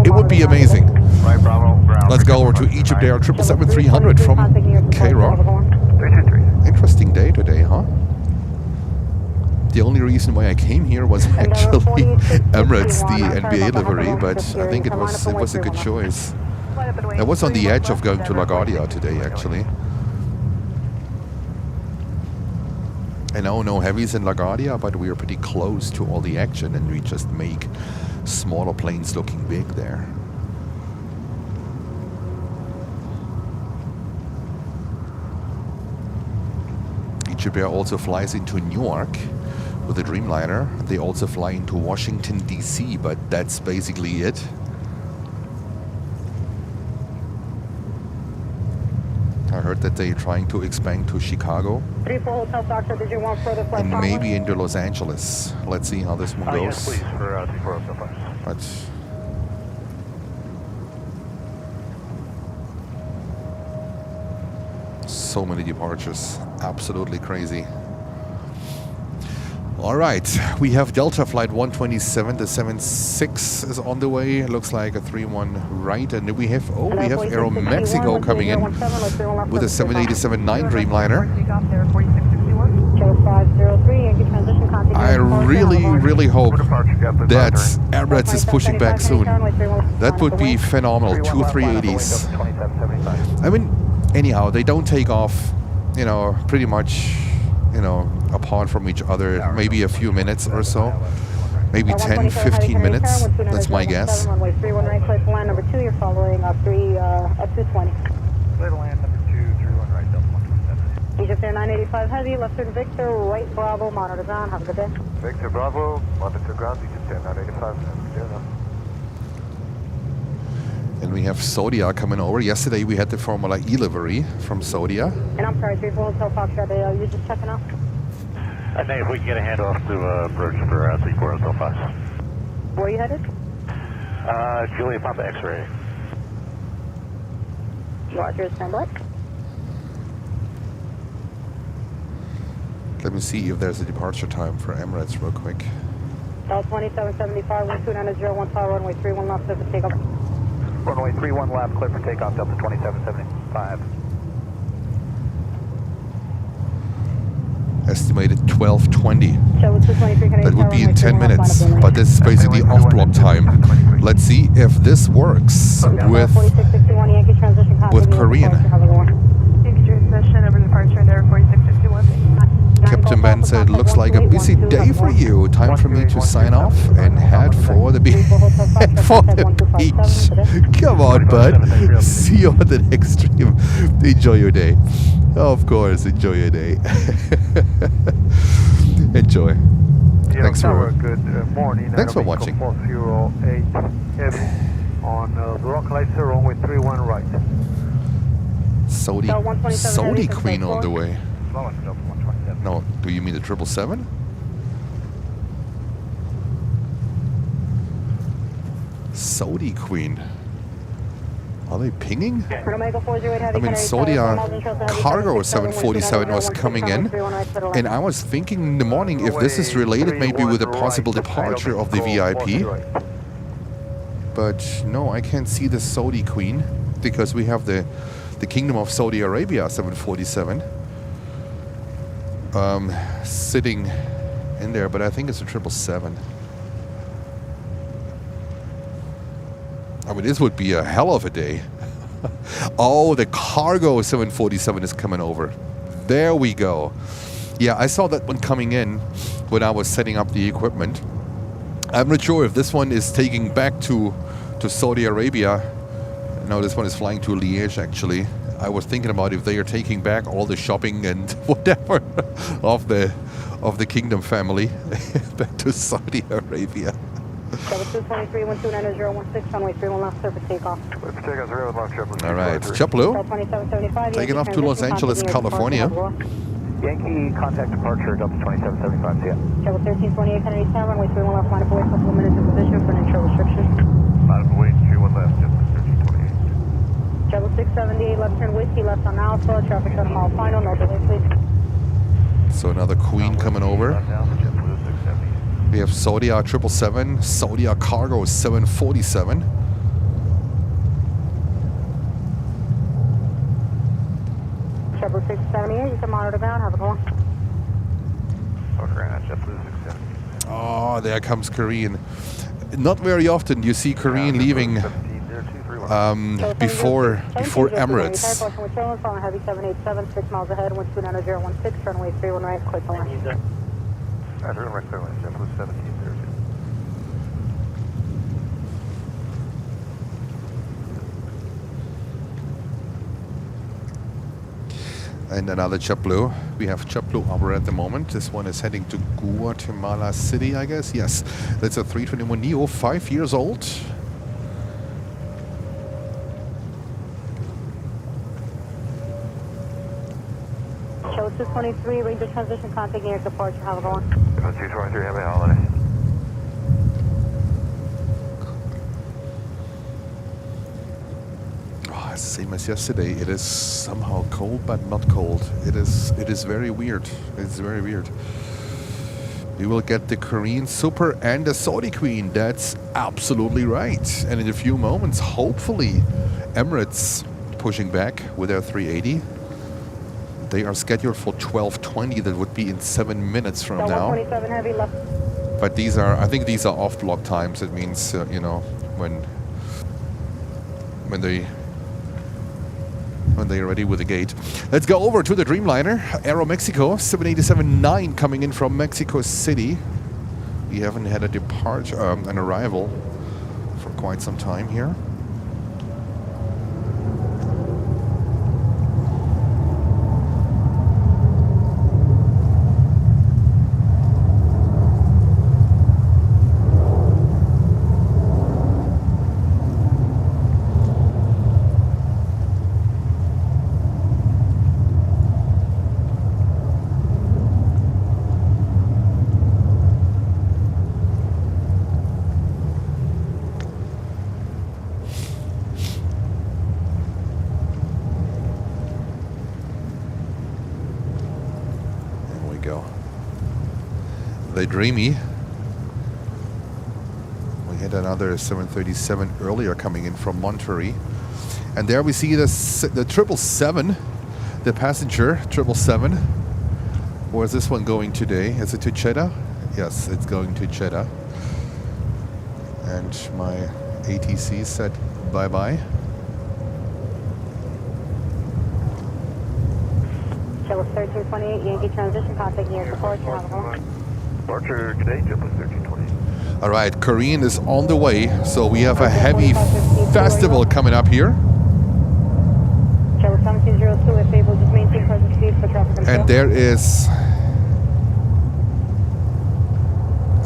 it would be amazing. Right, Bravo, Let's go over to Egypt Air 777-300 from Cairo. 323. Interesting day today, huh? The only reason why I came here was actually Emirates, the NBA livery, but I think it was a good choice. I was on the edge of going to LaGuardia today, actually. I know no heavies in LaGuardia, but we are pretty close to all the action, and we just make smaller planes looking big there. Egypt Air also flies into Newark with a Dreamliner. They also fly into Washington, D.C., but that's basically it. I heard that they're trying to expand to Chicago. 34 Hotel Foxtrot, did you want further flight? And maybe into Los Angeles. Let's see how this one goes. Yes, please, for 34 Hotel Fox. But so many departures. Absolutely crazy. All right, we have Delta flight 127, the 76 is on the way. Looks like a 3-1 right, and we have Aero Mexico coming in with a 787-9 Dreamliner. I really hope that Emirates is pushing back soon. That would be phenomenal. 2 380s. I mean, anyhow, they don't take off, you know, pretty much, you know, apart from each other, maybe a few minutes or so. Maybe 10, 15 minutes. That's my guess. Runway 31 right, clear for land number 2. You're following up 220. Clear to land number 2, 31 right, Delta 127. Egypt Air 985 Heavy, left turn Victor, right Bravo, monitor ground. Have a good day. Victor Bravo, monitor ground, Egypt Air 985. And we have Saudia coming over. Yesterday we had the Formula E livery from Saudia. And I'm sorry, 34 Hotel Foxtrot, you're just checking out? Nate, if we can get a handoff to approach for 34 Hotel Fox. Where are you headed? Juliet Papa X-ray. Roger, stand by. Let me see if there's a departure time for Emirates real quick. 2775, 12901 tower, runway 31 left, clear for takeoff. Runway 31 left, clear for takeoff, Delta 2775. Estimated 12:20. Show 223, That would be in 10 minutes, but this is basically off-block time. Let's see if this works with Korean. Yankee transmission over departure in there, 4661. Captain Ben said, looks like a busy day for you. Time for me to sign off and head for the beach. Come on, bud. See you on the next stream. Enjoy your day. Of course, enjoy your day. Enjoy. Thanks for morning. Thanks for watching. 408 Heavy on the Rock Lighter, runway 31 right. Saudi Queen on the way. Slow and Delta 127. No, do you mean the 777? Saudi Queen. Are they pinging? I mean, Saudi cargo 747 was coming in, and I was thinking in the morning if this is related maybe with a possible departure of the VIP. But no, I can't see the Saudi Queen because we have the Kingdom of Saudi Arabia 747 sitting in there, but I think it's a 777. I mean, this would be a hell of a day. Oh, the cargo 747 is coming over. There we go. Yeah, I saw that one coming in when I was setting up the equipment. I'm not sure if this one is taking back to Saudi Arabia. No, this one is flying to Liège, actually. I was thinking about if they are taking back all the shopping and whatever of the Kingdom family back to Saudi Arabia. 223, 1290016, runway 31 left, clear for takeoff. All right, JetBlue, 2775, taking off to Los Angeles, California. Yankee, contact departure, Delta 2775, see ya. Travel 1328, Kennedy Tower, runway 31 left, line of away, couple of minutes in position for an intro restriction. Line of away, 31 left, just 1328. Travel 678, left turn whiskey, left on Alpha, traffic on a mile final, no delay please. So another Queen coming over. We have Saudi 777, Saudi Cargo 747. We can monitor ground. Have a good one. Oh, there comes Korean. Not very often you see Korean leaving before Emirates. Heavy 787, 6 miles ahead, wind 29016, runway 31 right, clear to land. And another JetBlue. We have JetBlue over at the moment. This one is heading to Guatemala City, I guess. Yes, that's a 321 Neo, 5 years old. Show 223, Ranger transition, contacting your departure. Have a good one. 223, have a holiday. Same as yesterday. It is somehow cold, but not cold. It is very weird. It's very weird. We will get the Korean Super and the Saudi Queen. That's absolutely right. And in a few moments, hopefully, Emirates pushing back with their 380. They are scheduled for 12:20. That would be in 7 minutes from now. 127 heavy left. But these are, I think these are off-block times. It means, you know, when they're ready with the gate. Let's go over to the Dreamliner, Aeromexico, 787-9 coming in from Mexico City. We haven't had a departure, an arrival for quite some time here. The Dreamy. We had another 737 earlier coming in from Monterey. And there we see the 777, the passenger 777. Where's this one going today? Is it to Jeddah? Yes, it's going to Jeddah. And my ATC said bye-bye. Show 1328, Yankee transition, contacting your departure. Have a good one. Departure today, JetBlue 1320. All right, Korean is on the way, so we have a heavy festival coming up here. Show 1702, if able, just maintain present speed for traffic control. And there is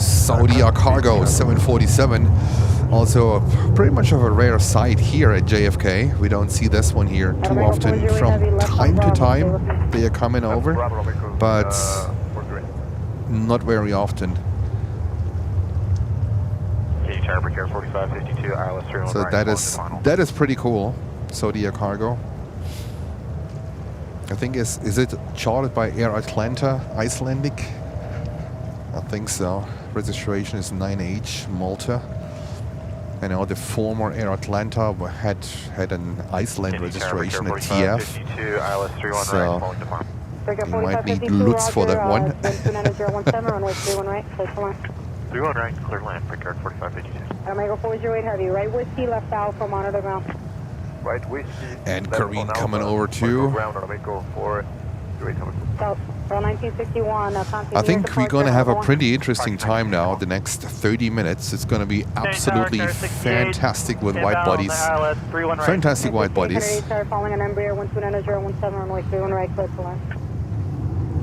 Saudi Cargo 747, also pretty much of a rare sight here at JFK. We don't see this one here too often. From time to time, they are coming over, but not very often. So that is pretty cool. Saudi Cargo. I think is it chartered by Air Atlanta, Icelandic? I think so. Registration is 9H Malta. I know the former Air Atlanta had an Iceland registration at TF. So you might need Lutz for that one. 29017, runway 31 right, clear to land. 31 right, clear land, Picard 4552. Omega 408 heavy, right whiskey, left alpha, monitor ground. Right whiskey. And Korean coming over too. South, 1961, I think we're going to have a pretty interesting time now, the next 30 minutes. It's going to be absolutely fantastic with wide bodies. Fantastic wide bodies. Following an Embraer 129017, runway 31 right, clear to land.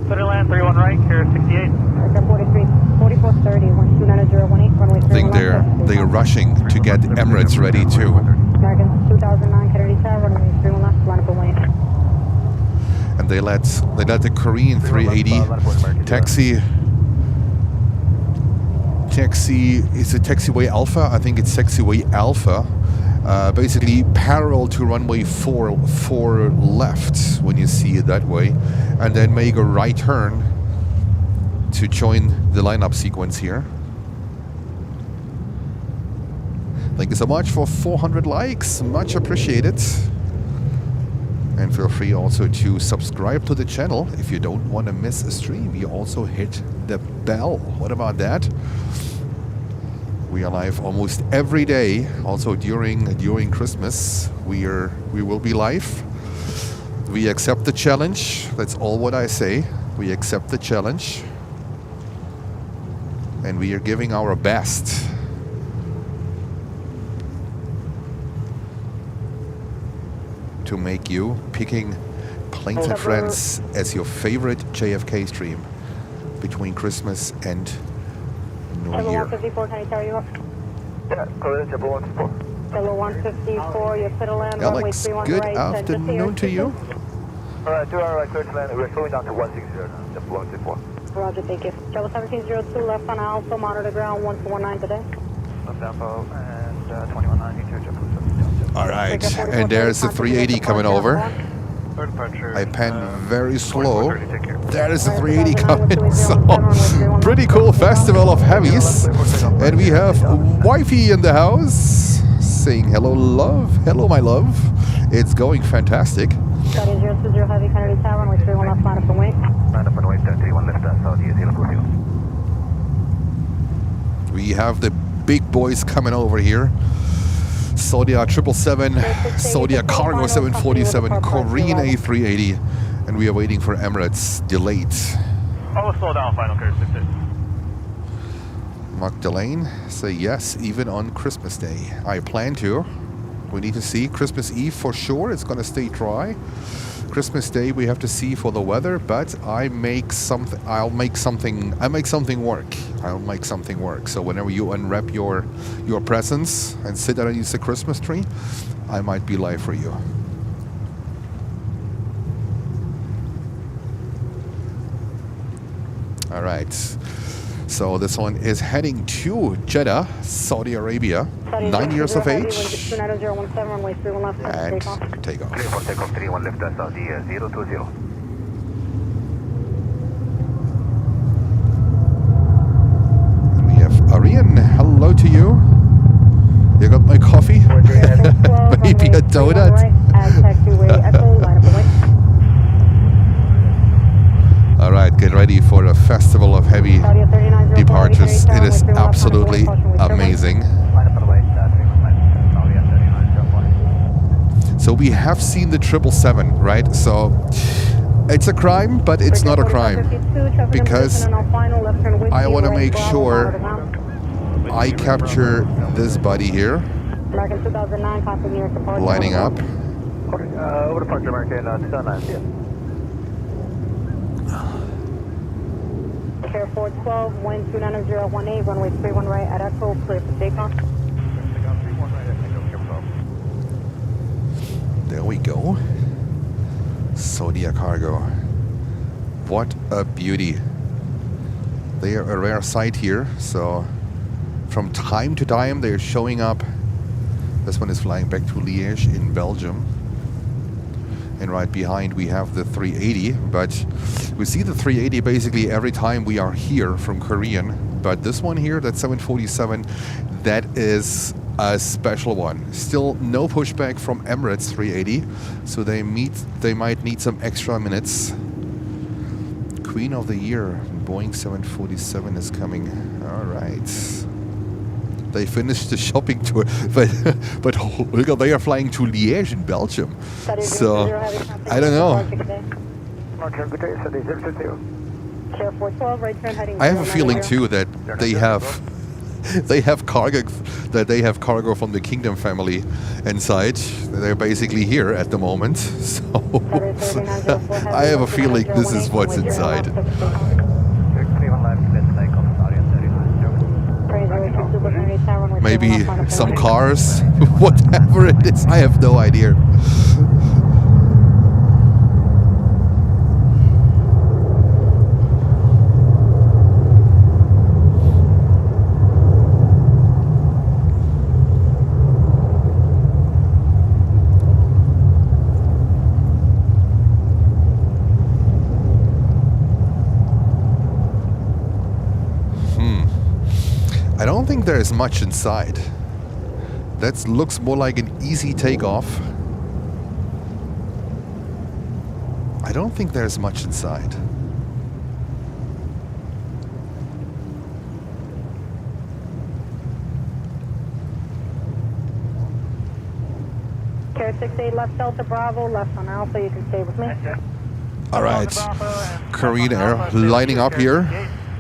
Clear to land, 31 right, here 68. 4430, 129018, runway 31 I think they're rushing to get Emirates ready too. American 2009, Kennedy Tower, runway 31 left, line up away. And they let the Korean 380 taxi. Is it taxiway Alpha? I think it's taxiway Alpha. Basically parallel to runway 4 left when you see it that way, and then make a right turn to join the lineup sequence here. Thank you so much for 400 likes, much appreciated. And feel free also to subscribe to the channel if you don't want to miss a stream. You also hit the bell. What about that? We are live almost every day. Also during Christmas, we will be live. We accept the challenge. That's all what I say. We accept the challenge. And we are giving our best. To make you picking Planes and Friends as your favorite JFK stream between Christmas and New Year. 154, can I tell you up? Yeah, correct, Jumbo 154. Hello 154, you're fit to land, runway Alex, 31 good right. afternoon to you. Alright, 2 hour right, clear to land. We're slowing down to 160 now, Jumbo 154. Roger, thank you. Travel 1702, left on Alpha, monitor ground 1419 today. Left Alpha and 2192, Jumbo 17. All right, and there's the 380 coming over. I pan very slow. There is the 380 coming, so pretty cool festival of Heavies. And we have wifey in the house saying hello, love. Hello, my love. It's going fantastic. That is 020 Heavy, Canarsie Tower, runway 31 left, line up and wait. Line up and wait, 31 left, Saudi 020. We have the big boys coming over here. Zodiac 777, Zodiac Cargo 747, Korean A380, and we are waiting for Emirates delayed. I'll slow down, final clear 66. Magdalene say yes, even on Christmas Day. I plan to. We need to see Christmas Eve for sure. It's gonna stay dry. Christmas Day we have to see for the weather, but I'll make something work. I'll make something work. So whenever you unwrap your presents and sit underneath the Christmas tree, I might be live for you. All right. So this one is heading to Jeddah, Saudi Arabia. 9 years of age. And takeoff. Clear for takeoff 31 left, Saudi 020. And we have Arian. Hello to you. You got my coffee? Maybe a donut? All right, get ready for a festival of heavy departures. It is absolutely amazing. So we have seen the 777, right? So it's a crime, but it's not a crime because I want to make sure I capture this buddy here, lining up. Over departure, American 2009. Air 412, wind 29018, runway 31 right at Echo, clear for takeoff. There we go. Zodiac Cargo. What a beauty. They are a rare sight here, so from time to time they're showing up. This one is flying back to Liège in Belgium. And right behind we have the 380, but we see the 380 basically every time we are here from Korean. But this one here, that 747, that is a special one. Still no pushback from Emirates 380, so they might need some extra minutes. Queen of the Year, Boeing 747 is coming. All right. They finished the shopping tour, but they are flying to Liège in Belgium. So I don't know. I have a feeling too that they have cargo from the Kingdom family inside. They're basically here at the moment. So I have a feeling this is what's inside. Maybe some cars, whatever it is, I have no idea. I don't think there is much inside. That looks more like an easy takeoff. I don't think there's much inside. Care 68 left Delta Bravo, left on Alpha, you can stay with me. All right, Korean Air lining up here.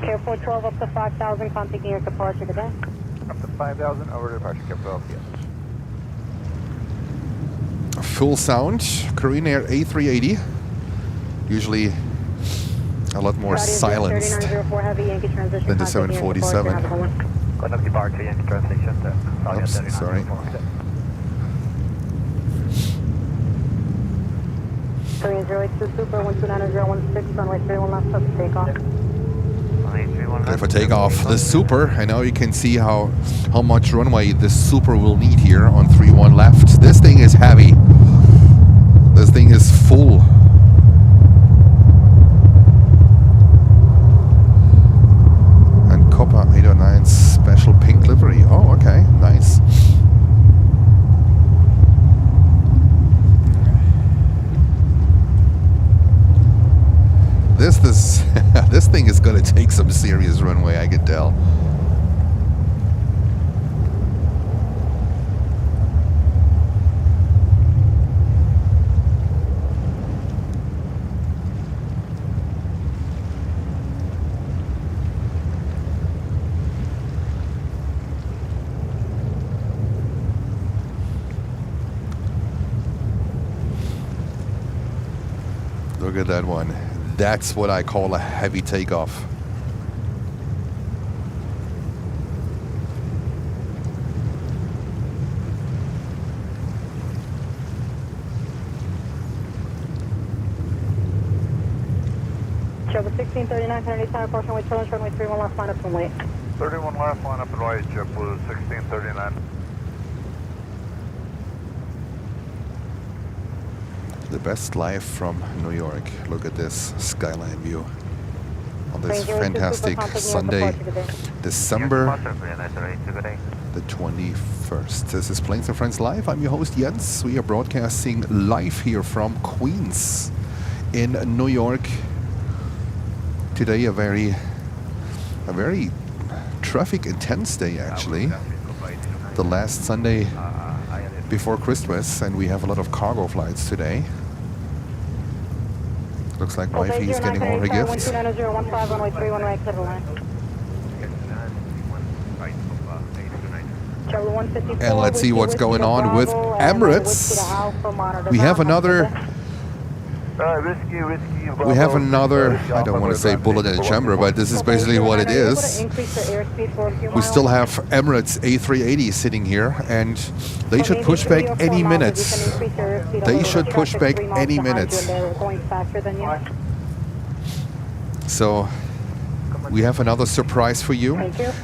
Care 412 up to 5,000, contacting your departure today. Up to 5,000, over to departure, Capital, yes. Full sound, Korean Air A380. Usually a lot more silenced than the 747. Going up departure, Yankee translation. Oops, sorry. Korean 082 Super, 129016, runway 31 left, up to takeoff. Okay, for takeoff, the Super, I know you can see how much runway the Super will need here on 31 left. This thing is heavy. This thing is full. And Qatar 809 special pink livery. Oh, okay, nice. This thing is gonna take some serious runway, I can tell. Look at that one. That's what I call a heavy takeoff. Trouble 1639, Kennedy Tower, approaching with challenge, runway 31 left, line up and wait. 31 left, line up and right, JetBlue 1639. The best live from New York. Look at this skyline view on this fantastic Sunday, December the 21st. This is Planes and Friends Live. I'm your host Jens. We are broadcasting live here from Queens in New York. Today a very traffic intense day actually. The last Sunday before Christmas, and we have a lot of cargo flights today. Looks like wifey is getting all her gifts. And let's see what's going on with Emirates. We have another, I don't want to say bullet in the chamber, but this is basically what it is. We still have Emirates A380 sitting here, and they should push back any minute. They should push back any minute. So we have another surprise for you.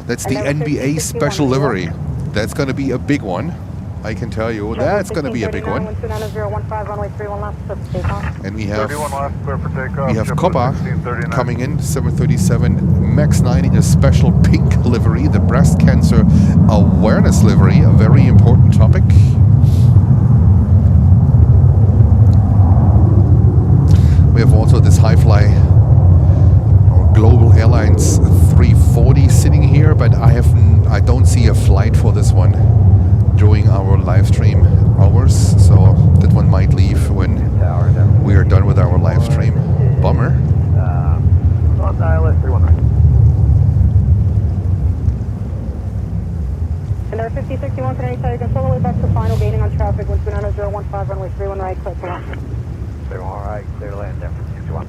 That's the NBA special livery. That's going to be a big one. I can tell you that's going to be a big one. And we have Qatar coming in, 737 MAX 9 in a special pink livery, the breast cancer awareness livery, a very important topic. We have also this high-fly or Global Airlines 340 sitting here, but I don't see a flight for this one during our live stream hours, so that one might leave when we are done with our live stream. Bummer. On ILS 319. And our 5061 Canarsie Tower, you can follow way back to final gaining on traffic, 129.015, runway 31 right, clear to land. 31 right, clear to land there for 61.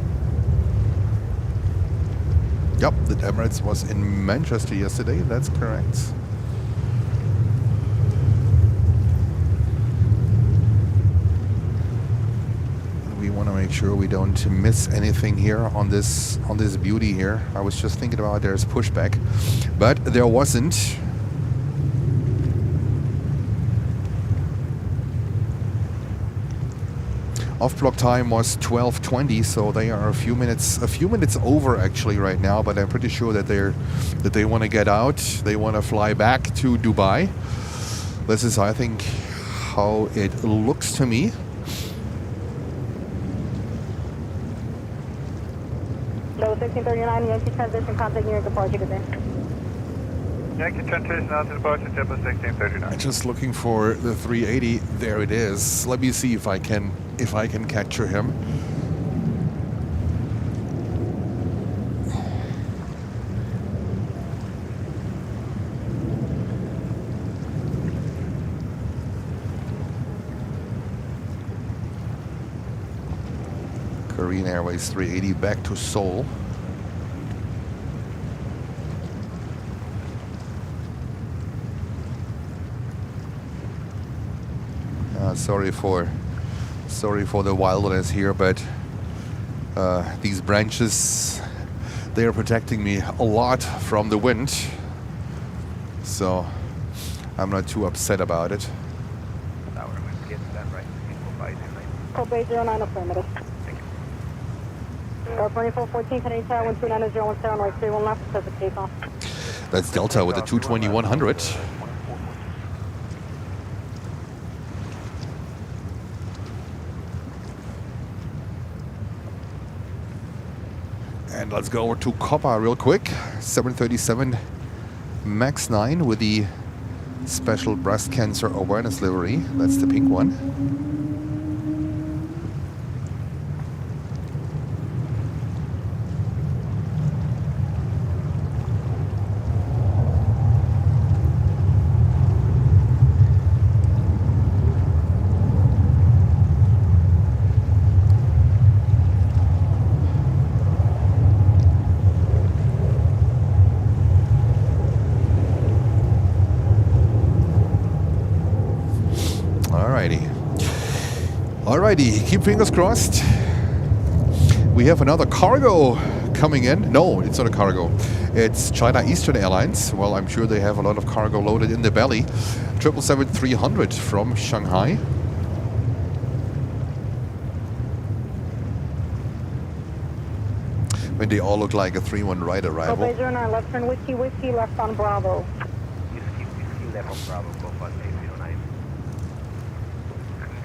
Yep, the Emirates was in Manchester yesterday, that's correct. We want to make sure we don't miss anything here on this beauty here. I was just thinking about there's pushback, but there wasn't. Off-block time was 12:20, so they are a few minutes over actually right now. But I'm pretty sure that they want to get out. They want to fly back to Dubai. This is, I think, how it looks to me. 1639, Yankee transition, contact near departure, good day. Yankee transition out to departure, JetBlue 1639. Just looking for the 380. There it is. Let me see if I can capture him. Korean Airways 380 back to Seoul. Sorry for the wildness here, but these branches, they are protecting me a lot from the wind, so I'm not too upset about it. Code Bay 09, affirmative. Go 2414, Canadian Tower, 1290017, right 31 left, Pacific takeoff. That's Delta with the 220-100. And let's go over to Copa real quick. 737 MAX 9 with the special breast cancer awareness livery. That's the pink one. Alrighty, keep fingers crossed. We have another cargo coming in. No, it's not a cargo. It's China Eastern Airlines. Well, I'm sure they have a lot of cargo loaded in the belly. 777-300 from Shanghai. When they all look like a 3-1 right arrival. Bay 09, left turn whiskey, whiskey, left on Bravo. Whiskey, left on Bravo, go for 809.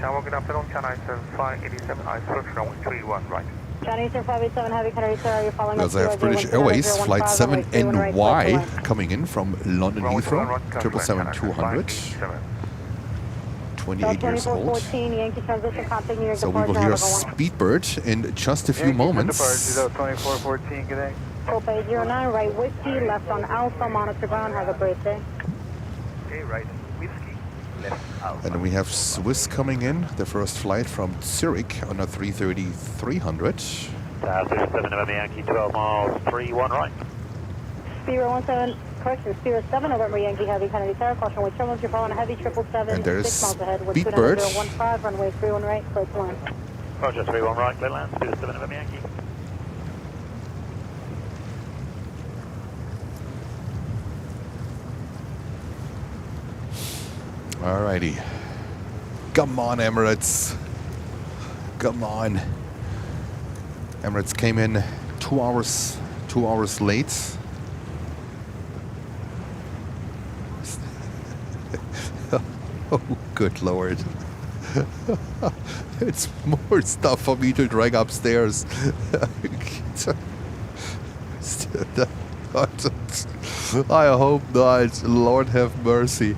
Tower, good afternoon, China Eastern 587, approach runway 31 right. China Eastern 587 Heavy, Canarsie, are you following Because I have British Airways, Flight 7NY coming in from London Heathrow, 777-200. 28 years old. So we will hear Speedbird in just a few moments. 2414, good day. Code Bay 09, right whiskey, left on Alpha, monitor ground, have a great day. Okay, right whiskey, left Alpha. And we have Swiss coming in, the first flight from Zurich on a 330-300. 37 November Yankee, 12 miles, 31 right. Spirit 17, correction, Spirit 7 November Yankee Heavy, Kennedy Tower, caution with turbulence, you're following a heavy 777, And there's 6 miles ahead, with Speedbird. 29015, runway 31 right, clear to land. Roger, 31 right, clear land, Spirit 7 November Yankee. Alrighty. Come on, Emirates. Come on. Emirates came in 2 hours late. Oh, good lord. It's more stuff for me to drag upstairs. I hope not. Lord have mercy.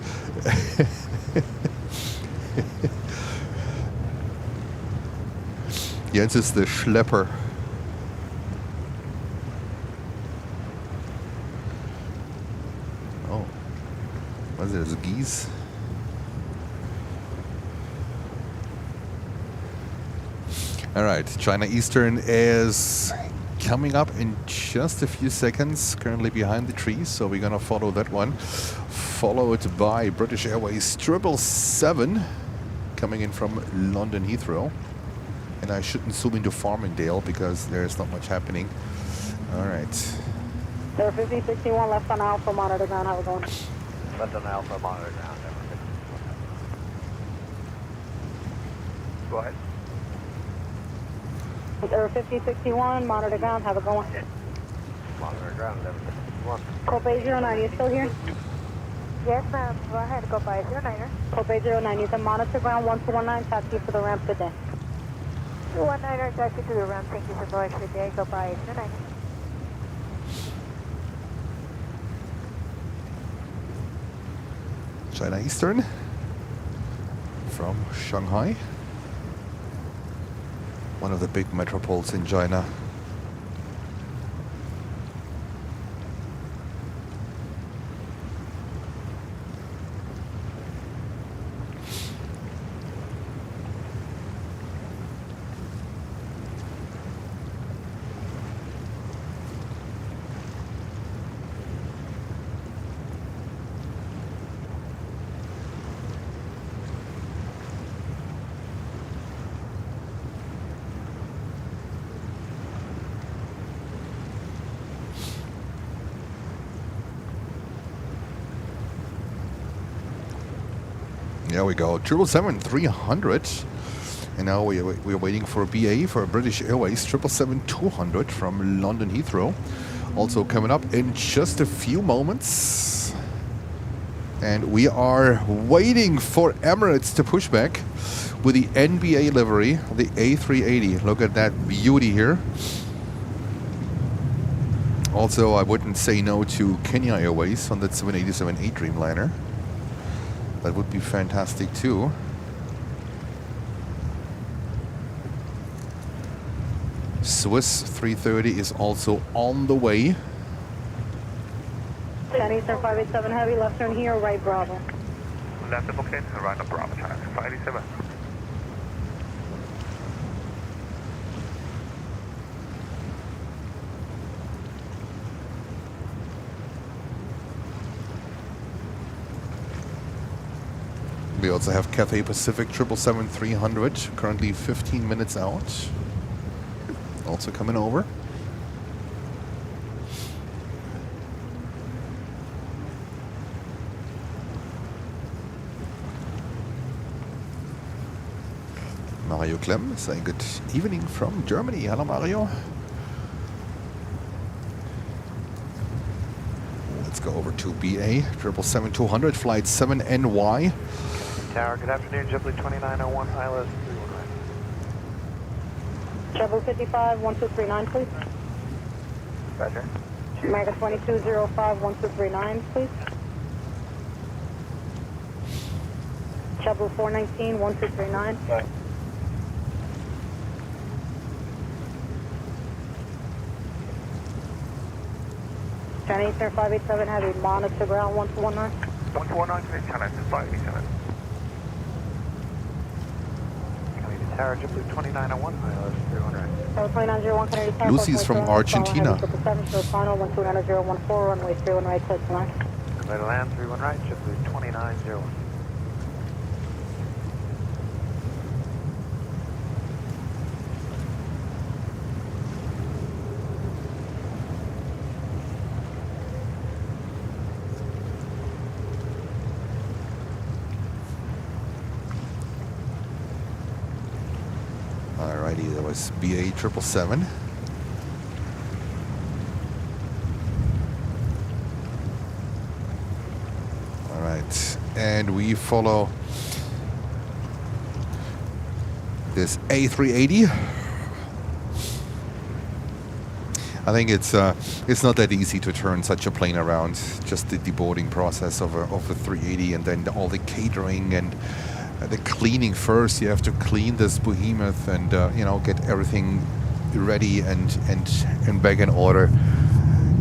Jens is the Schlepper. Oh. Was it a geese? Alright, China Eastern is coming up in just a few seconds, currently behind the trees, so we're gonna follow that one. Followed by British Airways 777 coming in from London Heathrow. And I shouldn't zoom into Farmingdale because there's not much happening. Alright. There 5061 left on Alpha, monitor ground, how we going? Left on Alpha, monitor ground. Go ahead. There 5061, monitor ground, have it going. Monitor ground, 1151. Code Bay 09, are you still here? Yes, ma'am. Go ahead. Go by 09er. Code Bay 09, you can monitor ground 1219, taxi for the ramp, good day. 219er, taxi to the ramp. Thank you for going. Good day. Go by 09. China Eastern from Shanghai, one of the big metropoles in China. There we go, 777-300. And now we're waiting for a BA for British Airways 777-200 from London Heathrow. Also coming up in just a few moments. And we are waiting for Emirates to push back with the NBA livery, the A380. Look at that beauty here. Also, I wouldn't say no to Kenya Airways on that 787-8 Dreamliner. That would be fantastic too. Swiss 330 is also on the way. Eastern 587 Heavy, left turn here, right Bravo. Left to book in, right on Bravo, China 587. We also have Cathay Pacific 777-300, currently 15 minutes out. Also coming over. Mario Clem saying good evening from Germany. Hello, Mario. Let's go over to BA 777-200, flight 7NY. Tower, good afternoon, JetBlue 2901, ILS 319. JetBlue 55, 1239, please. Roger. America 2205, 1239, please. JetBlue 419, 1239. Bye. China Eastern 587 Heavy, monitor ground 1219. 1219, China Eastern 587. Tower, JetBlue 2901, ILS 300. 2901, Canarsie Tower. Lucy's from Argentina. Final 129014, runway 31 right, touch line. Runway to land, 31 right, JetBlue 2901. Alrighty, that was BA 777. Alright, and we follow this A380. I think it's not that easy to turn such a plane around. Just the deboarding process of a 380, and then all the catering and the cleaning first. You have to clean this behemoth and you know, get everything ready and back in order.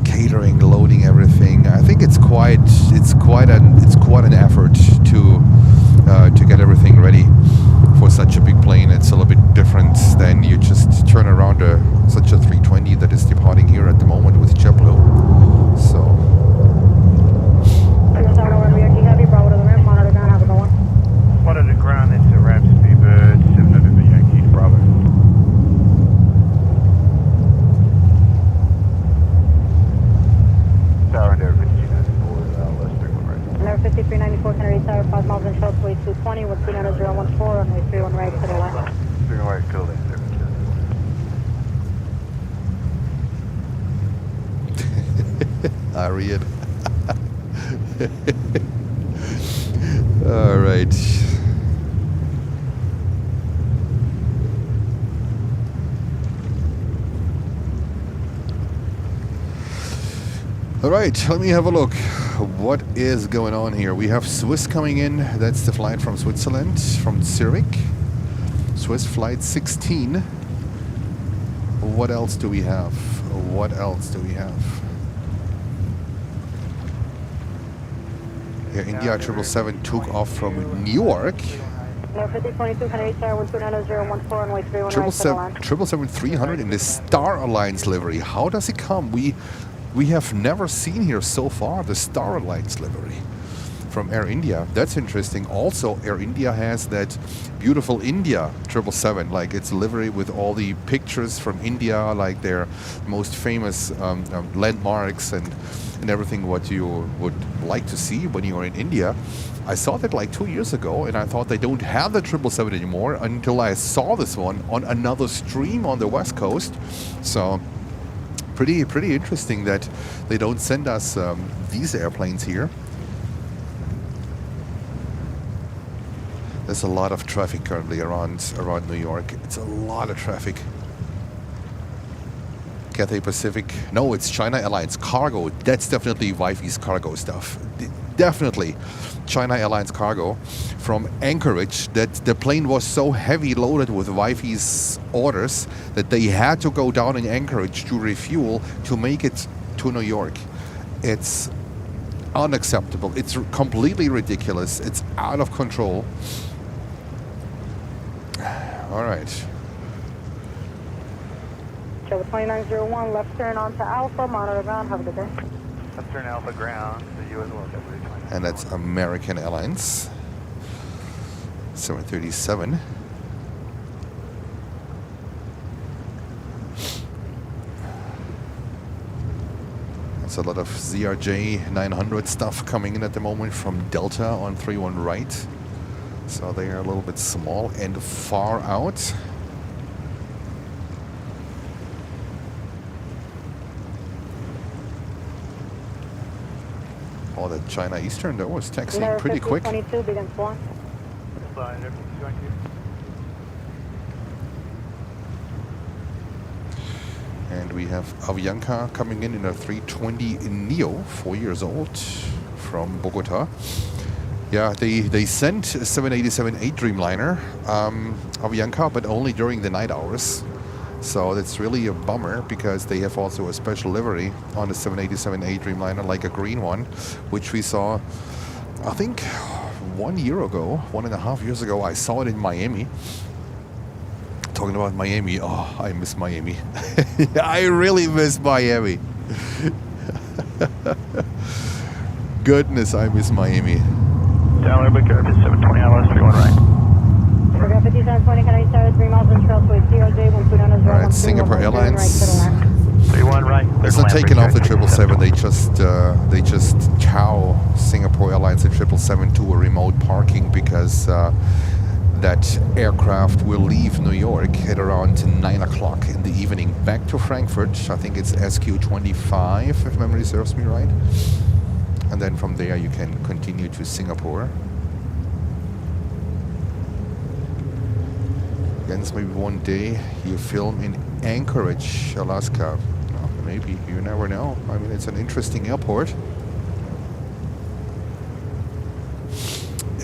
Catering, loading everything. I think it's quite an effort to get everything ready for such a big plane. It's a little bit different than you just turn around such a 320 that is departing here at the moment with JetBlue. So. Spotted the ground into ramp speedbird 700 Yankee Bravo. Tower and Air 5394, less 31 right. Air 5394, Canarsie Tower, 5 miles in short, way 220, 129014, runway 31 right, to the left. 31 right, cool there. Ariad. All right. All right, let me have a look. What is going on here? We have Swiss coming in. That's the flight from Switzerland, from Zurich. Swiss flight 16. What else do we have? What else do we have? Air India 777 took off from New York. No, 5022, Canarsie Tower, 1290014, runway 31 right, 777-300 in the Star Alliance livery. How does it come? We have never seen here so far the Star Alliance livery from Air India. That's interesting. Also, Air India has that beautiful India 777, like its livery with all the pictures from India, like their most famous landmarks and everything what you would like to see when you are in India. I saw that like 2 years ago, and I thought they don't have the 777 anymore until I saw this one on another stream on the West Coast. So pretty interesting that they don't send us these airplanes here. There's a lot of traffic currently around New York. It's a lot of traffic. Cathay Pacific. No, it's China Airlines Cargo. That's definitely Wifey's cargo stuff. Definitely China Airlines Cargo from Anchorage. That the plane was so heavy loaded with Wifey's orders that they had to go down in Anchorage to refuel to make it to New York. It's unacceptable. It's completely ridiculous. It's out of control. All right. Trouble 2901, left turn onto Alpha, monitor ground, have a good day. Left turn Alpha ground, to you as well, W29. And that's American Airlines 737. There's a lot of ZRJ 900 stuff coming in at the moment from Delta on 31 right. So they are a little bit small and far out. Oh, the China Eastern, that was taxiing pretty quick. 22, begin flying. And we have Avianca coming in a 320 Neo, 4 years old, from Bogota. Yeah, they sent a 787-8 Dreamliner, Avianca, but only during the night hours. So that's really a bummer because they have also a special livery on the 787-8 Dreamliner, like a green one, which we saw, I think, 1 year ago, 1.5 years ago. I saw it in Miami. Talking about Miami, oh, I miss Miami. I really miss Miami. Goodness, I miss Miami. Tower, big curve, 720 hours, 31 right. Forgot 5720, Canarsie Tower, 3 miles on trail, sway CRJ, 12900. All right, Singapore Airlines. 31 right. It's not taking off the 777. They just chow Singapore Airlines at 777 to a remote parking because that aircraft will leave New York at around 9 o'clock in the evening back to Frankfurt. I think it's SQ25 if memory serves me right. And then from there you can continue to Singapore. Again, maybe one day you film in Anchorage, Alaska. Well, maybe, you never know. I mean, it's an interesting airport.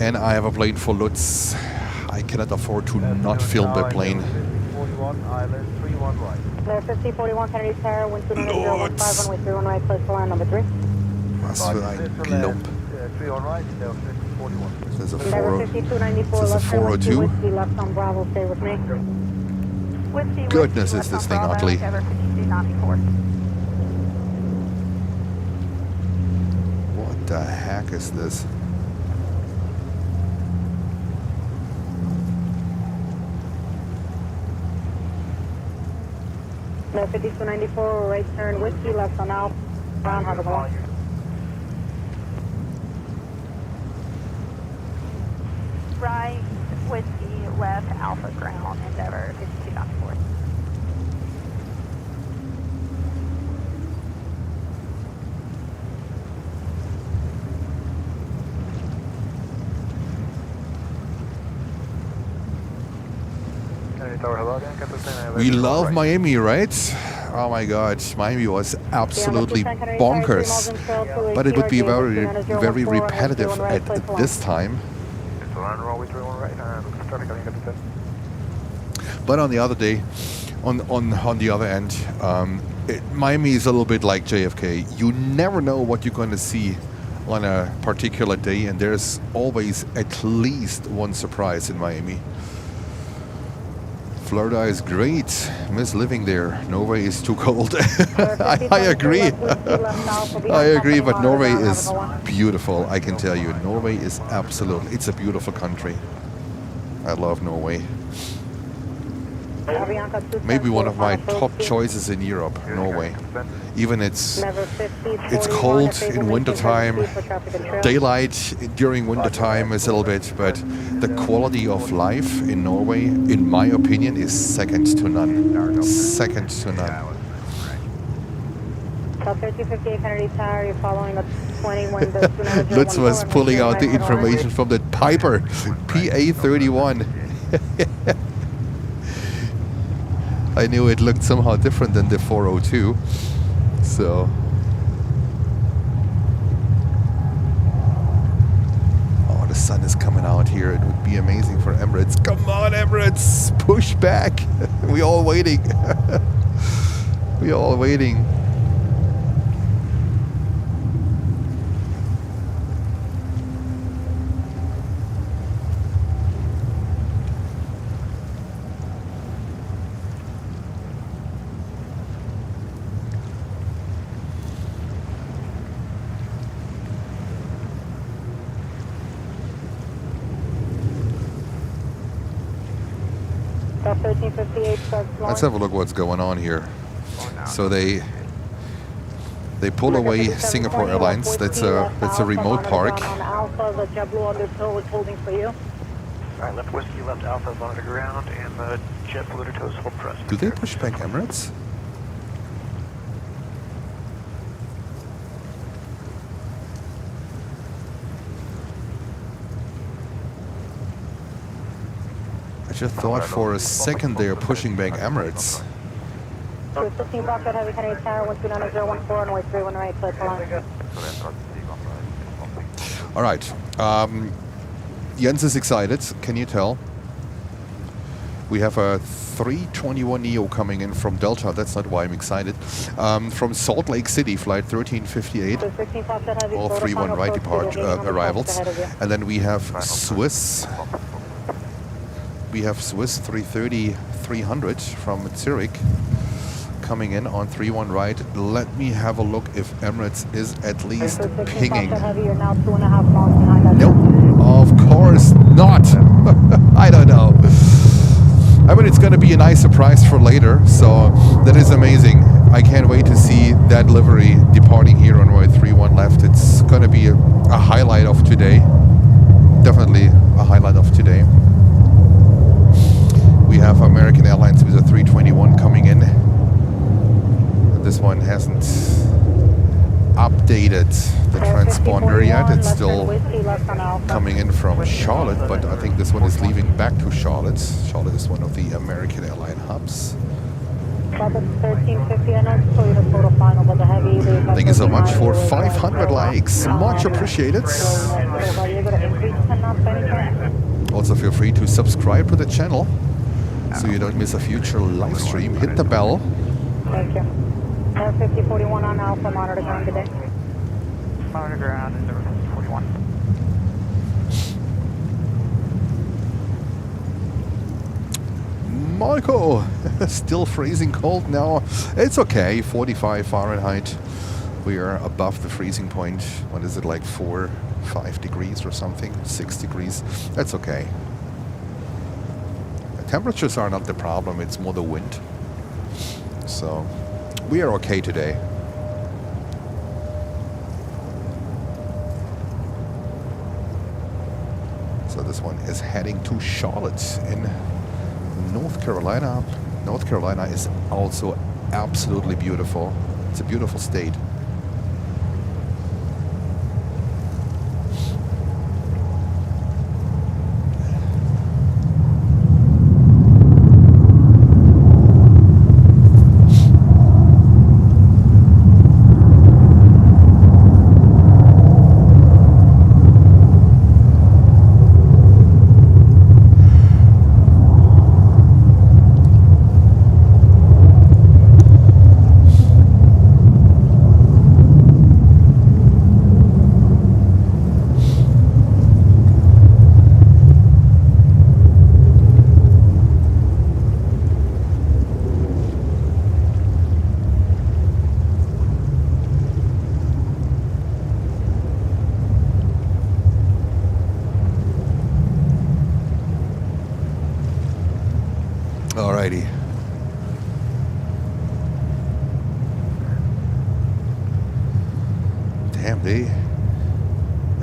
And I have a plane for Lutz. I cannot afford to not film the plane. 41, island, 31 right. Clear 5041, Canarsie Tower, 12900, runway 31 right, close to line number 3. Was für ein Klump. 31 right, 41. There's a Endeavour 5294, left turn 402. Whiskey, left on Bravo, stay with me. Whiskey, Goodness, is this thing ugly. Endeavour 5294. What the heck is this? No, 5294, right turn, Whiskey, left on Alpha, ground, have a good one. Right, Whiskey, left, Alpha ground, Endeavour 5294. We love Miami, right? oh my God, Miami was absolutely bonkers. But it would be very, very repetitive at this time. But on the other day, on the other end, Miami is a little bit like JFK. You never know what you're going to see on a particular day, and there's always at least one surprise in Miami. Florida is great. Miss living there. Norway is too cold. I agree. I agree, but Norway is beautiful. I can tell you, Norway is absolutely. It's a beautiful country. I love Norway. Maybe one of my top choices in Europe, Norway. Even it's cold in wintertime. Daylight during wintertime is a little bit, but the quality of life in Norway, in my opinion, is second to none. Second to none. 1358 Kennedy Tower, you're following a 21 Lutz was pulling out the information from the Piper PA31. I knew it looked somehow different than the 402, so. Oh, the sun is coming out here. It would be amazing for Emirates. Come on, Emirates, push back. We're all waiting. We're all waiting. Let's have a look what's going on here. So they pull away Singapore Airlines. That's a remote park. Alright, left whiskey, left Alpha is on the ground, and the jet polluter tow is full press. Do they push back Emirates? I just thought for a second they are pushing back Emirates. All right. Jens is excited. Can you tell? We have a 321 Neo coming in from Delta. That's not why I'm excited. From Salt Lake City, flight 1358. All 3-1 right arrivals. And then we have Swiss. We have Swiss 330-300 from Zurich coming in on 3-1 right. Let me have a look if Emirates is at least pinging. Nope, of course not. I don't know. I mean, it's going to be a nice surprise for later, so that is amazing. I can't wait to see that livery departing here on runway 31 left. It's going to be a highlight of today. Definitely a highlight of today. We have American Airlines with a 321 coming in. This one hasn't updated the transponder yet. It's still coming in from Charlotte, but I think this one is leaving back to Charlotte. Charlotte is one of the American airline hubs. Thank you so much for 500 likes. Much appreciated. Also feel free to subscribe to the channel so you don't miss a future live stream. Hit the bell. Thank you. Air 5041 on Alpha, monitor ground today. Monitor ground is Air 5041. Michael, still freezing cold now. It's okay, 45 Fahrenheit. We are above the freezing point. What is it, like 4-5 degrees or something? 6 degrees. That's okay. The temperatures are not the problem, it's more the wind. So we are okay today. So this one is heading to Charlotte in North Carolina. North Carolina is also absolutely beautiful. It's a beautiful state. Alrighty. Damn, they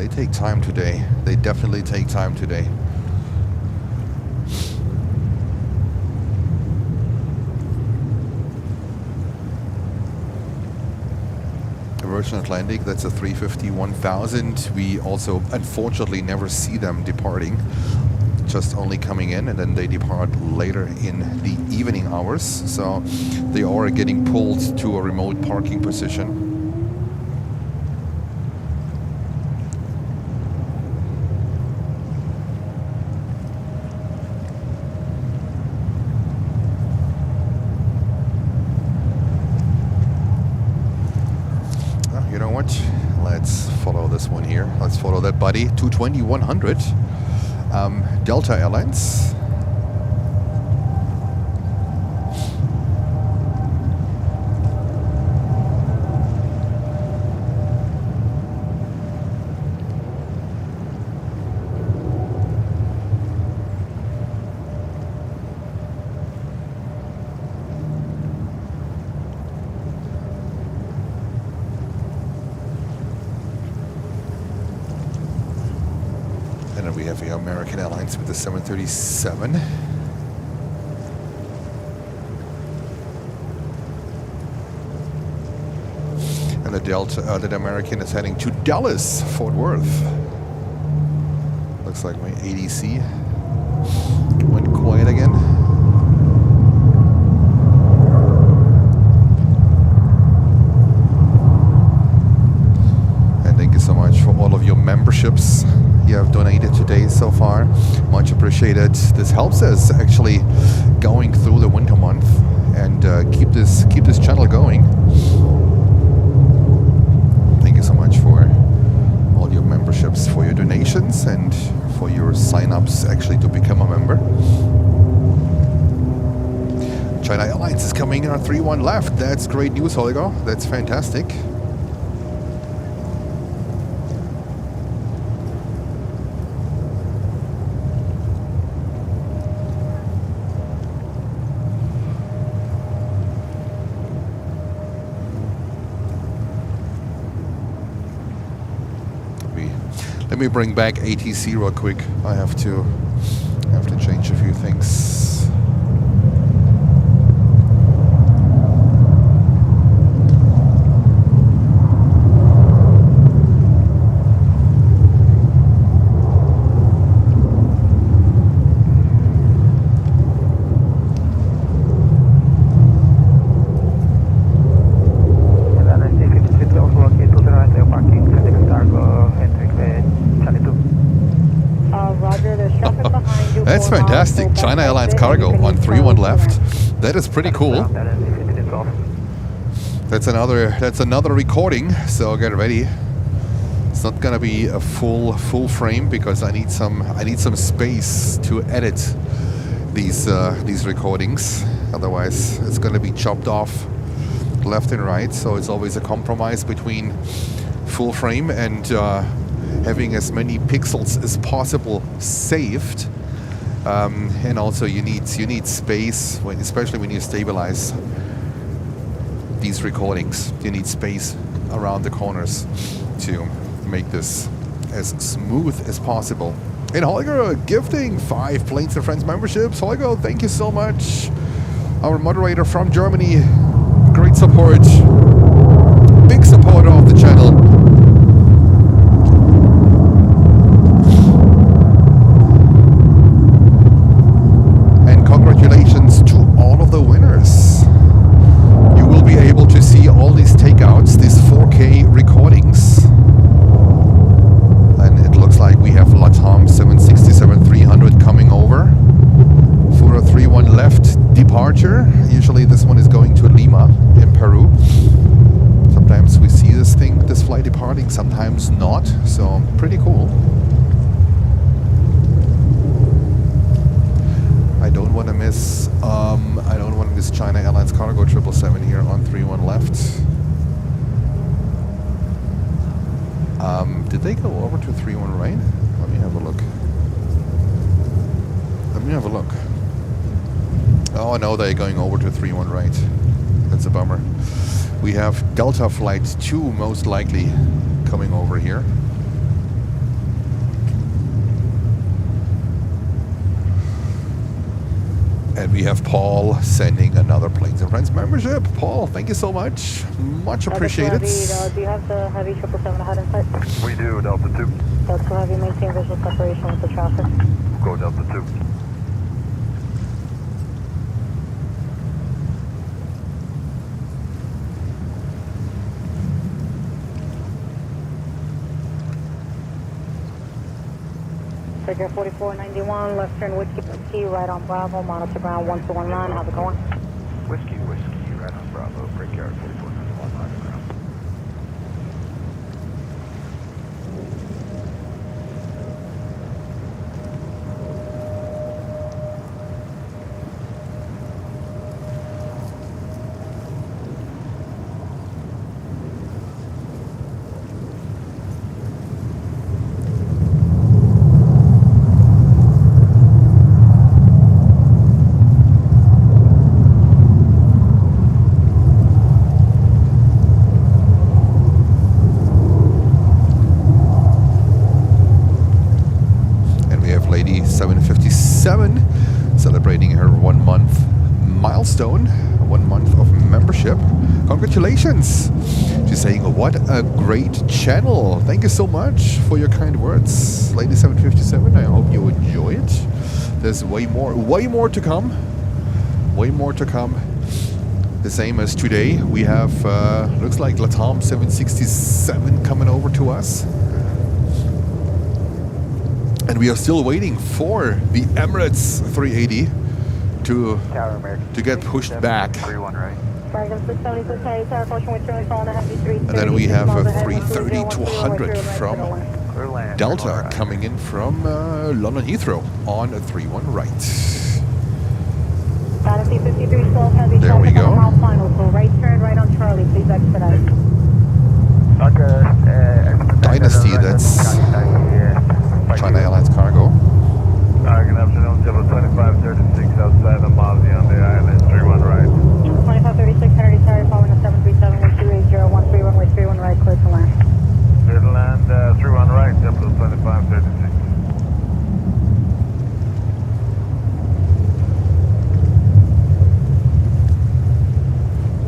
take time today. They definitely take time today. Virgin Atlantic, that's a 350-1000. We also unfortunately never see them departing, just only coming in, and then they depart later in the evening hours. So they are getting pulled to a remote parking position. You know what? Let's follow this one here. Let's follow that buddy. 220-100. Delta Airlines. And then we have the American Airlines with the 737. And the Delta, the American is heading to Dallas, Fort Worth. Looks like my ADC went quiet again. And thank you so much for all of your memberships you have donated today so far. Much appreciated. This helps us actually going through the winter month and keep this channel going. Thank you so much for all your memberships, for your donations, and for your sign-ups actually to become a member. China Airlines is coming in on 3-1 left. That's great news, Holger. That's fantastic. Let me bring back ATC real quick. I have to change a few things. That's fantastic. China Airlines cargo on 3-1 left. That is pretty cool. That's another recording, so get ready. It's not gonna be a full frame because I need some space to edit these recordings. Otherwise it's gonna be chopped off left and right, so it's always a compromise between full frame and having as many pixels as possible saved. And also you need space, especially when you stabilize these recordings. You need space around the corners to make this as smooth as possible. And Holger gifting 5 Planes and Friends memberships. Holger, thank you so much. Our moderator from Germany. Great support. Big supporter of the channel. Congratulations to all of the winners. You will be able to see all these takeouts, these 4K recordings. And it looks like we have LATAM 767-300 coming over for a 3-1 left departure. Usually this one is going to Lima in Peru. Sometimes we see this flight departing, sometimes not. So pretty cool. I don't want to miss China Airlines Cargo 777 here on 3-1 left. Did they go over to 3-1 right? Let me have a look. Oh no, they're going over to 31 right. That's a bummer. We have Delta Flight 2 most likely coming over here. And we have Paul sending another Planes and Friends membership. Paul, thank you so much. Much appreciated. Do you have the Heavy 777 ahead in sight? We do, Delta 2. Delta Heavy, maintain visual separation with the traffic. Go Delta 2. Figure 4491, left turn Whiskey, right on Bravo, monitor ground 1219, how's it going? Whiskey, right on Bravo, Brickyard 4491, line ground. Celebrating her 1 month milestone, 1 month of membership. Congratulations! She's saying, what a great channel. Thank you so much for your kind words, Lady 757. I hope you enjoy it. There's way more to come. Way more to come. The same as today. We have, looks like Latam 767 coming over to us. And we are still waiting for the Emirates A380 to get pushed back. 31 right. And then we have a 330-200 from Delta coming in from London Heathrow on a 31 right. There we go. Right turn, right on Charlie, please expedite. Dynasty, that's China Airlines cargo. Good afternoon, 2536 outside of Mozzie on the island, 31 right. 2536, Kennedy Tower, following a 737 with 28013, runway 31 right, clear to land. Clear to land, 31 right, Temple 2536.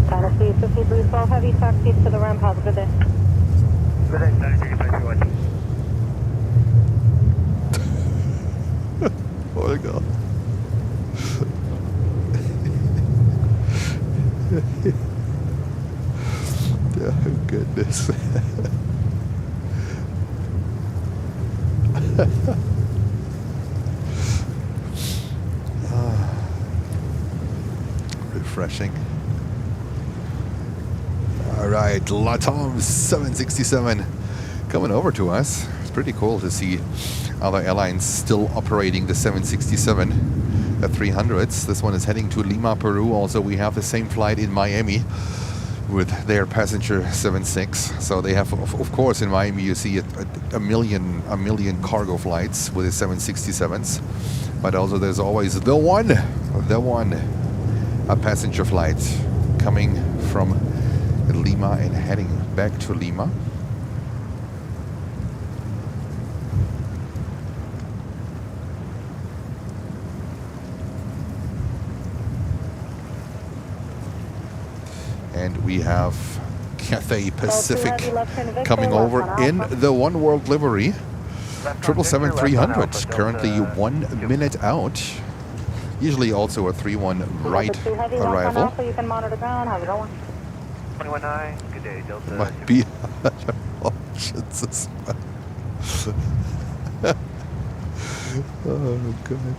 Dynasty 5312, heavy taxi to the ramp, have a good day. Good day, Dynasty 51. Oh my god. Oh goodness. Refreshing. Alright, Latam 767 coming over to us. It's pretty cool to see other airlines still operating the 767 at 300s. This one is heading to Lima, Peru. Also, we have the same flight in Miami with their passenger 76. So they have, of course, in Miami you see a million cargo flights with the 767s. But also there's always the one, a passenger flight coming from Lima and heading back to Lima. And we have Cathay Pacific coming over in the One World livery. 777-300, currently 1 minute out. Usually also a 3-1 right arrival. You can monitor ground, how's it going? 219, good day, Delta. Might be other options as well. Oh, God.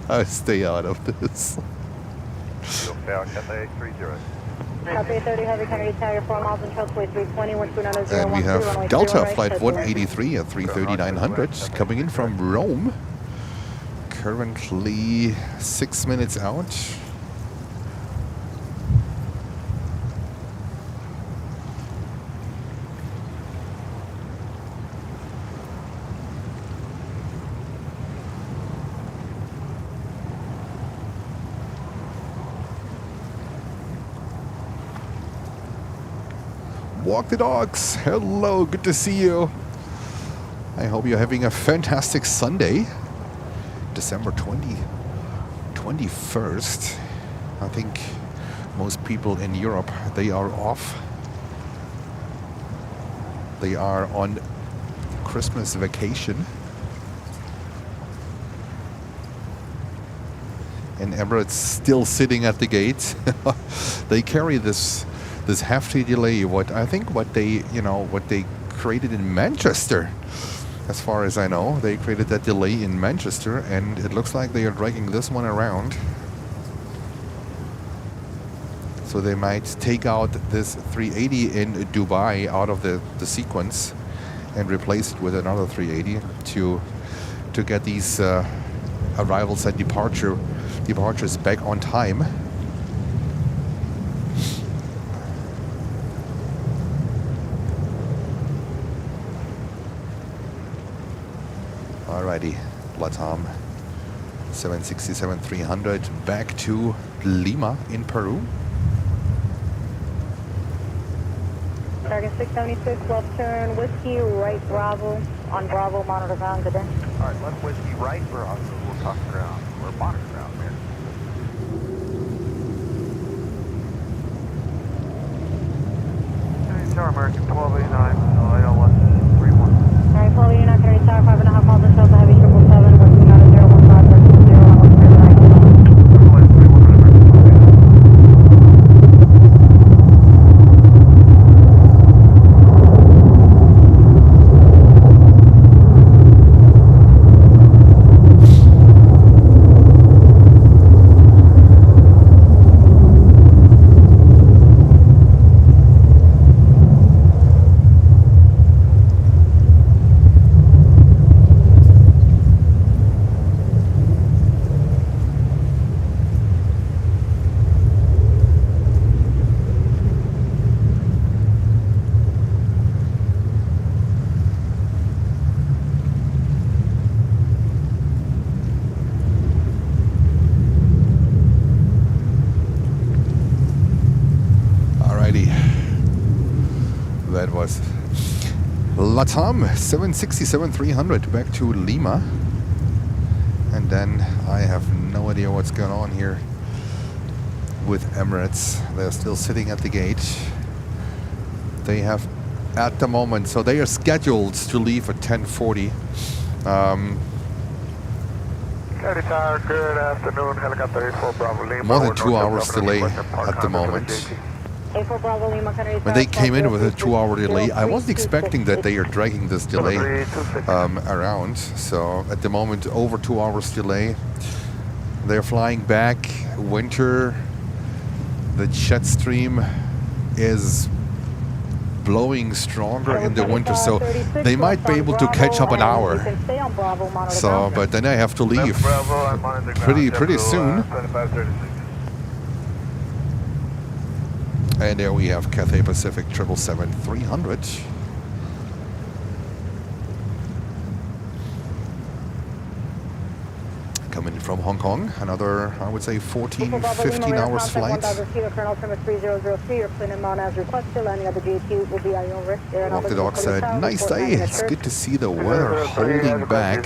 I'll stay out of this. Cathay 30. Cathay 30, heavy Canarsie Tower, 4 miles and Trailway 320, 12900. And we have Delta Flight 183 at 330-900 coming in from Rome. Currently 6 minutes out. Walk the dogs. Hello, good to see you. I hope you're having a fantastic Sunday. December 21st. I think most people in Europe, they are off. They are on Christmas vacation. And Emirates still sitting at the gate. They carry this hefty delay. What they created in Manchester. As far as I know, they created that delay in Manchester, and it looks like they are dragging this one around. So they might take out this 380 in Dubai out of the sequence and replace it with another 380 to get these arrivals and departures back on time. Alrighty, Latam 767-300 back to Lima in Peru. Target 676, left turn, whiskey, right Bravo, on Bravo, monitor ground, good day. All right, left whiskey, right Bravo, we'll talk ground, we're monitor ground here. Tower American 1289, LAL 131. All right, 1289, Canary Tower, 5.5 miles and south, Heavy 747, Western out of 015, 0, on 139. That was Latam 767-300 back to Lima. And then I have no idea what's going on here with Emirates. They're still sitting at the gate. They have at the moment, so they are scheduled to leave at 10:40. Good afternoon, helicopter 84 Bravo Lima. More than 2 hours delay at the moment. When they came in with a 2-hour delay, I wasn't expecting that they are dragging this delay around. So at the moment, over 2 hours delay. They're flying back. Winter. The jet stream is blowing stronger in the winter, so they might be able to catch up an hour. So, but then I have to leave pretty soon. And there we have Cathay Pacific 777-300. Coming from Hong Kong, another, I would say, 14, 15 hours flight. Walk the dog said, nice day, it's good to see the weather holding back,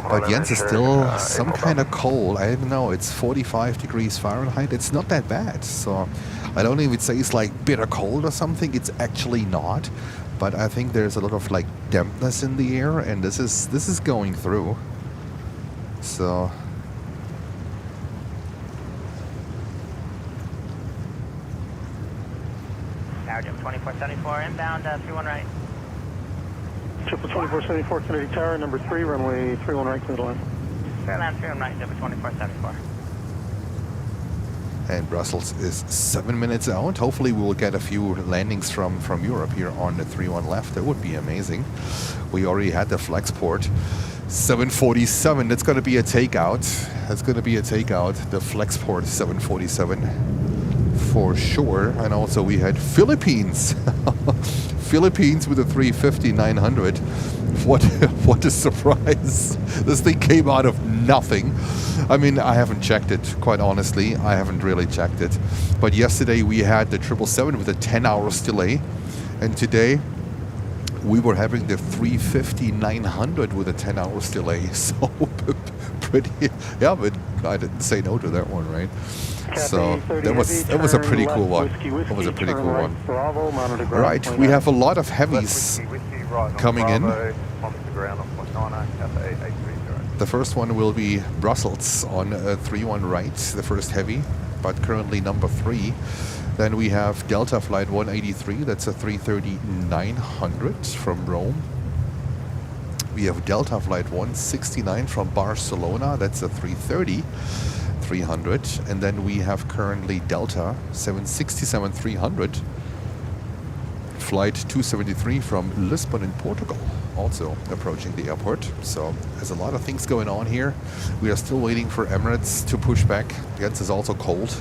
but Jens is still some kind of cold. I don't know, it's 45 degrees Fahrenheit, it's not that bad. So I don't even say it's like bitter cold or something, it's actually not. But I think there's a lot of like dampness in the air, and this is going through. So Tower 2474 inbound, 31 right. 2474 Kennedy Tower, number 3, runway 31 right to the line. Fairland 31 right, 2474. And Brussels is 7 minutes out. Hopefully we will get a few landings from Europe here on the 31 left. That would be amazing. We already had the Flexport 747. That's going to be a takeout. That's going to be a takeout. The Flexport 747 for sure. And also we had Philippines. Philippines with a 350-900. What a surprise. This thing came out of nothing. I mean, I haven't checked it, quite honestly. I haven't really checked it. But yesterday we had the 777 with a 10 hours delay. And today we were having the 350-900 with a 10 hours delay. So pretty, yeah, but I didn't say no to that one, right? So that was a pretty cool one. That was a pretty cool one. All right, we have a lot of heavies coming in. The first one will be Brussels on 31 right, the first heavy, but currently number 3. Then we have Delta Flight 183, that's a 330-900 from Rome. We have Delta Flight 169 from Barcelona, that's a 330-300. And then we have currently Delta 767-300, Flight 273 from Lisbon in Portugal, also approaching the airport. So there's a lot of things going on here. We are still waiting for Emirates to push back. Yes, it's also cold.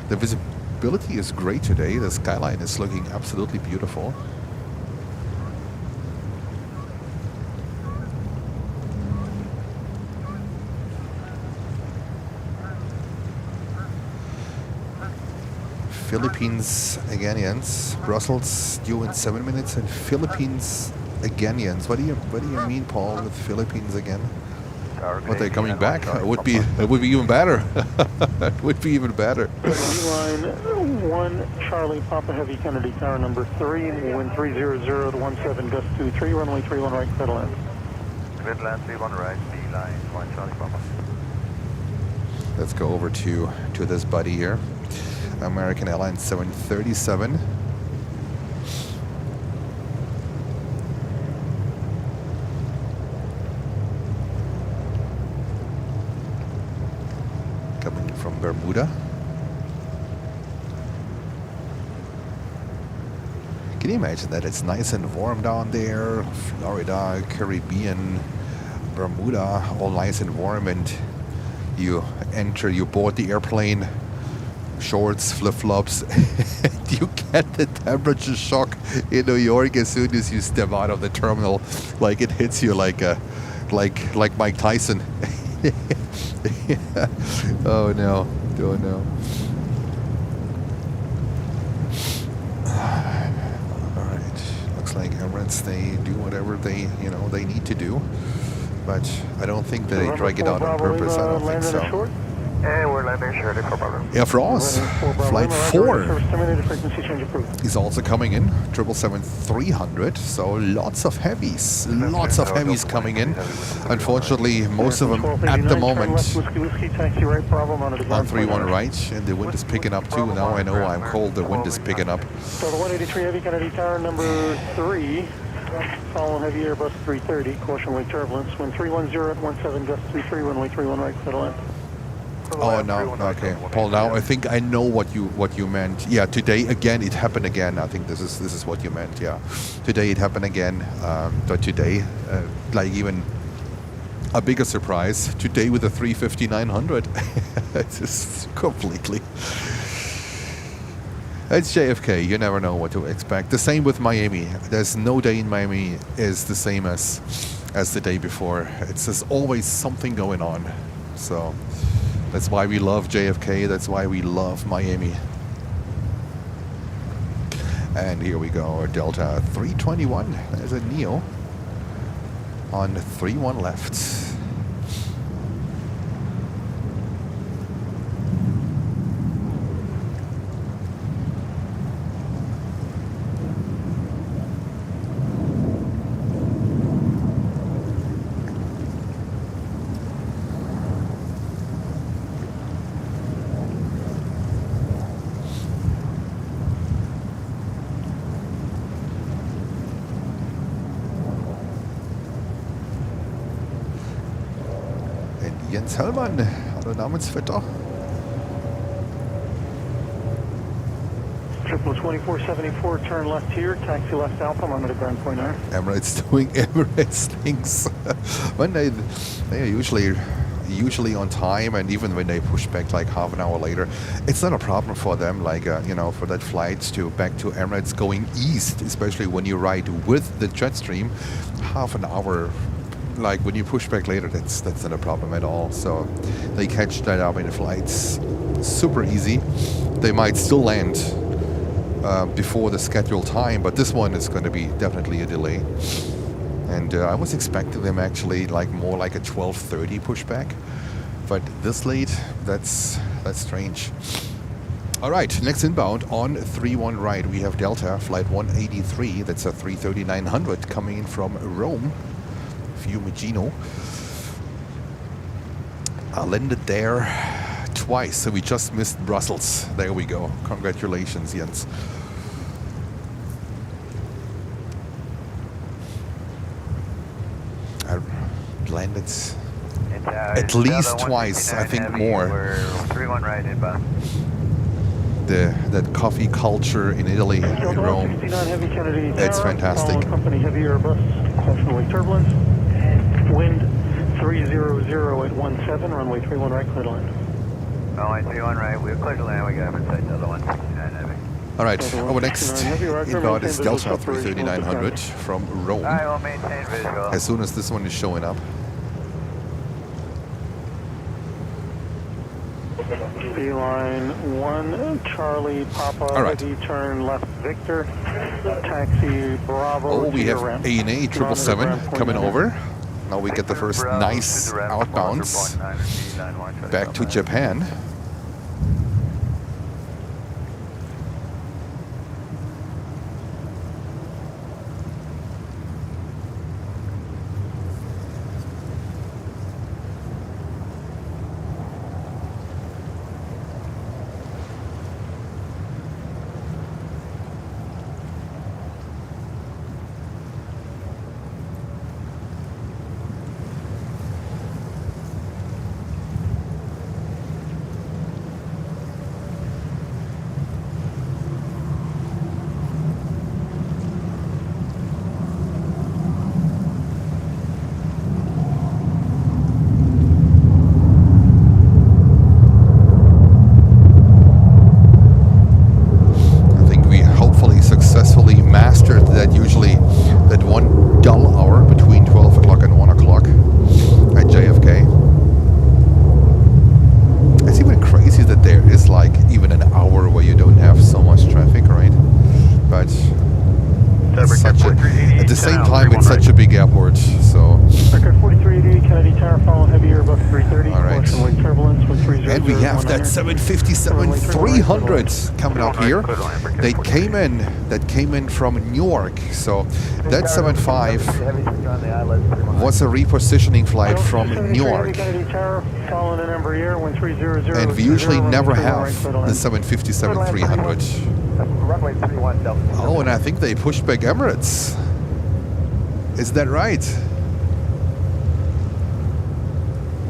The visibility is great today. The skyline is looking absolutely beautiful. Philippines Aganians, Brussels due in 7 minutes, and Philippines Aganians. What do you mean, Paul, with Philippines again? What, they're coming back? It would be even better. It would be even better. Line 1 Charlie Papa Heavy Kennedy Tower number 3, wind 300 to 17 gust 23, runway 31 right, clear land. Clear land 31 right, B line 1 Charlie Papa. Let's go over to this buddy here. American Airlines 737. Coming from Bermuda. Can you imagine that? It's nice and warm down there. Florida, Caribbean, Bermuda, all nice and warm, and you board the airplane, shorts, flip-flops, and you get the temperature shock in New York as soon as you step out of the terminal. Like it hits you like Mike Tyson. Oh no, oh no. All right, looks like Emirates, they do whatever they need to do, but I don't think they drag it out on purpose. I don't think so. And we're landing Shirley for Bravo. Air France, Flight 4 is also coming in, 777-300, so lots of heavies coming in. Unfortunately, most of them at the moment on 31 right, and the wind is picking up too. Now I know I'm cold, the wind is picking up. So the 183 Heavy Kennedy Tower number 3, following heavy Airbus 330, caution wave turbulence, wind 310 at 17 gust 23, runway 31 right, clear land. Oh no, okay, Paul. Now I think I know what you meant. Yeah, today again it happened again. I think this is what you meant. Yeah, today it happened again. But today, like even a bigger surprise. Today with a 350-900. It's just completely. It's JFK. You never know what to expect. The same with Miami. There's no day in Miami is the same as the day before. It's just always something going on. So. That's why we love JFK. That's why we love Miami. And here we go, Delta 321. There's a Neo on 31 left. Jens Hellmann, hallo Namensvetter. 2474, turn left here, taxi left Alpha, I'm under ground point now. Emirates doing Emirates things. When they are usually on time, and even when they push back like half an hour later, it's not a problem for them. Like for that flight back to Emirates going east, especially when you ride with the jet stream, half an hour. Like when you push back later, that's not a problem at all. So they catch that up in the flights super easy. They might still land before the scheduled time, but this one is going to be definitely a delay. And I was expecting them actually more like a 12:30 pushback, but this late, that's strange. All right, next inbound on 31 right, we have Delta flight 183. That's a 330-900 coming in from Rome, Fiumicino. I landed there twice, so we just missed Brussels. There we go. Congratulations, Jens. I landed at least twice, I think more. We're 31 right inbound. That coffee culture in Italy, in Rome, it's fantastic. Company Heavy Airbus, caution wing turbulence, wind 300 at 17, runway 31 right, clear to land. Runway 31 right, we're clear to land, we got inside the other one, 69 Heavy. All right, our next inbound is Delta 330-900 from Rome. I will maintain visual. As soon as this one is showing up. Beeline 1, Charlie, Papa, all right. Heavy, turn left, Victor, taxi, Bravo. Oh, we have ANA 777 coming over. Now we get the first nice outbounds back to Japan. That one dull hour between 12 o'clock and 1 o'clock at JFK. It's even crazy that there is even an hour where you don't have so much traffic, right? But it's such at the same time it's such a big airport, so. Record 4380, Kennedy Tower, following Heavy Airbus 330. All right. Turbulence, and we have that 757-300 coming up here. That came in from Newark. So that 75 was a repositioning flight from Newark. And we usually never have the 757-300. Oh, and I think they pushed back Emirates. Is that right?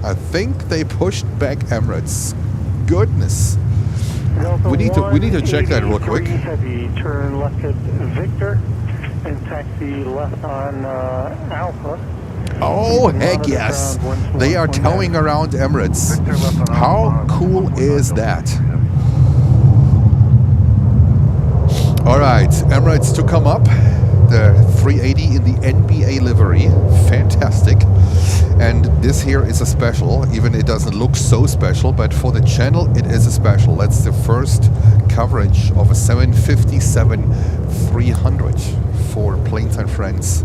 I think they pushed back Emirates. Goodness. We need to check that real quick. Heavy, turn left at Victor and taxi left on Alpha. Oh, heck yes. They are towing around Emirates. How cool is that? All right, Emirates to come up. The 380 in the NBA livery. Fantastic. And this here is a special, even it doesn't look so special, but for the channel it is a special. That's the first coverage of a 757-300 for Planes and Friends.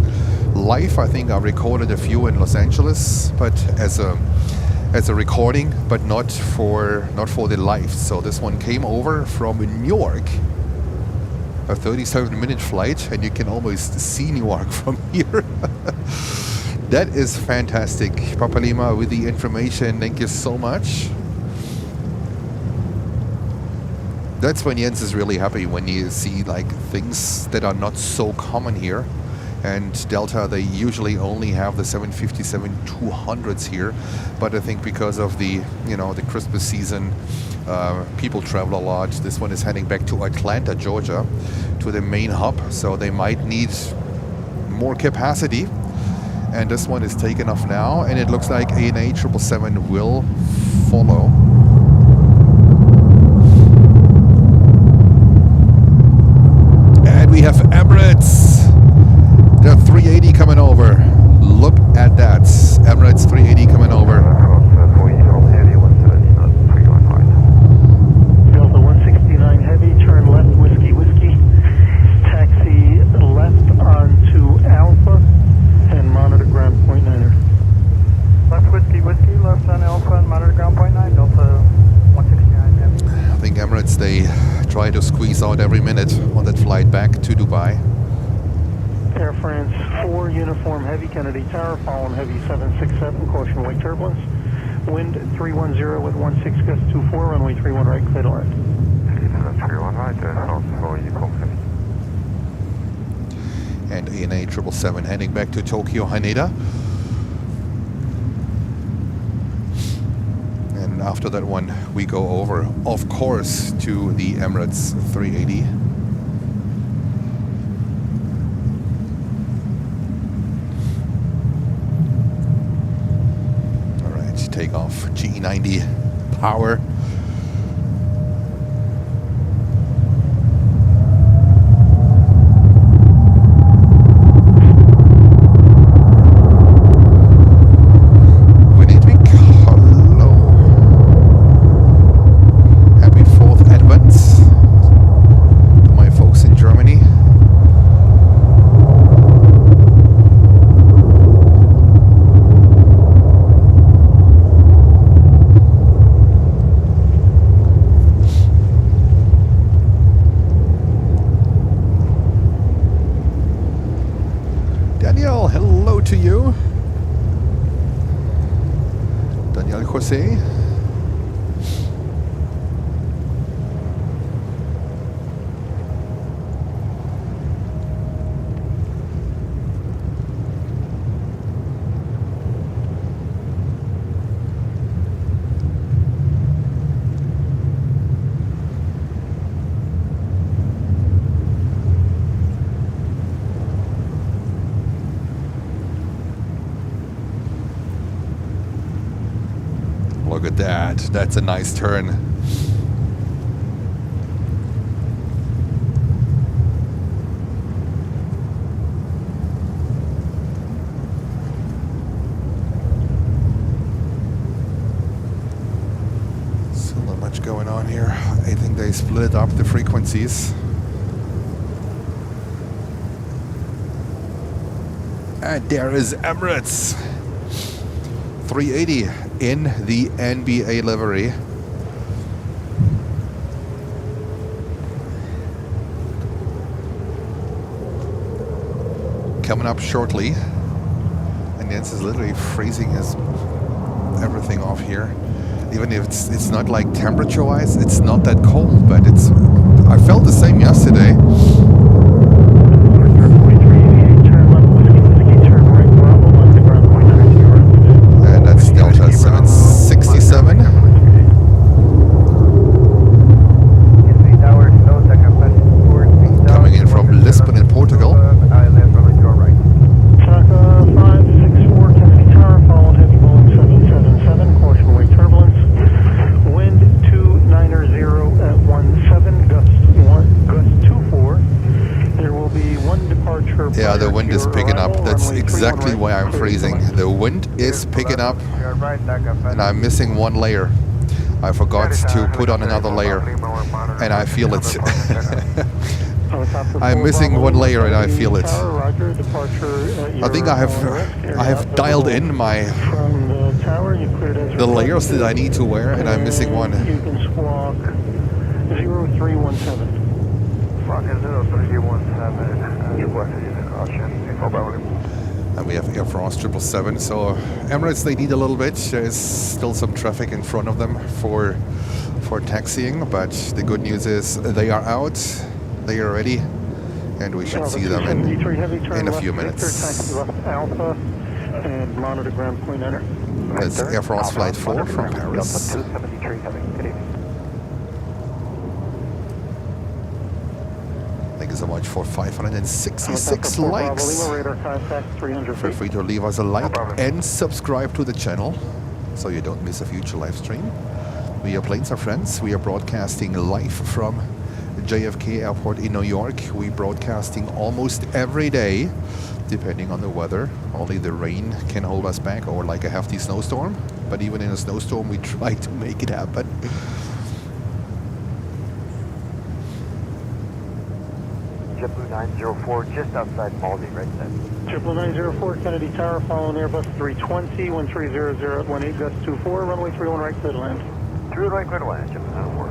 Live, I think I recorded a few in Los Angeles, but as a recording, but not for the live. So this one came over from Newark. A 37-minute flight, and you can almost see Newark from here. That is fantastic. Papa Lima with the information. Thank you so much. That's when Jens is really happy, when you see things that are not so common here. And Delta, they usually only have the 757-200s here, but I think because of the the Christmas season, people travel a lot. This one is heading back to Atlanta, Georgia, to the main hub, so they might need more capacity. And this one is taken off now, and it looks like ANA 777 will follow. And we have Emirates. The 380 coming over. Look at that. Emirates 380 coming over. squeeze out every minute on that flight back to Dubai. Air France 4, uniform heavy Kennedy Tower, following heavy 767, caution wake turbulence. Wind 310 with 16 gust 24, runway 31 right, clear to land. 31 right, for uniform heavy. And ANA 777 heading back to Tokyo, Haneda. And after that one, we go over, of course, to the Emirates 380. All right, take off, GE90 power. Look at that. That's a nice turn. So not much going on here. I think they split up the frequencies. And there is Emirates 380 in the NBA livery. Coming up shortly. And Jens is literally freezing his everything off here. Even if it's not like temperature-wise, it's not that cold, but it's... I felt the same yesterday. Yeah, the wind is picking up. That's exactly why I'm freezing. The wind is picking up, and I'm missing one layer. I forgot to put on another layer, and I feel it. I'm missing one layer, and I feel it. I think I have dialed in the layers that I need to wear, and I'm missing one. You can squawk 0317. Rocket 0317, requested unit caution, and we have Air France 777. So Emirates, they need a little bit. There's still some traffic in front of them for taxiing, but the good news is they are out, they are ready, and we should see them in a few minutes. Alpha and monitor ground point enter. That's Air France Flight 4 from Paris. Thank you so much for 566 likes. Feel free to leave us a like and subscribe to the channel so you don't miss a future live stream. We are Planes Are Friends. We are broadcasting live from JFK Airport in New York. We are broadcasting almost every day, depending on the weather. Only the rain can hold us back, or like a hefty snowstorm. But even in a snowstorm, we try to make it happen. JetBlue 904 just outside Maldi, right side. JetBlue 904, Kennedy Tower, following Airbus 320, 1300 at 18 gust 24, runway 31 right, clear to land. 31 right, clear to land, JetBlue 904.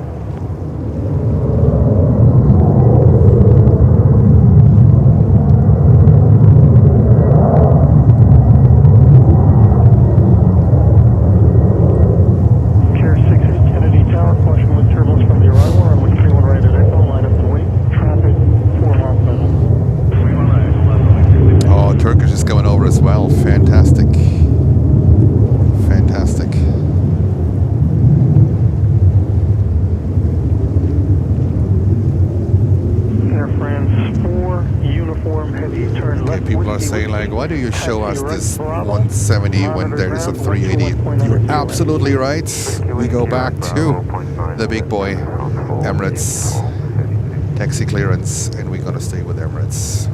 France 4, uniform heavy, turn left. Okay, people are saying like, why do you show us this 170 when there is a 380? You're absolutely right. We go back to the big boy, Emirates taxi clearance, and we're gonna stay with Emirates.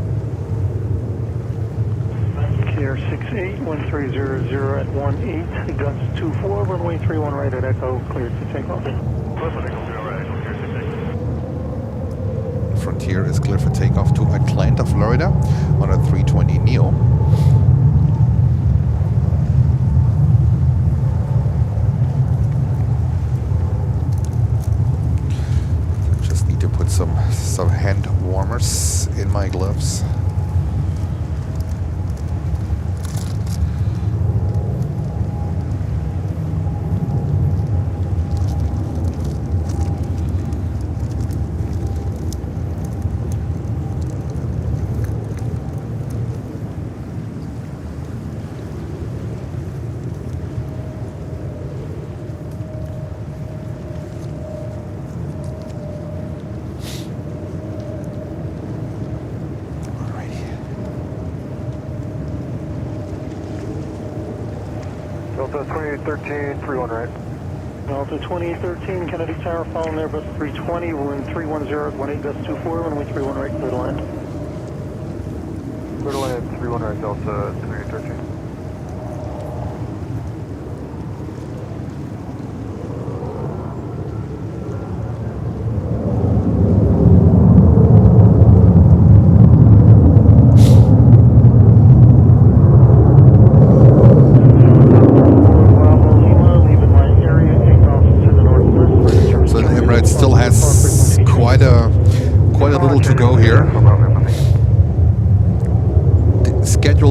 Air 68, 1300 at 18, gusts 24, runway 31 right at Echo, cleared to take off. Frontier is clear for takeoff to Atlanta, Florida on a 320 Neo. Just need to put some hand warmers in my gloves. Delta 2813, 31 right. Delta 2813, Kennedy Tower, following Airbus 320, wind 310 at 18, gust 24, runway 31 right, clear to land. Clear to land, 31 right, Delta 2813.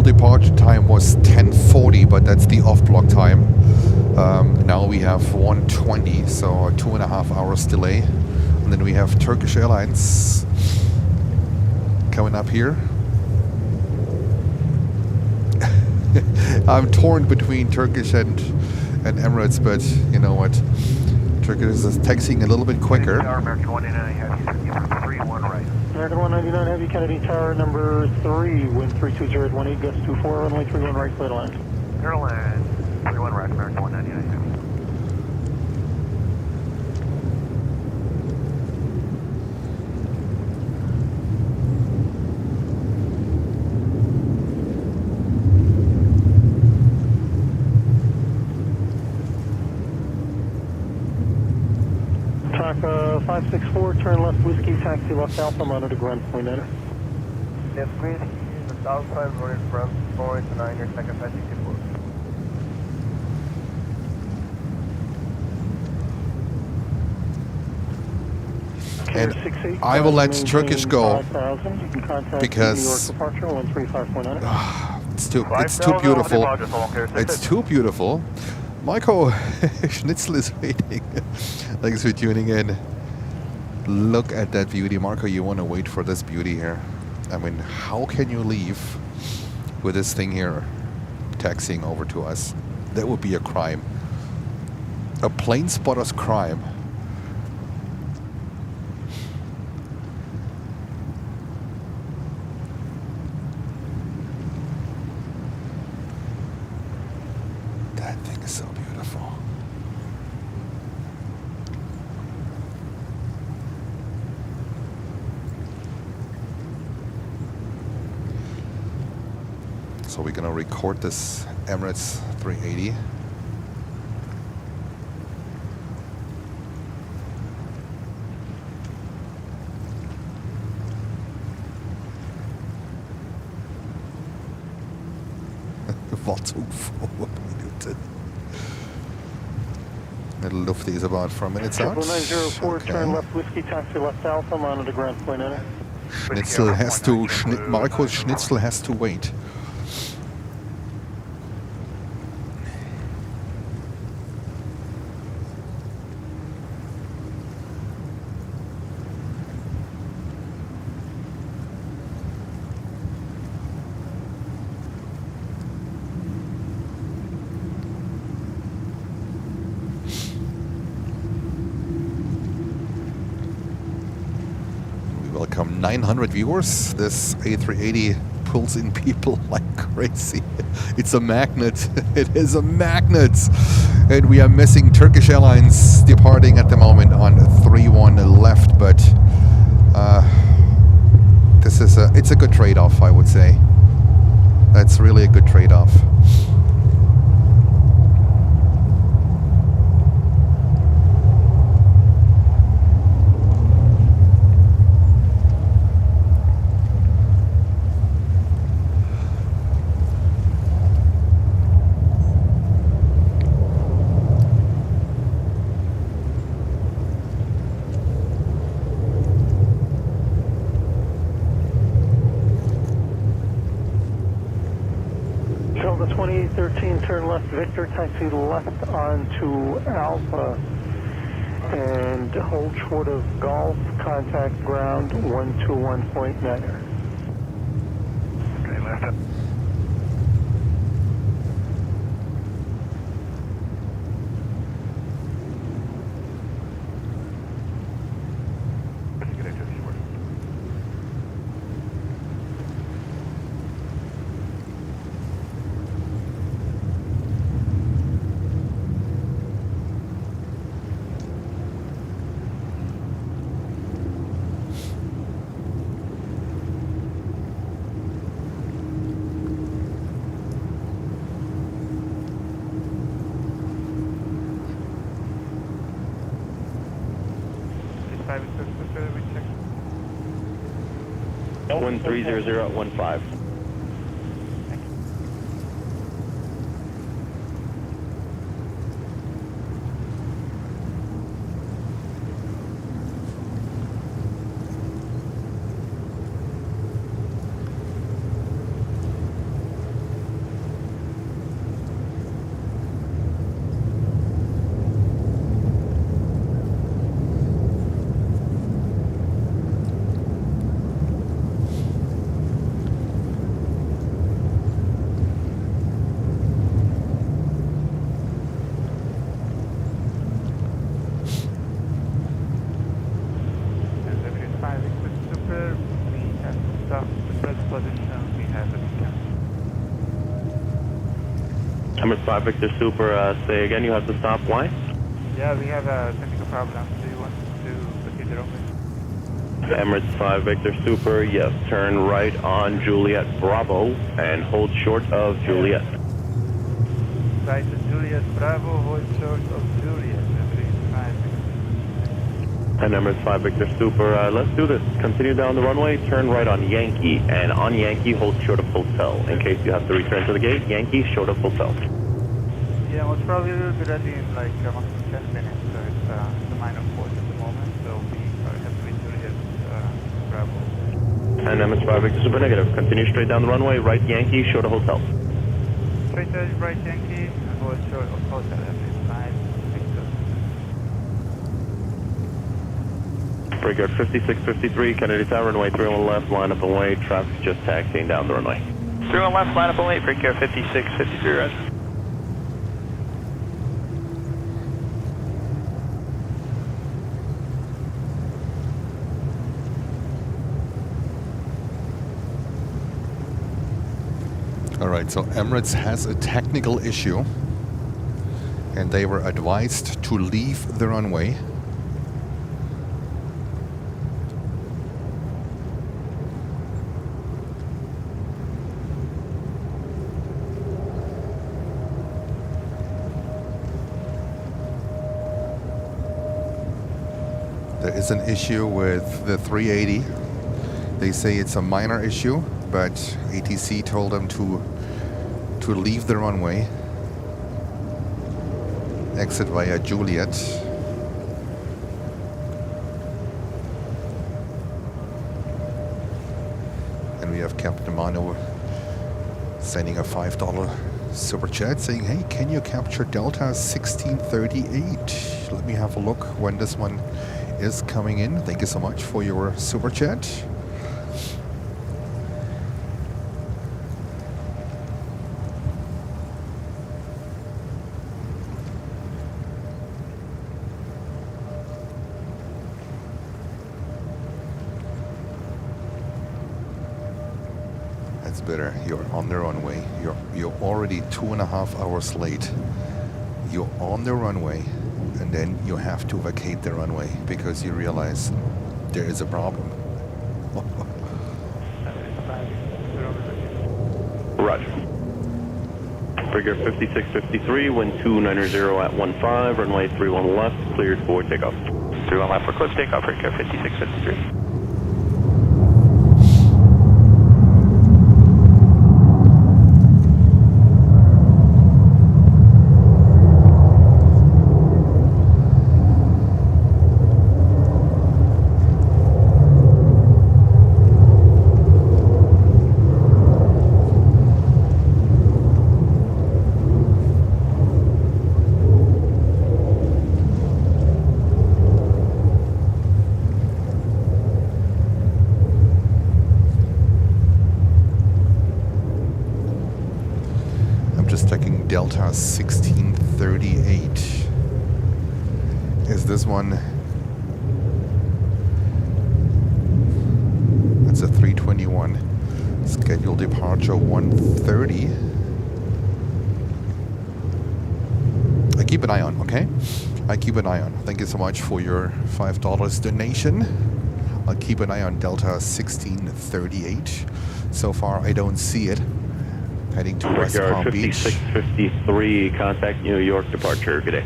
Departure time was 10:40, but that's the off-block time. Now we have 1:20, so a 2.5 hours delay. And then we have Turkish Airlines coming up here. I'm torn between Turkish and Emirates, but you know what? Turkish is taxiing a little bit quicker. American 199 Heavy, 31 right. American 199 Heavy, Kennedy Tower, number 3, wind 320 at 18, gust 24, runway 31 right, clear to land. Clear to land, 31 right, American 199 Heavy. TACA 564, turn left whiskey, taxi left Alpha, monitor to ground point enter. Yes, please. The south side running from 4 to 9, your second passage report. And I will let Turkish go because it's too beautiful. It's too beautiful. Marco Schnitzel is waiting. Thanks for tuning in. Look at that beauty. Marco, you want to wait for this beauty here. I mean, how can you leave with this thing here taxiing over to us? That would be a crime. A plane spotter's crime. That thing is so beautiful. So we're gonna record this Emirates 380. Wat UFO minuten. The Luft is about 4 minutes out. 904, turn left whiskey, taxi left Alpha, monitor ground point enter. Schnitzel has to, Marco Schnitzel has to wait. welcome. 900 viewers. This A380 pulls in people like crazy. It's a magnet. It is a magnet. And we are missing Turkish Airlines departing at the moment on 3-1 left, but this is it's a good trade-off, I would say. That's really a good trade-off. Delta 2813, turn left, Victor, taxi left onto Alpha, and hold short of Golf, contact ground 121.9. Okay, left. Get into the short. Five is good, we check. 130015. Emirates 5 Victor Super, say again, you have to stop. Why? Yeah, we have a technical problem. Do you want to proceed the runway? Emirates 5 Victor Super, yes, turn right on Juliet Bravo and hold short of Juliet. Right to Juliet Bravo, hold short of Juliet. Emirates 5 Victor. And Emirates 5 Victor Super, let's do this. Continue down the runway, turn right on Yankee, and on Yankee, hold short of Hotel. In case you have to return to the gate, Yankee, short of Hotel. Yeah, most probably we'll be ready in like about 10 minutes, so it's a minor port at the moment, so we have to reach Juliet Bravo. And Emirates 5 Victor Super negative, continue straight down the runway, right Yankee, short of Hotel. Straight edge, right Yankee, and hold short of Hotel, Emirates 5 Victor. Brigade 5653, Kennedy Tower, runway 31 left, line up and wait, traffic just taxiing down the runway. 31 left, line up and wait, Brigade 5653, right. Alright, so Emirates has a technical issue and they were advised to leave the runway. There is an issue with the 380. They say it's a minor issue, but ATC told them to leave the runway, exit via Juliet. And we have Captain Mano sending a $5 super chat saying, hey, can you capture Delta 1638? Let me have a look when this one is coming in. Thank you so much for your super chat. It's better. You're on the runway. You're already 2.5 hours late. You're on the runway, and then you have to vacate the runway because you realize there is a problem. Roger. Figure 5653, wind 290 at 15, runway 31 left, cleared for takeoff. 31 left for close takeoff, figure 5653. Delta 1638. Is this one? That's a 321. Scheduled departure 130. I keep an eye on, okay? I keep an eye on. Thank you so much for your $5 donation. I'll keep an eye on Delta 1638. So far, I don't see it. Heading to West Palm Beach. 5653, contact New York departure. Good day.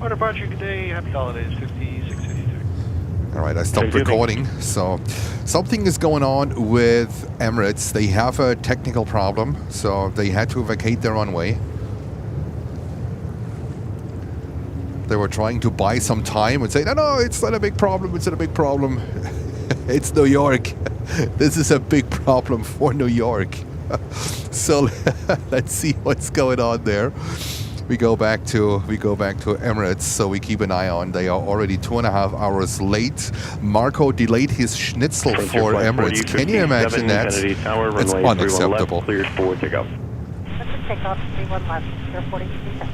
Our departure, good day. Happy holidays, 5653. All right, I stopped recording. So something is going on with Emirates. They have a technical problem, so they had to vacate their runway. They were trying to buy some time and say, no, it's not a big problem. It's not a big problem. It's New York. This is a big problem for New York. So let's see what's going on there. We go back to Emirates, so we keep an eye on. They are already 2.5 hours late. Marco delayed his schnitzel for Emirates. Can you imagine that? It's unacceptable. Cleared for takeoff. Takeoff 31 left, airport 47.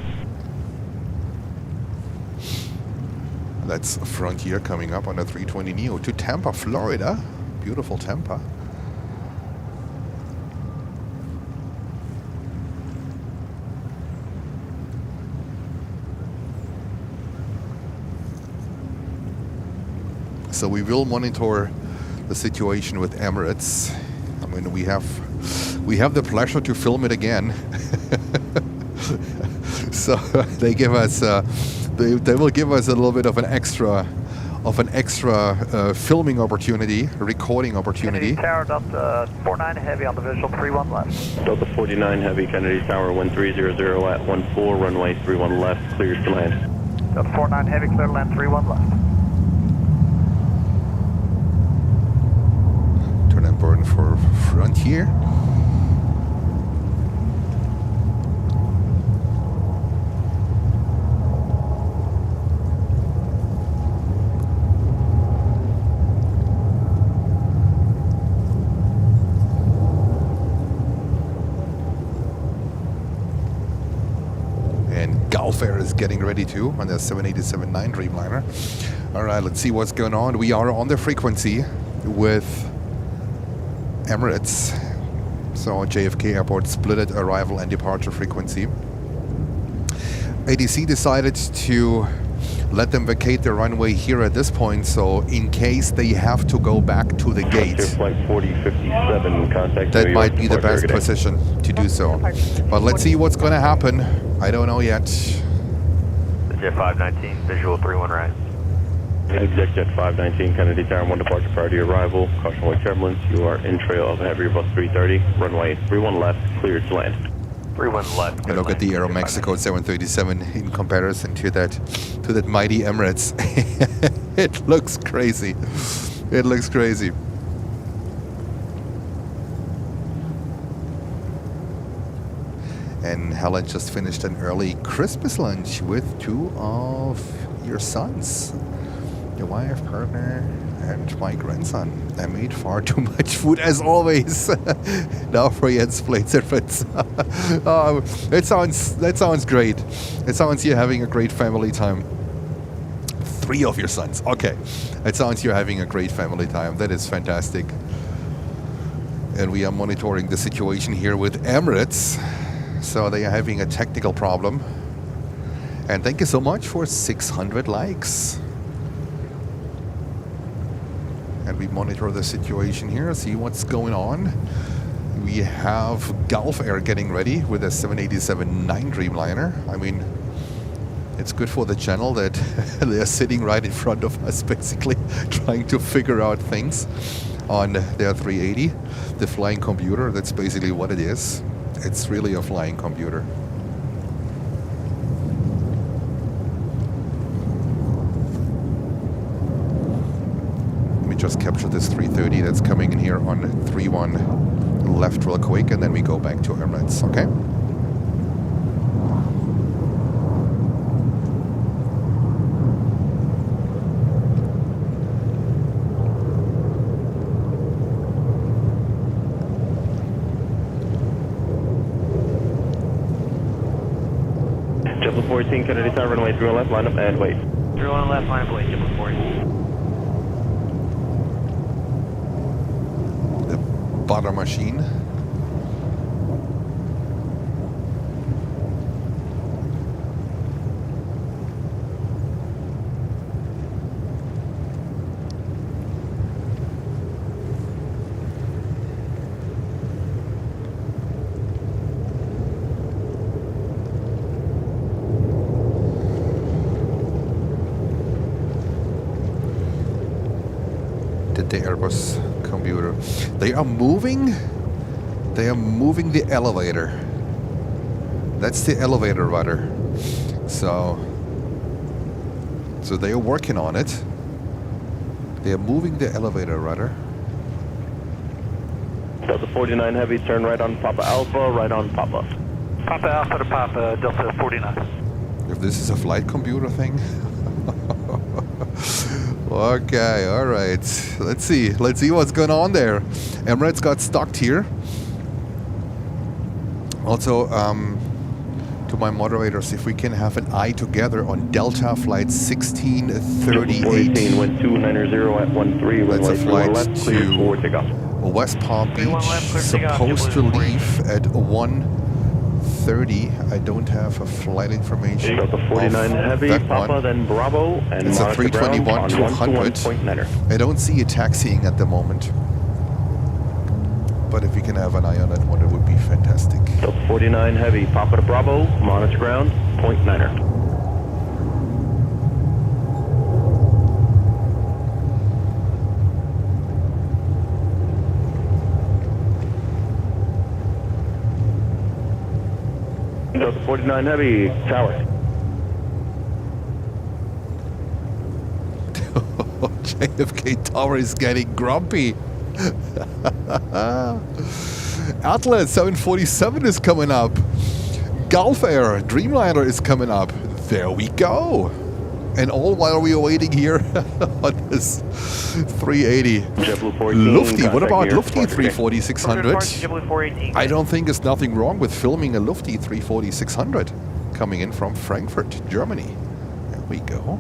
That's Frontier coming up on a 320 Neo to Tampa, Florida. Beautiful Tampa. So we will monitor the situation with Emirates. I mean, we have the pleasure to film it again. So they give us they will give us a little bit of an extra filming opportunity, recording opportunity. Kennedy Tower, Delta 49 heavy on the visual, 31 left. Delta 49 heavy, Kennedy Tower 1300 at 14, runway 31 left, cleared to land. Delta 49 heavy, clear to land 31 left. Turn and burn for Frontier. Air is getting ready too on the 787-9 Dreamliner. All right, let's see what's going on. We are on the frequency with Emirates. So JFK Airport splitted arrival and departure frequency. ADC decided to let them vacate the runway here at this point, so in case they have to go back to the gate, Flight 4057, contact that might be the best position to do so. But let's see what's going to happen. I don't know yet. Jet 519, visual 31 right. Exec Jet 519, Kennedy Tower, 1 departure prior to your arrival. Caution white turbulence. You are in trail of a heavy Airbus 330. Runway 31 left, cleared to land. 31 left. And look at the Aero Mexico 737 in comparison to that mighty Emirates. It looks crazy. It looks crazy. And Helen just finished an early Christmas lunch with 2 of your sons, your wife, partner, and my grandson. I made far too much food, as always. Now for Jens plates and friends. That sounds great. It sounds you're having a great family time. 3 of your sons. Okay. It sounds you're having a great family time. That is fantastic. And we are monitoring the situation here with Emirates. So they are having a technical problem. And thank you so much for 600 likes. And we monitor the situation here, see what's going on. We have Gulf Air getting ready with a 787-9 Dreamliner. I mean, it's good for the channel that they're sitting right in front of us, basically, trying to figure out things on their 380. The flying computer, that's basically what it is. It's really a flying computer. Let me just capture this 330 that's coming in here on 31 left real quick, and then we go back to Emirates, okay? JetBlue 14, Kennedy Tower, runway 31 left, line up and wait. 31 left, line up, wait, JetBlue 14. Butter machine. The Airbus computer. They are moving the elevator. That's the elevator rudder. So they are working on it. They are moving the elevator rudder. Delta 49 Heavy, turn right on Papa Alpha, right on Papa. Papa Alpha to Papa, Delta 49. If this is a flight computer thing. Okay, all right. Let's see what's going on there. Emirates got stuck here. Also, to my moderators, if we can have an eye together on Delta flight 1638. 14, wind 290 at 13, That's a flight left, clear for takeoff. West Palm Beach, supposed to leave at 1:30. I don't have a flight information. Delta 49 Heavy, Papa, one. then Bravo, and it's a 321-200. I don't see it taxiing at the moment. But if we can have an eye on that one, it would be fantastic. Delta 49 Heavy, Papa to Bravo, monitor ground, 0.9er. Delta 49 Heavy, tower. JFK Tower is getting grumpy. Atlas 747 is coming up. Gulf Air Dreamliner is coming up. There we go. And all while we are waiting here on this 380. Lufty, what about Lufty 340-600? I don't think there's nothing wrong with filming a Lufty 340-600 coming in from Frankfurt, Germany. There we go.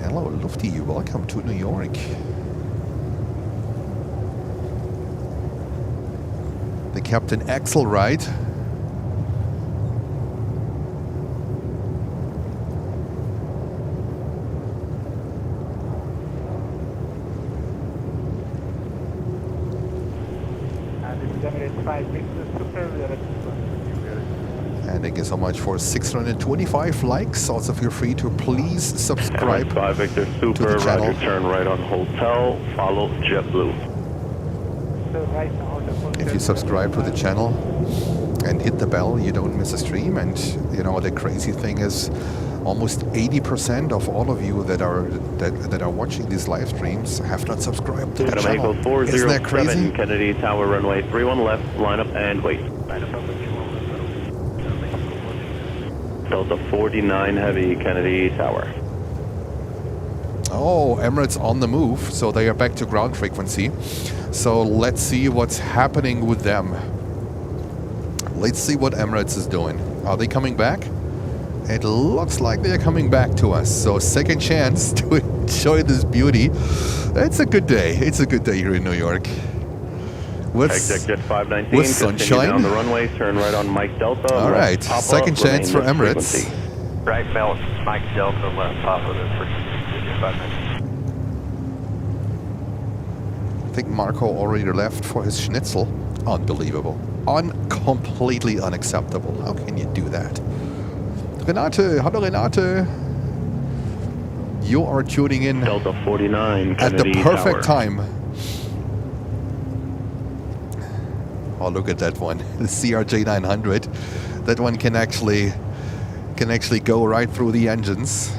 Hello, Lufty. Welcome to New York. The Captain Axel ride. And thank you so much for 625 likes. Also feel free to please subscribe 5 Victor Super, to the channel. Roger, turn right on Hotel, follow JetBlue. If you subscribe to the channel and hit the bell, you don't miss a stream. And you know, the crazy thing is almost 80% of all of you that are watching these live streams have not subscribed to the channel. Isn't that crazy? Kennedy Tower, runway 31 left, line up and wait. Delta 49 Heavy, Kennedy Tower. Oh, Emirates on the move, so they are back to ground frequency. So let's see what's happening with them. Let's see what Emirates is doing. Are they coming back? It looks like they're coming back to us. So second chance to enjoy this beauty. It's a good day. It's a good day here in New York. Exec 519, with continue sunshine. down the runway, turn right on Mike Delta. All right, Papa, second chance for remain Emirates. frequency. Right belt, Mike Delta, left Papa, then frequency 519. I think Marco already left for his schnitzel. Unbelievable. Completely unacceptable. How can you do that? Renate, hello Renate. You are tuning in Delta 49, at the Kennedy perfect Tower. time. Oh, look at that one. The CRJ 900. That one can actually go right through the engines.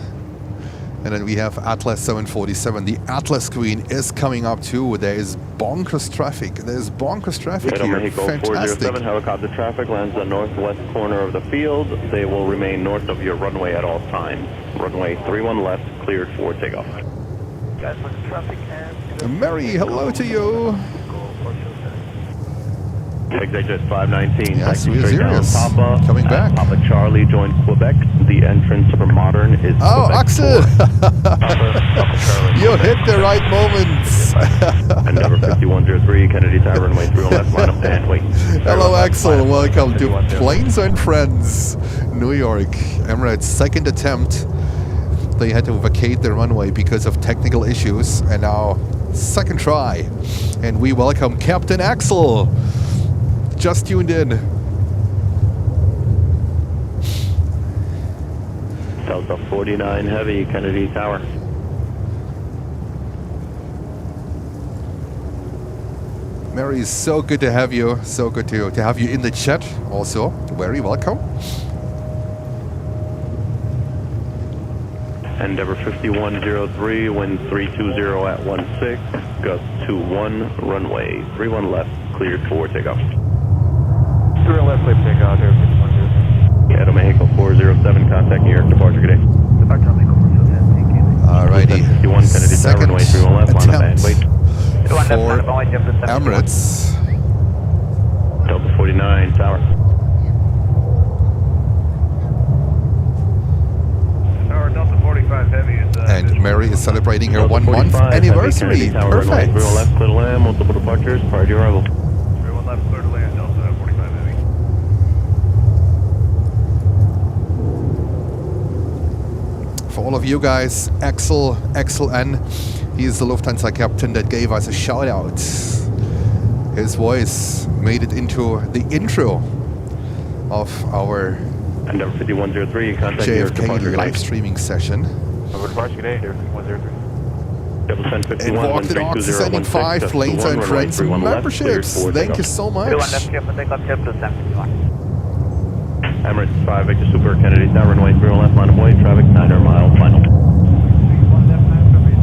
And then we have Atlas 747. The Atlas screen is coming up too. There is bonkers traffic. There's bonkers traffic Vietnam here. Mexico Fantastic. 407, helicopter traffic lands the northwest corner of the field. They will remain north of your runway at all times. Runway 31 left, cleared for takeoff. Guys, for the traffic and... Mary, hello to you. Executive 519, Yes, taxi we're straight down serious. Papa. Coming back. Papa Charlie joined Quebec. The entrance for Modern is Oh, Quebec Axel! 4. You hit the right moments. Endeavor 5103, Kennedy Tower, runway 31 left, line up and wait. Hello, Axel. Welcome to Planes and Friends, New York. Emirates' second attempt. They had to vacate the runway because of technical issues, and now second try. And we welcome Captain Axel. Just tuned in. Delta 49 Heavy, Kennedy Tower. Mary, so good to have you. So good to have you in the chat also. Very welcome. Endeavor 5103, wind 320 at 16, gust 21, runway 31 left, cleared for takeoff. 3 left, clear takeoff, there, 5103. Seattle, Mexico 407, contact New York, departure, good day. Departure Mexico 407, thank you. Alrighty. 51 Kennedy Tower, Second runway 31 left, line up and attempt wait. for Emirates. Delta 49 Tower. Tower Delta 45 Heavy is... And Mary is celebrating her Delta 1-month 45, anniversary. Heavy, Kennedy Tower, runway Perfect. 31 left, clear to land, multiple departures, prior to arrival. 31 left, clear to land, Delta 45 Heavy. For all of you guys, Axel N. He is the Lufthansa captain that gave us a shout out. His voice made it into the intro of our Endeavor 5103, contact New York, JFK departure, good live day. streaming session. Over departure, good day, there, 5103. Double send And 51, Walk the Dogs is sending 5 Planes and Friends memberships. Thank you so much. Emirates 5, Victor Super, Kennedy Tower, runway 31 left, line of way, traffic 9 mile, final. 1 left, 9 survey, 5.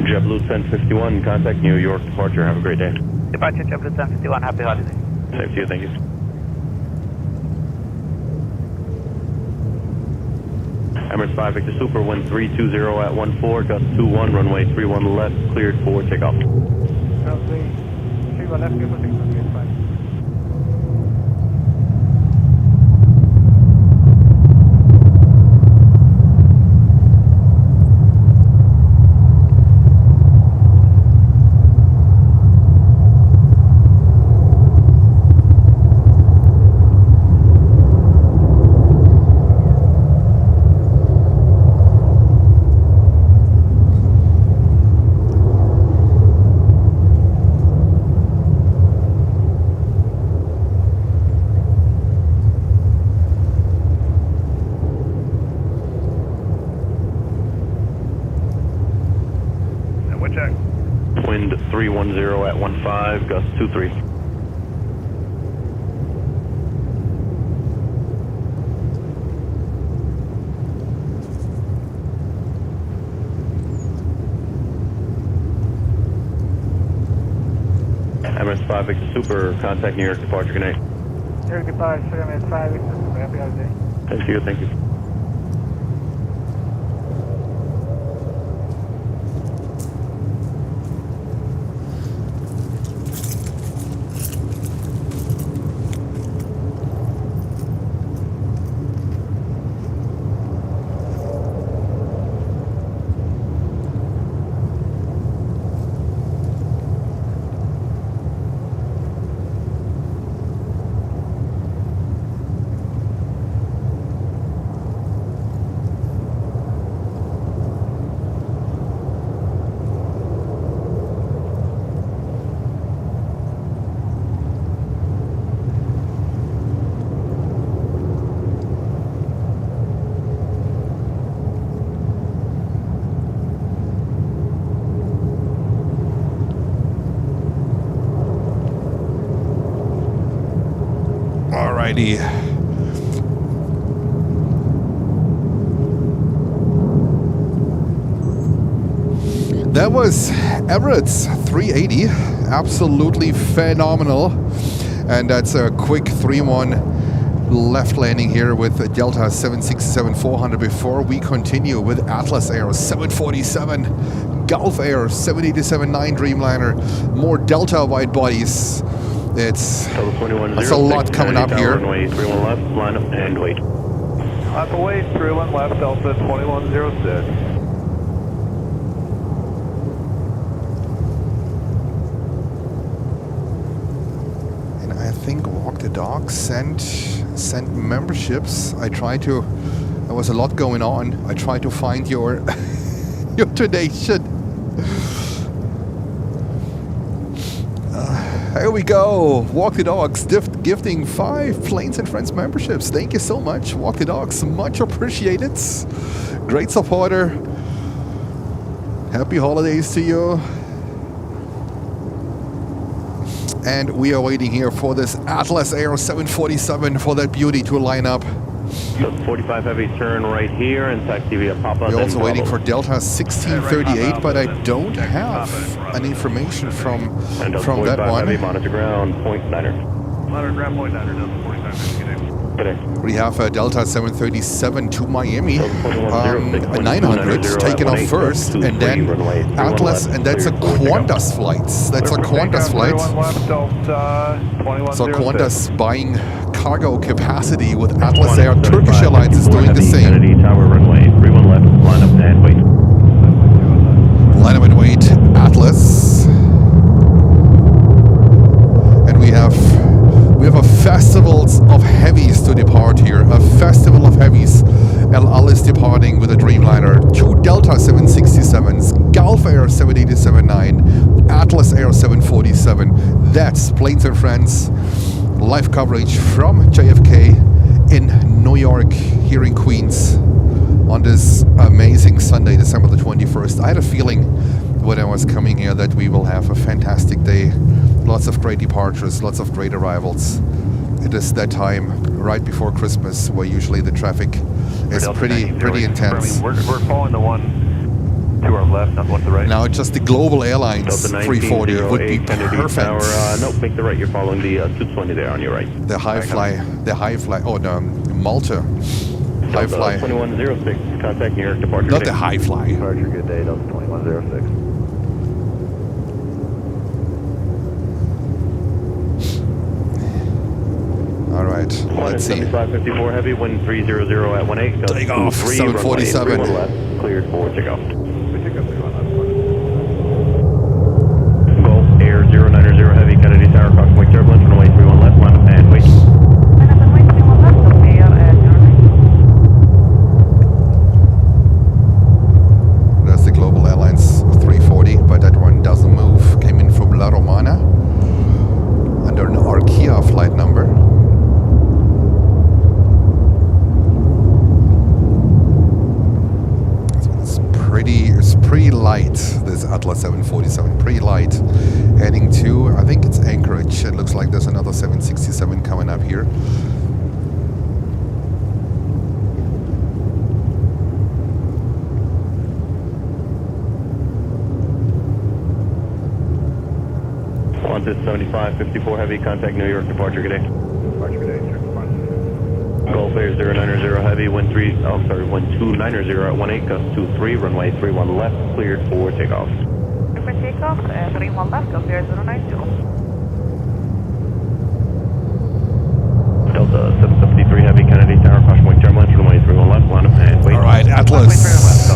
JetBlue 1051, contact New York, departure, have a great day. Departure JetBlue 1051, happy holiday. Same to you, thank you. Emirates 5, Victor Super, wind 320 at 14, gust 21, runway 31 left, cleared for takeoff. Runway 31 left, clear for takeoff, 5. 310 at 15, gust 23. Emirates 5 Victor Super, contact New York departure, good night. New York departure, Emirates 5 Victor Super, happy holiday. Thank you, thank you. Alrighty. That was Emirates 380, absolutely phenomenal. And that's a quick 3-1 left landing here with Delta 767-400 before we continue with Atlas Air 747, Gulf Air 787-9 Dreamliner, more Delta wide bodies. It's a lot coming up here. Runway 31 left, line up and wait. Lap away, 31 left, Delta 2106. And I think Walk the Dog sent memberships. There was a lot going on. I tried to find your donation. Here we go. Walk the Dogs gifting 5 Planes and Friends memberships. Thank you so much, Walk the Dogs. Much appreciated. Great supporter. Happy holidays to you. And we are waiting here for this Atlas Air 747 for that beauty to line up. 45 heavy, turn right here and taxi via Papa. We're also waiting for Delta 1638, but I don't have any information from that one. Heavy, monitor ground, .9er. Monitor ground, .9er, Delta 45 heavy, We have Delta 737 to Miami, 900 taken off first, and then Atlas, and that's a Qantas flight. That's a Qantas flight. So Qantas buying cargo capacity with Atlas Air. Turkish Airlines is doing the same. Tower runway, 31 left, line up and wait. Line up and wait, Atlas. And we have a festival of heavies to depart here. A festival of heavies. El Al is departing with a Dreamliner. 2 Delta 767s, Gulf Air 787-9, Atlas Air 747. That's Planes and Friends. Live coverage from JFK in New York, here in Queens, on this amazing Sunday, December the 21st. I had a feeling when I was coming here that we will have a fantastic day. Lots of great departures, lots of great arrivals. It is that time right before Christmas where usually the traffic is pretty intense. We're following the one to our left, not one to the right. Now just the Global Airlines 340 would be perfect. No, make the right. You're following the 220 there on your right. The high fly. Oh no, Malta. High fly. 2106, contact New York departure. Not the high fly. Departure, good day, Delta 2106. All right, let's see. 7554 heavy, wind 300 at 18. Take off, 747. Runway, left, cleared for takeoff. Gulf Air 090 heavy, Kennedy Tower, crosswind turbulence, runway 31 left, line up and wait. That's the Global Airlines 340, but that one doesn't move. Came in from La Romana under an Arkia flight number. Pretty think it's Anchorage. It looks like there's another 767 coming up here. Qantas 7554 Heavy, contact New York, departure, good day. Departure, good day, sir. Gulf Air 090 Heavy, wind 1290 at 18, gust 23, runway 31 left, cleared for takeoff. For takeoff, 31 left, Gulf Air 090. Delta 773 Heavy, Kennedy Tower, caution wing turbulence, runway 31 left, line up and wait. All right, Atlas.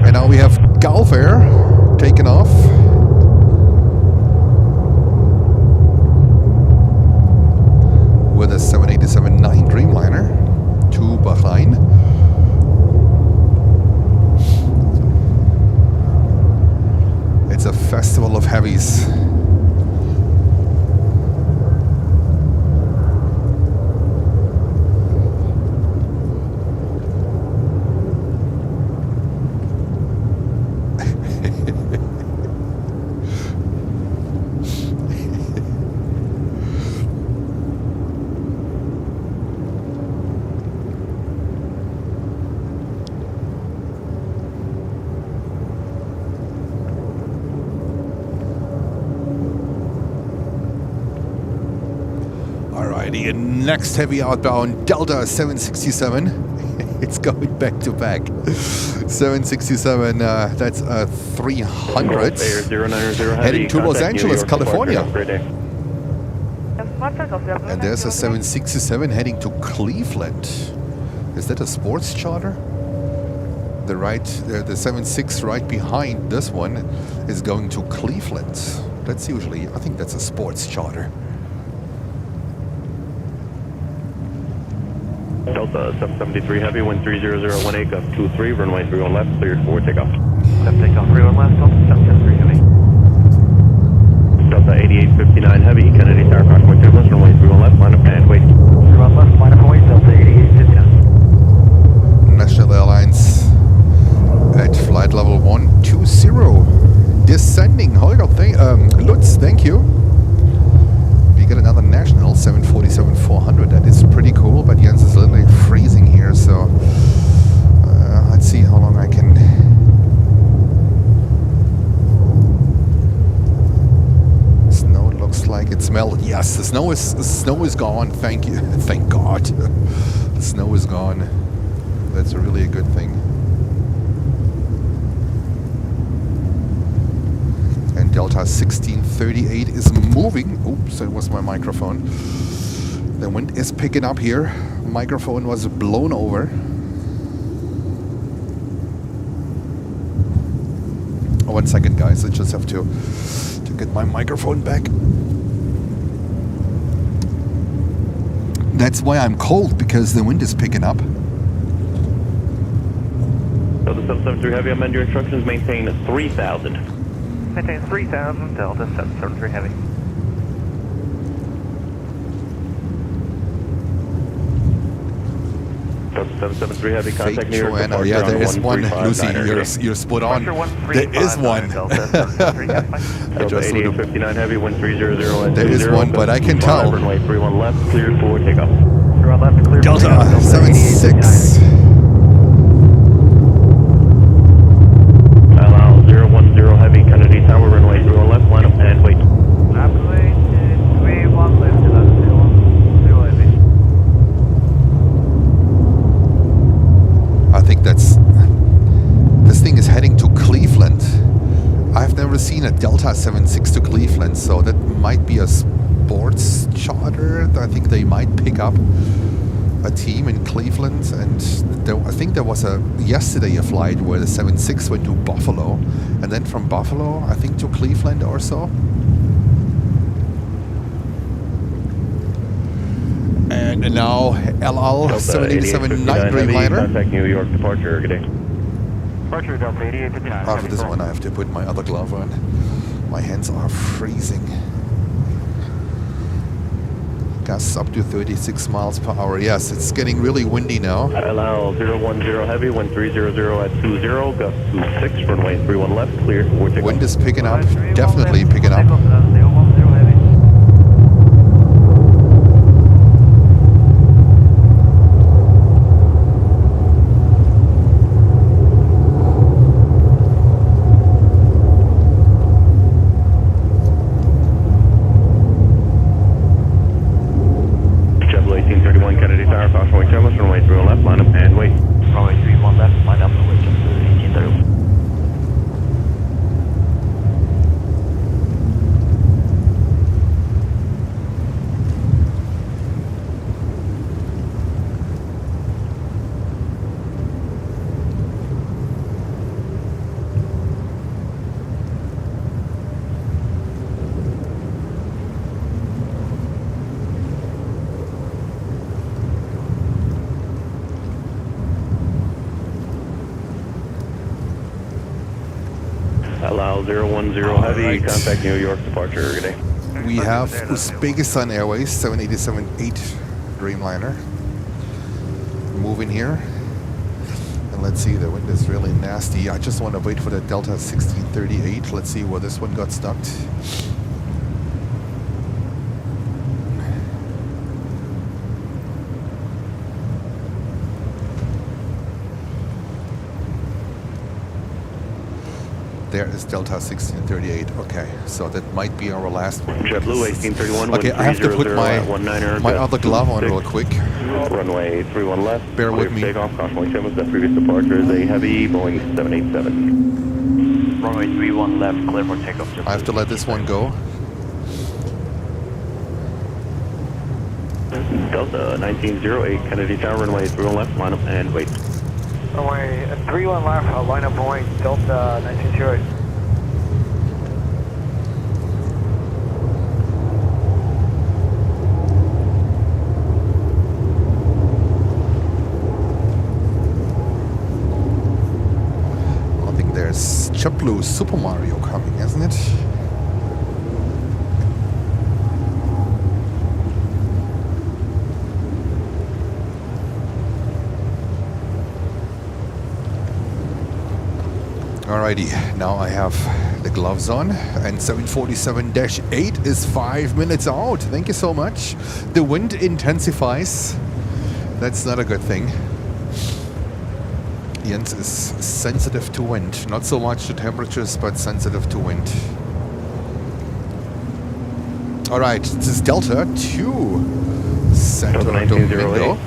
And now we have Gulf Air taking off. With a 787-9 Dreamliner to Bahrain. It's a festival of heavies. Next heavy outbound, Delta 767. It's going back to back. 767, that's a 300. Heading to Los Angeles, California. And there's a 767 heading to Cleveland. Is that a sports charter? The 76 right behind this one is going to Cleveland. That's usually, I think that's a sports charter. Delta 773 Heavy, wind 30018, gust 23, runway 31 left, cleared for takeoff. Left takeoff 31 left, Delta 773 Heavy. Delta 8859 Heavy, Kennedy Tower, caution wing turbulence, runway 31 left, line up and wait. 31 left, line up and wait, Delta 8859. National Airlines at flight level 120. Descending, Holger, Lutz, thank you. We get another national 747-400. That is pretty cool, but Jens is literally freezing here, so let's see how long I can. Snow looks like it's melted. Yes, the snow is gone. Thank you, thank God. The snow is gone. That's really a good thing. Delta 1638 is moving. Oops, that was my microphone. The wind is picking up here. Microphone was blown over. Oh, 1 second, guys. I just have to get my microphone back. That's why I'm cold, because the wind is picking up. Delta 773 Heavy, amend your instructions. Maintain 3,000. Maintain 3,000, Delta 773 Heavy. Delta 773 Heavy, contact New York. Oh yeah, there is one. Lucy, you're spot on. There is one. Delta 8859 Heavy, wind 300. There is one, but I can tell. Runway 31 left, cleared for takeoff. 31 left, cleared for Delta 76. Allow 010 Heavy, Kennedy Tower, runway 31 left, line up and wait. Runway 31 left, 0 Heavy. I think this thing is heading to Cleveland. I've never seen a Delta 76 to Cleveland, so that might be a sports charter. I think they might pick up a team in Cleveland, and I think there was yesterday a flight where the 76 went to Buffalo, and then from Buffalo I think to Cleveland or so. And now El Al 787-9 Dreamliner. Contact New York, departure, good day. Departure, Delta 8859. After this one I have to put my other glove on. My hands are freezing. Gusts up to 36 miles per hour. Yes, it's getting really windy now. Allow 010 Heavy, wind 300 at 20, gust 26, runway 31 left, cleared for takeoff. Wind is picking up, definitely picking up. Lao 010 Heavy, contact New York departure. Good day. We have Uzbekistan Airways 787-8 Dreamliner moving here. And let's see, the wind is really nasty. I just want to wait for the Delta 1638. Let's see where this one got stuck. There is Delta 1638. Okay, so that might be our last one. JetBlue 1831. Okay, I have to put my other glove on real quick. Runway 31 left. Bear with me. Takeoff. Caution weight chambers. That previous departure is a heavy Boeing 787. Runway 31 left, clear for takeoff. I have to let this one go. Delta 1908, Kennedy Tower, runway 31 left, line up and wait. Runway 31 left, line up Boeing, Delta 1908. I think there's JetBlue Super Mario coming, isn't it? Alrighty, now I have the gloves on, and 747-8 is 5 minutes out. Thank you so much. The wind intensifies. That's not a good thing. Jens is sensitive to wind. Not so much to temperatures, but sensitive to wind. Alright, this is Delta to Santo Domingo.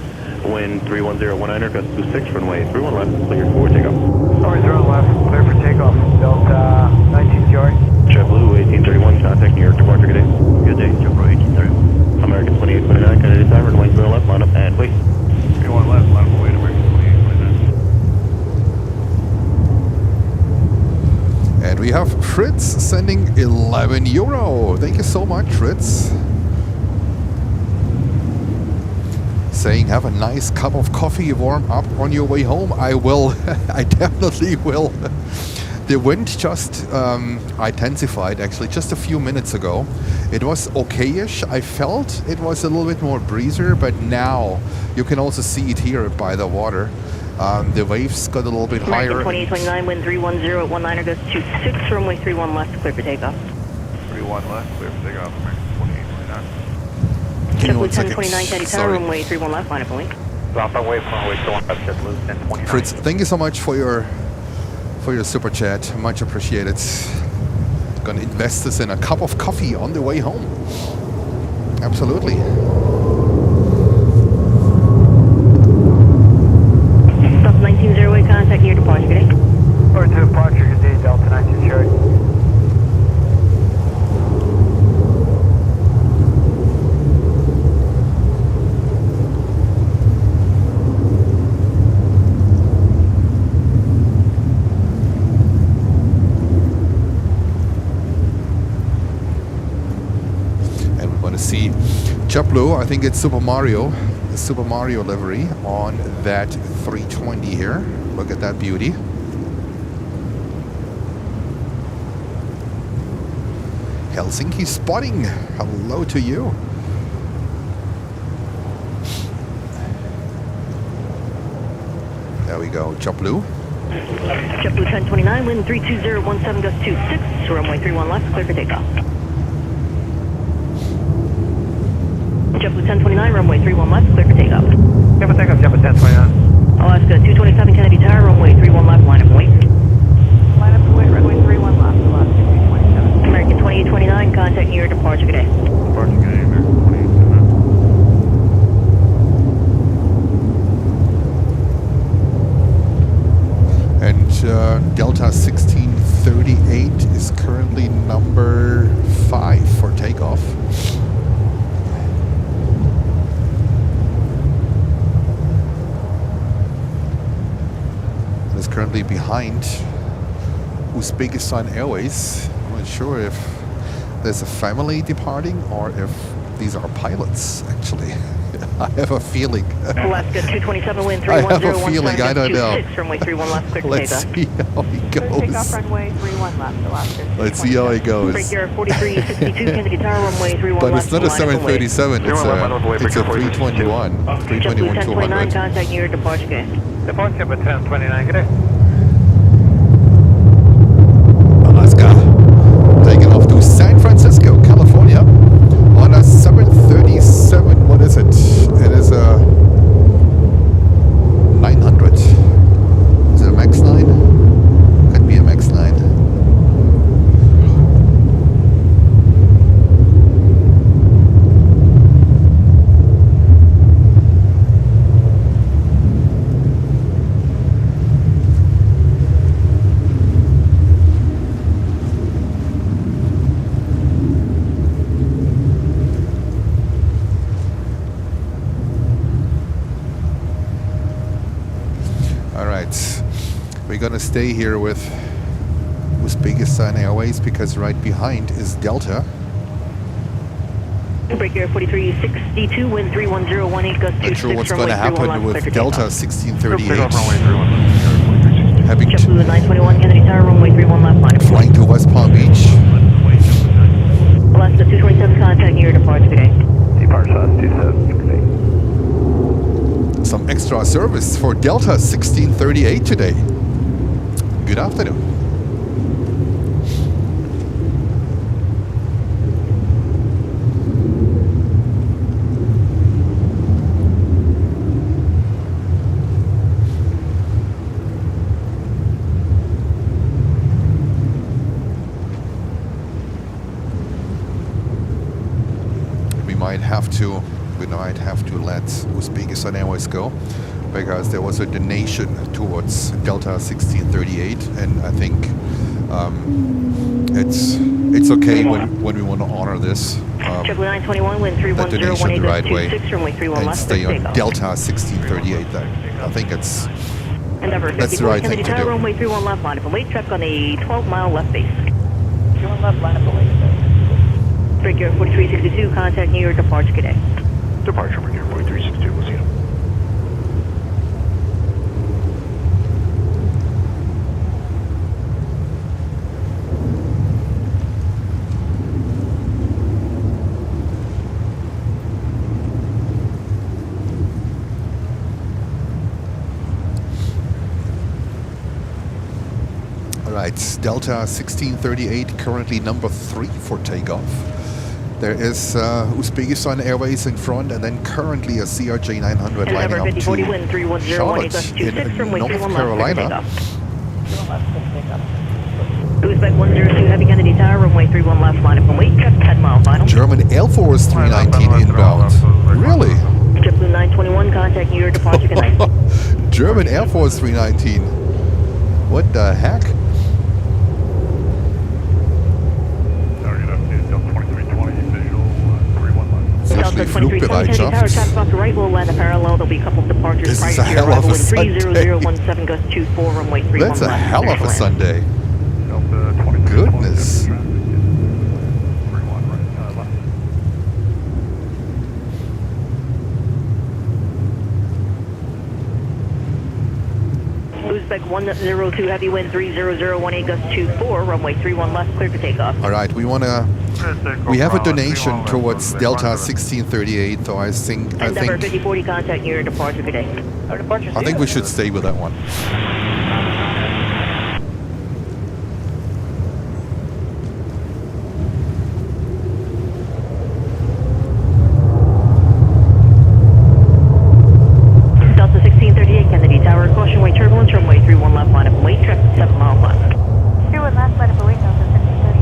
Wind 31019, gust 26, runway 31 left, clear for takeoff. Runway 31 left, clear for takeoff, Delta 1908. JetBlue 1831, contact New York departure. Good day. Good day, JetBlue 1831. American 2829, Kennedy Tower, runway 31 left, line up and wait. 31 left, line up, wait, American 2829. And we have Fritz sending €11. Thank you so much, Fritz. Saying have a nice cup of coffee, warm up on your way home. I will. I definitely will. The wind just intensified actually just a few minutes ago. It was okayish. I felt it was a little bit more breezer, but now you can also see it here by the water. The waves got a little bit higher. 2829, wind 310 at 19er, goes 26, runway 31 left, clear for takeoff. 31 left, clear for takeoff, American 2829. Give me 1 second. 1029, Kennedy Tower, runway 31 left, line up and wait. Drop on way, runway 31 left, JetBlue 1029. Fritz, thank you so much for your super chat. Much appreciated. Gonna invest this in a cup of coffee on the way home. Absolutely. Stop 1908, contact near departure, good day. Or to departure, good day, Delta 1908. See JetBlue, I think it's Super Mario, the Super Mario livery on that 320 here. Look at that beauty. Helsinki spotting. Hello to you. There we go, JetBlue. JetBlue 1029, wind 32017, gust 26, runway 31 left, clear for takeoff. JetBlue 1029, runway 31 left, clear for takeoff. Clear for takeoff, JetBlue 1029. Alaska 227, Kennedy Tower, runway 31 left, line up and wait. Line up and wait, runway 31 left, Alaska 227. American 2829, contact New York departure, good day. Departure, good day, American 2829. And Delta 1638 is currently number 5 for takeoff. Is currently behind Uzbekistan Airways. I'm not sure if there's a family departing or if these are pilots actually. I have a feeling. Alaska 227, wind I have a 310, feeling, I don't know. 26, runway 31 left, clear to Let's takeoff. see how he goes. Takeoff runway 31 left, Alaska. Let's see how he goes. Break gear 4362, Kennedy Tower, runway 31 But left. it's not a 737, it's a 321. 321 200. Contact your departure gate. Departure with 1029, good day. Alaska, taking off to San Francisco, California, on a 737. What is it? It is a 900. Is it a Max 9? Could be a Max 9. We're gonna stay here with Uzbekistan Airways because right behind is Delta. Break gear 4362, wind 31018, gust 26, Not sure what's going to happen with Delta 1638. Having JetBlue 921, Kennedy Tower, runway 31 left, line. Flying to West Palm Beach. Alaska 227, contact your departure today. Departure 27, Some extra service for Delta 1638 today. Good afternoon. We might have to let Uzbekistan Airways go, because there was a donation towards Delta 1638, and I think it's okay when we want to honor this. JetBlue 921, wind That donation the right way 26, runway 31 and left, stay on takeoff. Delta 1638. Then I think that's the right thing to do. Runway 31 left, line up and wait. Check on the 12-mile left base. 31 left, line up and wait. Break gear 4362, contact New York departure today. Departure break gear 4362, we'll see you. Alright, Delta 1638 currently number 3 for takeoff. There is Uzbekistan Airways in front, and then currently a CRJ 900 lining up to Charlotte in North Carolina. Uzbek 102, Heavy Kennedy Tower, runway 31 left, line up and wait. Check 10 mile final. German Air Force 319 inbound. Really? JetBlue 921, contact New York departure good night. German Air Force 319. What the heck? Delta 2320, Kennedy Tower, traffic off the right, will land a parallel. There'll be a couple of departures This prior is to a your hell of arrival a in Sunday. 30017, gust 24, runway 31 That's a left. hell of a Sunday. Goodness. Uzbek 102, heavy wind 30018, gust 24, runway 31 left, clear for takeoff. All right, we have a donation towards Delta 1638, so I think Endeavour 5040, contact your departure today. I think we should stay with that one. Delta 1638, Kennedy Tower, caution wait turbulence, runway 31 left, line up and wait, traffic 7 miles left. 31 left, line up and wait, Delta 1638.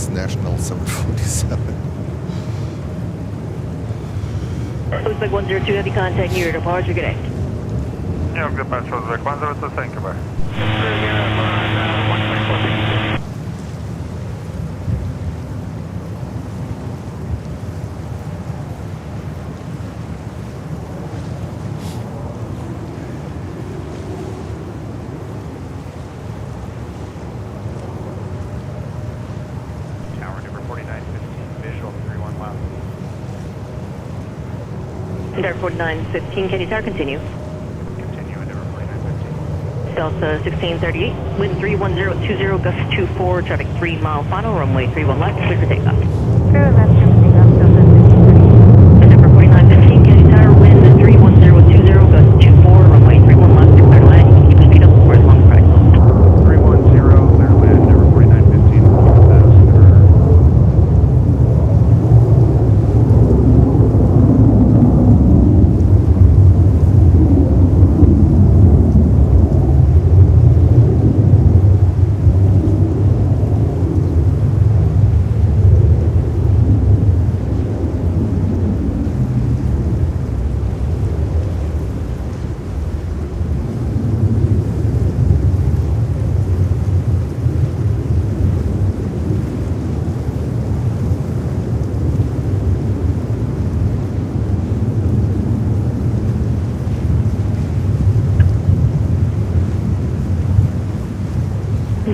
US National 747. Looks like 102 heavy contact near your departure. Good day. Yeah, good patch for the 102, thank you, bye. Tower number 4915, visual 31 left. Tower 4915, can you tower continue? Continue into 4915. Delta 1638, wind 31020, gust 24, traffic 3 mile final, runway 31 left, clear for takeoff. Clear left, clear for takeoff, Delta 1638. Number 4915, can you tower, wind 31020, gust 24, runway 31 left, clear to land, you can keep your speed up for as long as practical. 310, clear land, number 4915, passenger.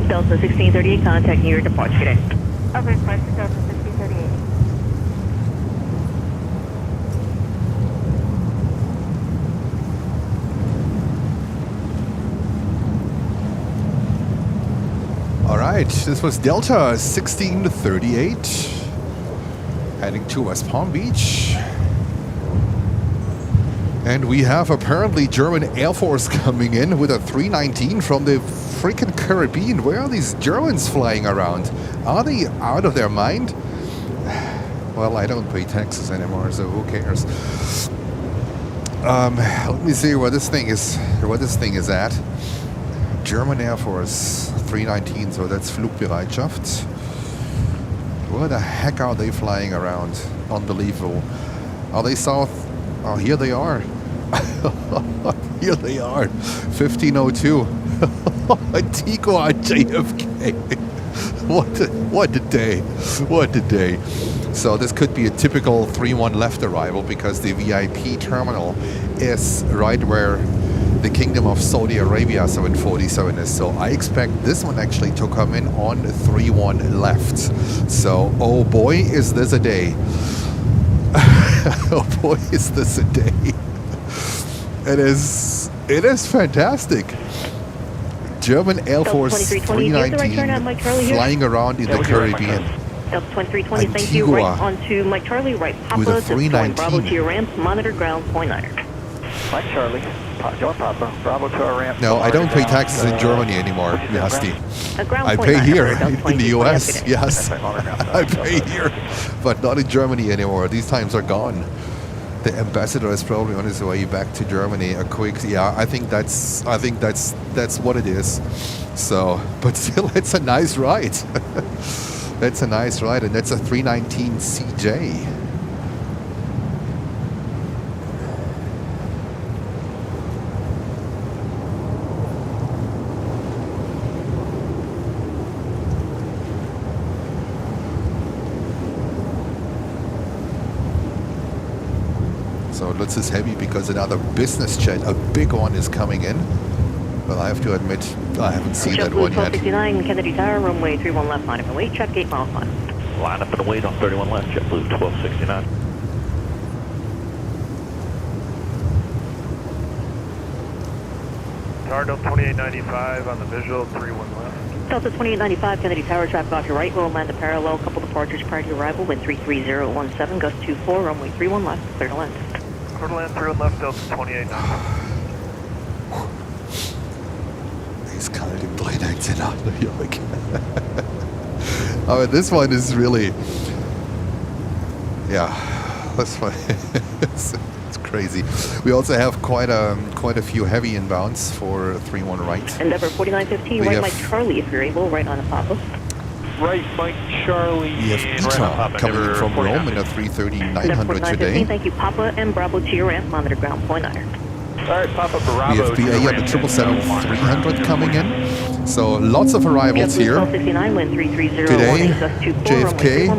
Delta 1638, contact near your departure. Good day. Okay, question Delta 1638. All right, this was Delta 1638, heading to West Palm Beach. And we have apparently German Air Force coming in with a 319 from the freaking Caribbean. Where are these Germans flying around? Are they out of their mind? Well, I don't pay taxes anymore, so who cares? Let me see where this thing is. Where this thing is at. German Air Force 319, so that's Flugbereitschaft. Where the heck are they flying around? Unbelievable. Are they south? Oh, here they are. Here they are. 1502. Antigua JFK. What a day. What a day. So this could be a typical 3-1 left arrival because the VIP terminal is right where the Kingdom of Saudi Arabia 747 is. So I expect this one actually to come in on 3-1 left. So, oh boy, is this a day. Oh boy, is this a day. It is fantastic. German Air Force 319 flying around in the Caribbean. Delta 2320, thank you. Right onto Mike Charlie, right Papa, with a to point 319. Bravo to your ramp, monitor ground, point 9. Mike Charlie, John Papa, Bravo to our ramp. No, I don't pay taxes in Germany anymore, Yasti. I pay here in the US, yes. I pay here, but not in Germany anymore. These times are gone. The ambassador is probably on his way back to Germany. A quick, yeah, I think that's what it is. So, but still, it's a nice ride. That's a nice ride, and that's a 319 CJ. So Lutz is heavy because another business jet, a big one, is coming in. Well, I have to admit, I haven't seen that one yet. 1269, Kennedy Tower, runway 31 left, line up and wait, traffic 8 miles on. Line up and wait on 31 left, JetBlue 1269. Tower Delta 2895 on the visual, 31 left. Delta 2895, Kennedy Tower, traffic off your right, will land a parallel, couple departures prior to arrival, wind 33017, gust 24, runway 31 left, clear to land. Clear to land, 31 left, Delta 2895. Eiskalt im 319er New York. Aber this one is really, yeah, that's fine. It's crazy. We also have quite a few heavy inbounds for 3-1 right. Endeavor 4915, right Mike Charlie if you're able, right on the Papa. right, Mike, Charlie. We have Ita coming in from Rome in a 330-900 today. Thank you, Papa and Bravo to your ramp, monitor ground point iron. Alright, Papa Bravo. We have BA on the 777-300 coming in. So lots of arrivals here. Today, JFK,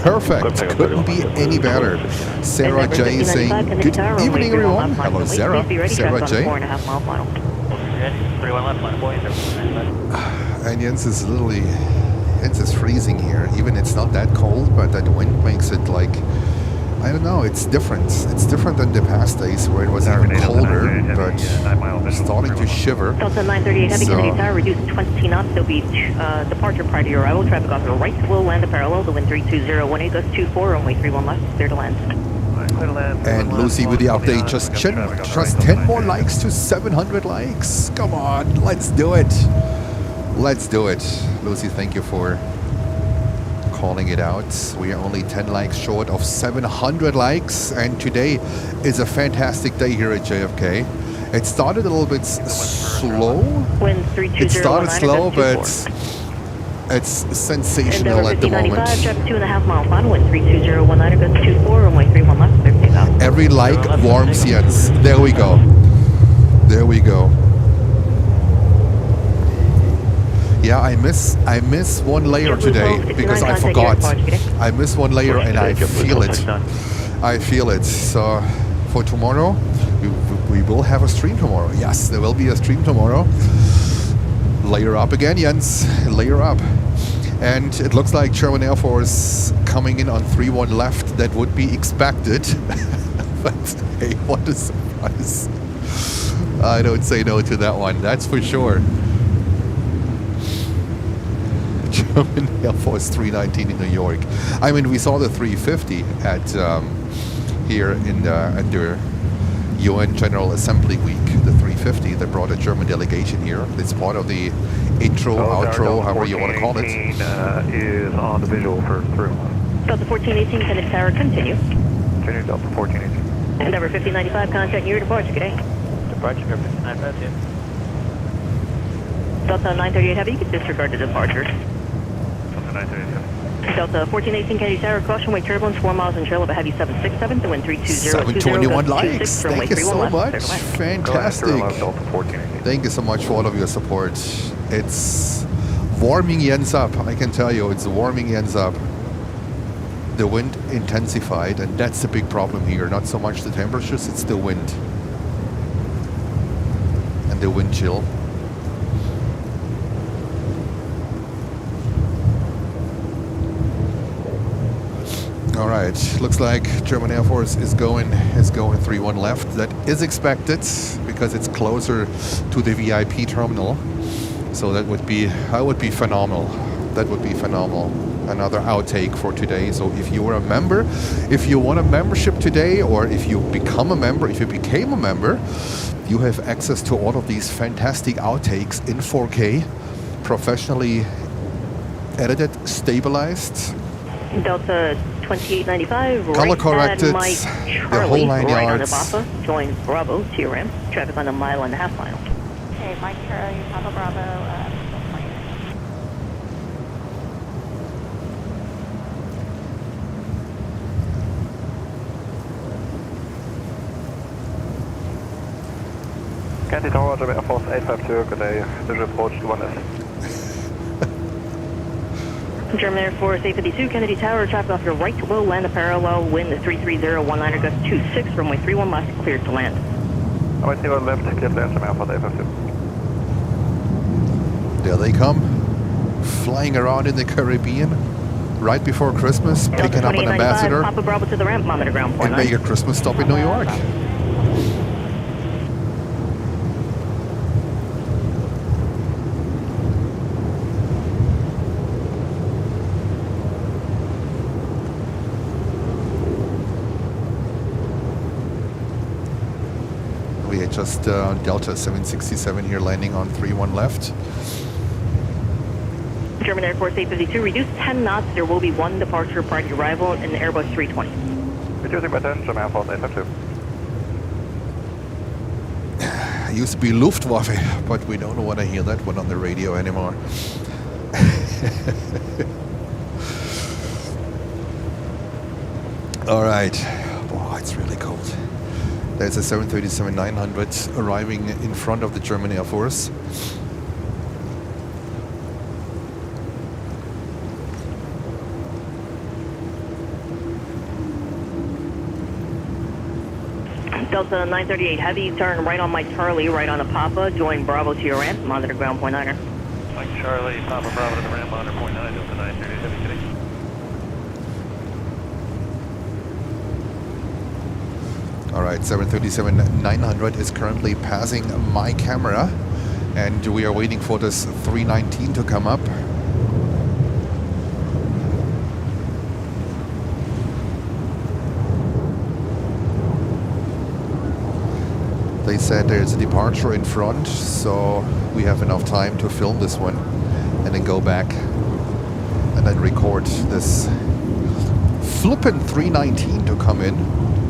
perfect. Couldn't be any better. Sarah J saying, good evening everyone. Hello Sarah. Sarah J. And Jens is literally, Jens is freezing here. Even it's not that cold, but that wind makes it like, I don't know, it's different. It's different than the past days where it was even colder, but starting to shiver. Delta 938 Heavy Kennedy Tower, reduced 20 knots. There'll be departure prior to your arrival. Traffic off the right will land a parallel. The wind 32018, gust 24, runway 31 left, clear to land. And Lucy with the update, just 10 more likes to 700 likes. Come on, let's do it. Let's do it. Lucy, thank you for calling it out. We are only 10 likes short of 700 likes, and today is a fantastic day here at JFK. It started a little bit slow. It started slow, but it's sensational at the moment. Every like warms Jens. There we go. There we go. Yeah, I miss one layer today because I forgot. I miss one layer and I feel it. I feel it. So for tomorrow, we will have a stream tomorrow. Yes, there will be a stream tomorrow. Layer up again, Jens. Layer up. And it looks like German Air Force coming in on 3-1 left. That would be expected. But hey, what a surprise. I don't say no to that one, that's for sure. German Air Force 319 in New York. I mean, we saw the 350 at here in at the UN General Assembly Week. The 350 that brought a German delegation here. It's part of the intro, outro, however you want to call it. Is on the visual for through. Delta 1418, Kennedy Tower, continue. Continue Delta 1418. Endeavor 5095, contact your departure, good day. Departure 59, yeah. Delta 938 Heavy, you can disregard the departure. Delta 938 Heavy. Delta 1418 Kennedy Tower, caution, wait turbulence, 4 miles in trail of a Heavy 767, the wind 32020. 721 likes, thank you so much, fantastic. Thank you so much for all of your support. It's warming Jens up, I can tell you, it's warming Jens up. The wind intensified, and that's the big problem here, not so much the temperatures, it's the wind. And the wind chill. All right, looks like German Air Force is going 3-1 left. That is expected because it's closer to the VIP terminal. So that would be phenomenal. That would be phenomenal. Another outtake for today. So if you are a member, if you want a membership today, or if you become a member, if you became a member, you have access to all of these fantastic outtakes in 4K, professionally edited, stabilized. Delta 2895, color corrected, Mike the whole 9 right yards. on the Papa, join Bravo to your ramp. Traffic on a 1.5 mile. Okay, Mike Charlie, Papa Bravo, Kennedy Tower, German Air Force 852, good day. Visual approach to 1S. German Air Force 852, Kennedy Tower, traffic off your right will land a parallel, wind 33019, gust 26, runway 31 left, cleared to land. Runway 31 left, cleared to land, German Air Force 852. There they come, flying around in the Caribbean, right before Christmas, picking up an ambassador, Papa Bravo to the ramp, monitor ground point and make a Christmas stop in New York. Just Delta 767 here landing on 3-1 left. German Air Force 852, reduced 10 knots. There will be 1 departure prior to arrival in the Airbus 320. Reducing by 10, German Air Force 852. Used to be Luftwaffe, but we don't want to hear that one on the radio anymore. All right. Wow, it's really cold. There's a 737-900 arriving in front of the German Air Force. Delta 938 Heavy, turn right on Mike Charlie, right on the Papa, join Bravo to your ramp, monitor ground point 9er. Mike Charlie, Papa Bravo to the ramp, monitor point 9, Delta 938 Heavy Kitty. All right, 737-900 is currently passing my camera, and we are waiting for this 319 to come up. They said there's a departure in front, so we have enough time to film this one and then go back and then record this flippin' 319 to come in.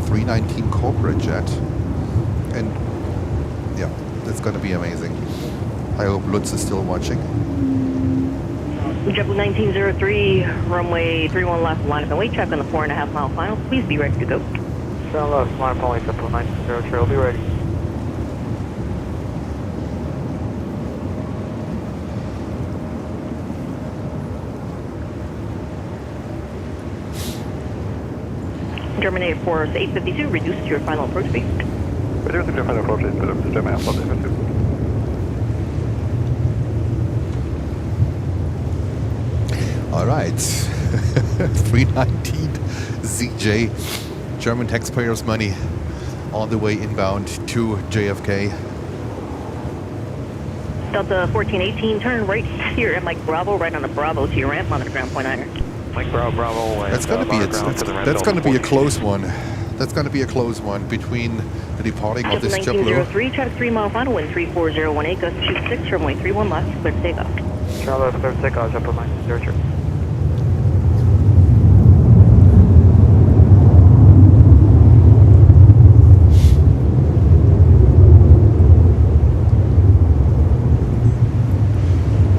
319 corporate jet. And yeah, that's gonna be amazing. I hope Lutz is still watching. JetBlue 1903, runway 31 left, line up and wait, check on the 4.5 mile final. Please be ready to go. 7 left, line up and wait, JetBlue 1903, I'll be ready. German Air Force 852, reduce to your final approach speed. Reduce to your final approach speed, German Air Force 852. All right, 319 ZJ, German taxpayers' money, on the way inbound to JFK. Delta 1418, turn right here at Mike Bravo, right on the Bravo to your ramp, monitor ground point 9er. Mike Bravo, That's going to be a close one. That's going to be a close one between the departing of this JetBlue. 1903, track 3 mile final, wind 34018, gust 26, runway 31 left, clear to takeoff. Charlie, clear to takeoff, JetBlue 1903.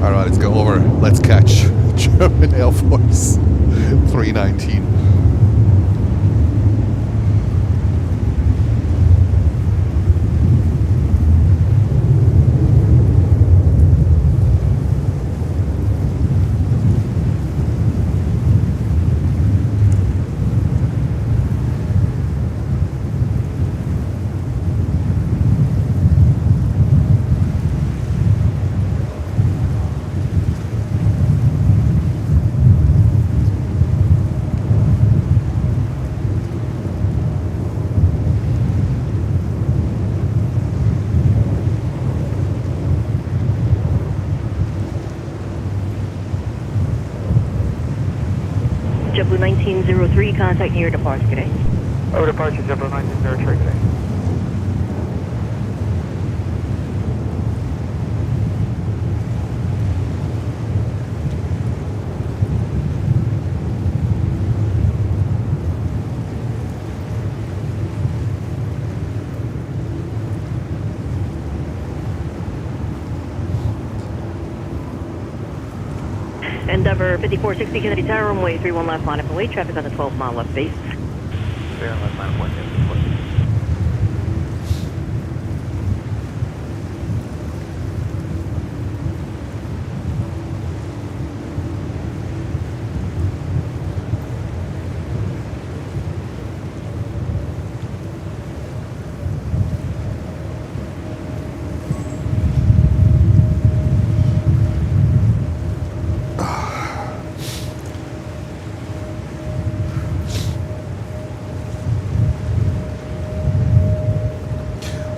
All right, let's go over. Let's catch German Air Force 319. JetBlue 1903, contact near departure today. Over departure, JetBlue 1903 today. Endeavor 5460 Kennedy Tower, runway 31 left, line up and wait, traffic on the 12 mile left base. Stay on left line, 1 minute.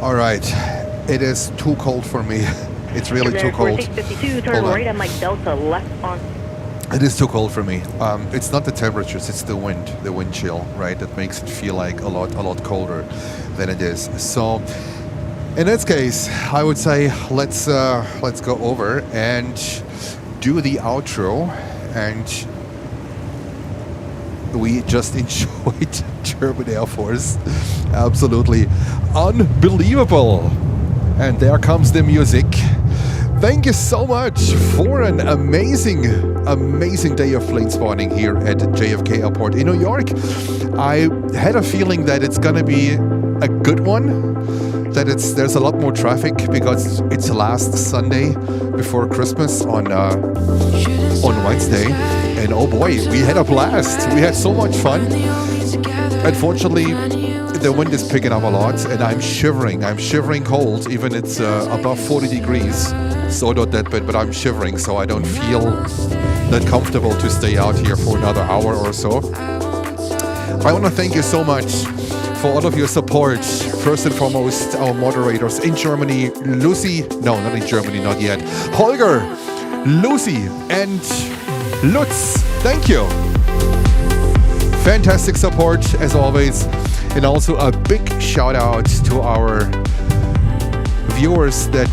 All right, it is too cold for me. It's really too cold. 652, turn right at Mike Delta, left on. It is too cold for me. It's not the temperatures, it's the wind chill, right? That makes it feel like a lot colder than it is. So, in this case, I would say let's go over and do the outro, and we just enjoyed German Air Force. Absolutely unbelievable. And there comes the music. Thank you so much for an amazing day of plane spotting here at JFK Airport in New York. I had a feeling that it's gonna be a good one, that there's a lot more traffic because it's last Sunday before Christmas on Wednesday, and oh boy, we had a blast. We had so much fun. Unfortunately, the wind is picking up a lot, and I'm shivering cold, even it's above 40 degrees. So not that bad, but I'm shivering, so I don't feel that comfortable to stay out here for another hour or so. I want to thank you so much for all of your support. First and foremost, our moderators in Germany, Lucy, no, not in Germany, not yet, Holger, Lucy, and Lutz. Thank you. Fantastic support as always. And also a big shout out to our viewers that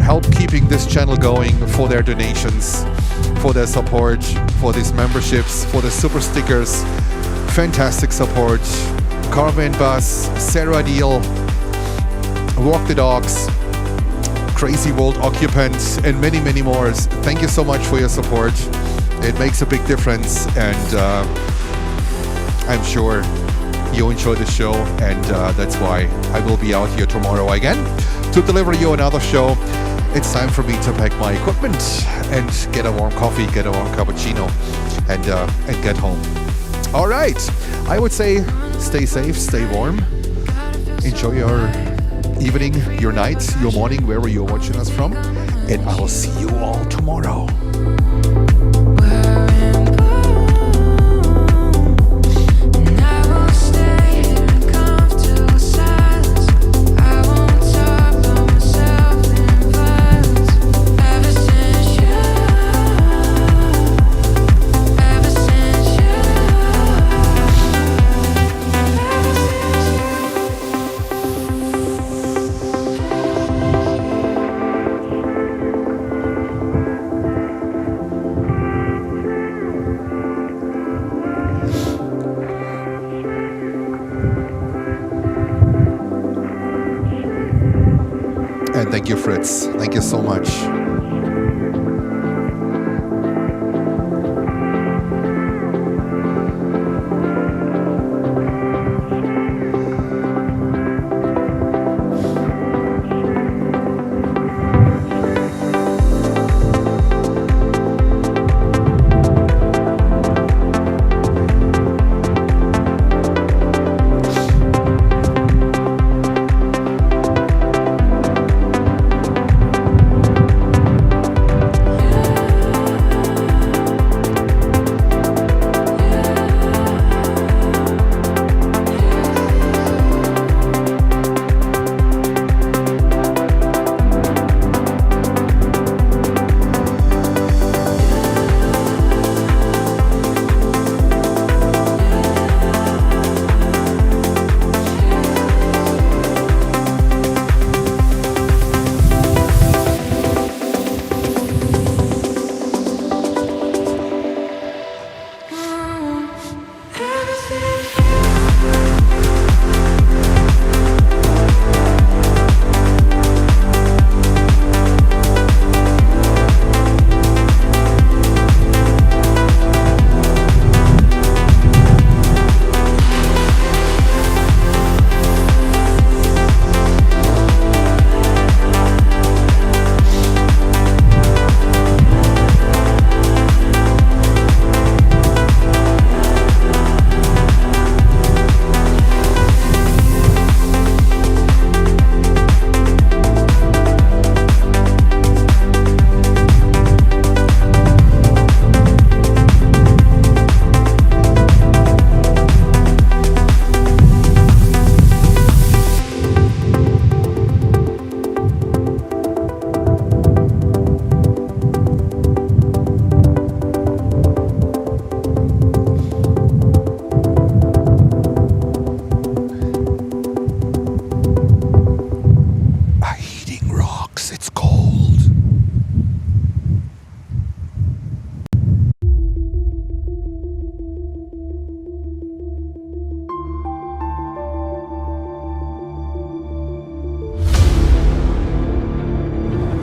help keeping this channel going, for their donations, for their support, for these memberships, for the super stickers. Fantastic support. Carmen Bus, Sarah Deal, Walk the Dogs, Crazy World Occupants, and many, many more. Thank you so much for your support. It makes a big difference, and I'm sure you enjoy the show, and that's why I will be out here tomorrow again to deliver you another show. It's time for me to pack my equipment and get a warm coffee, get a warm cappuccino, and get home. All right, I would say stay safe, stay warm, enjoy your evening, your night, your morning, wherever you're watching us from, and I will see you all tomorrow. And thank you, Fritz. Thank you so much.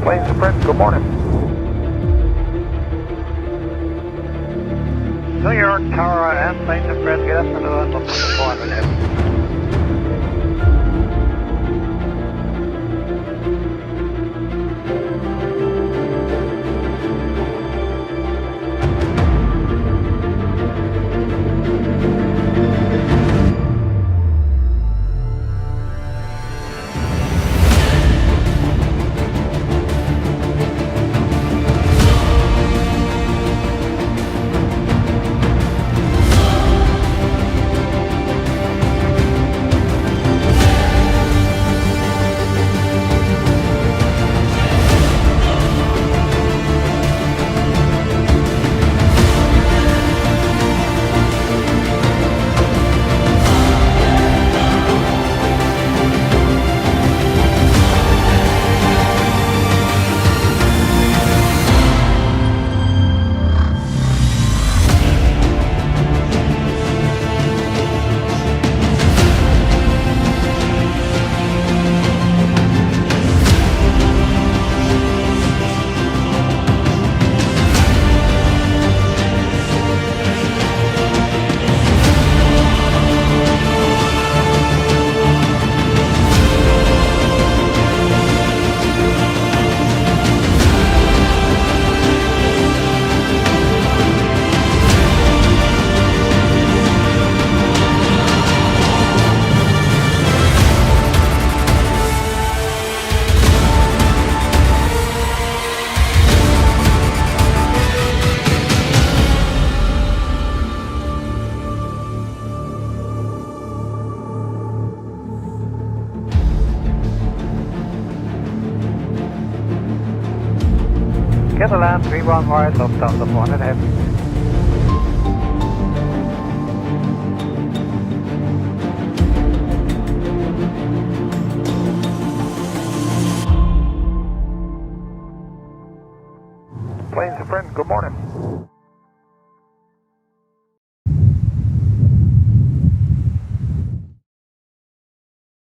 Planes to Prince, good morning. New York Tower and Planes to Prince, get up to the level 400. Catalan 31 wide, Lufthansa 400 heavy. Planes to Prince, good morning.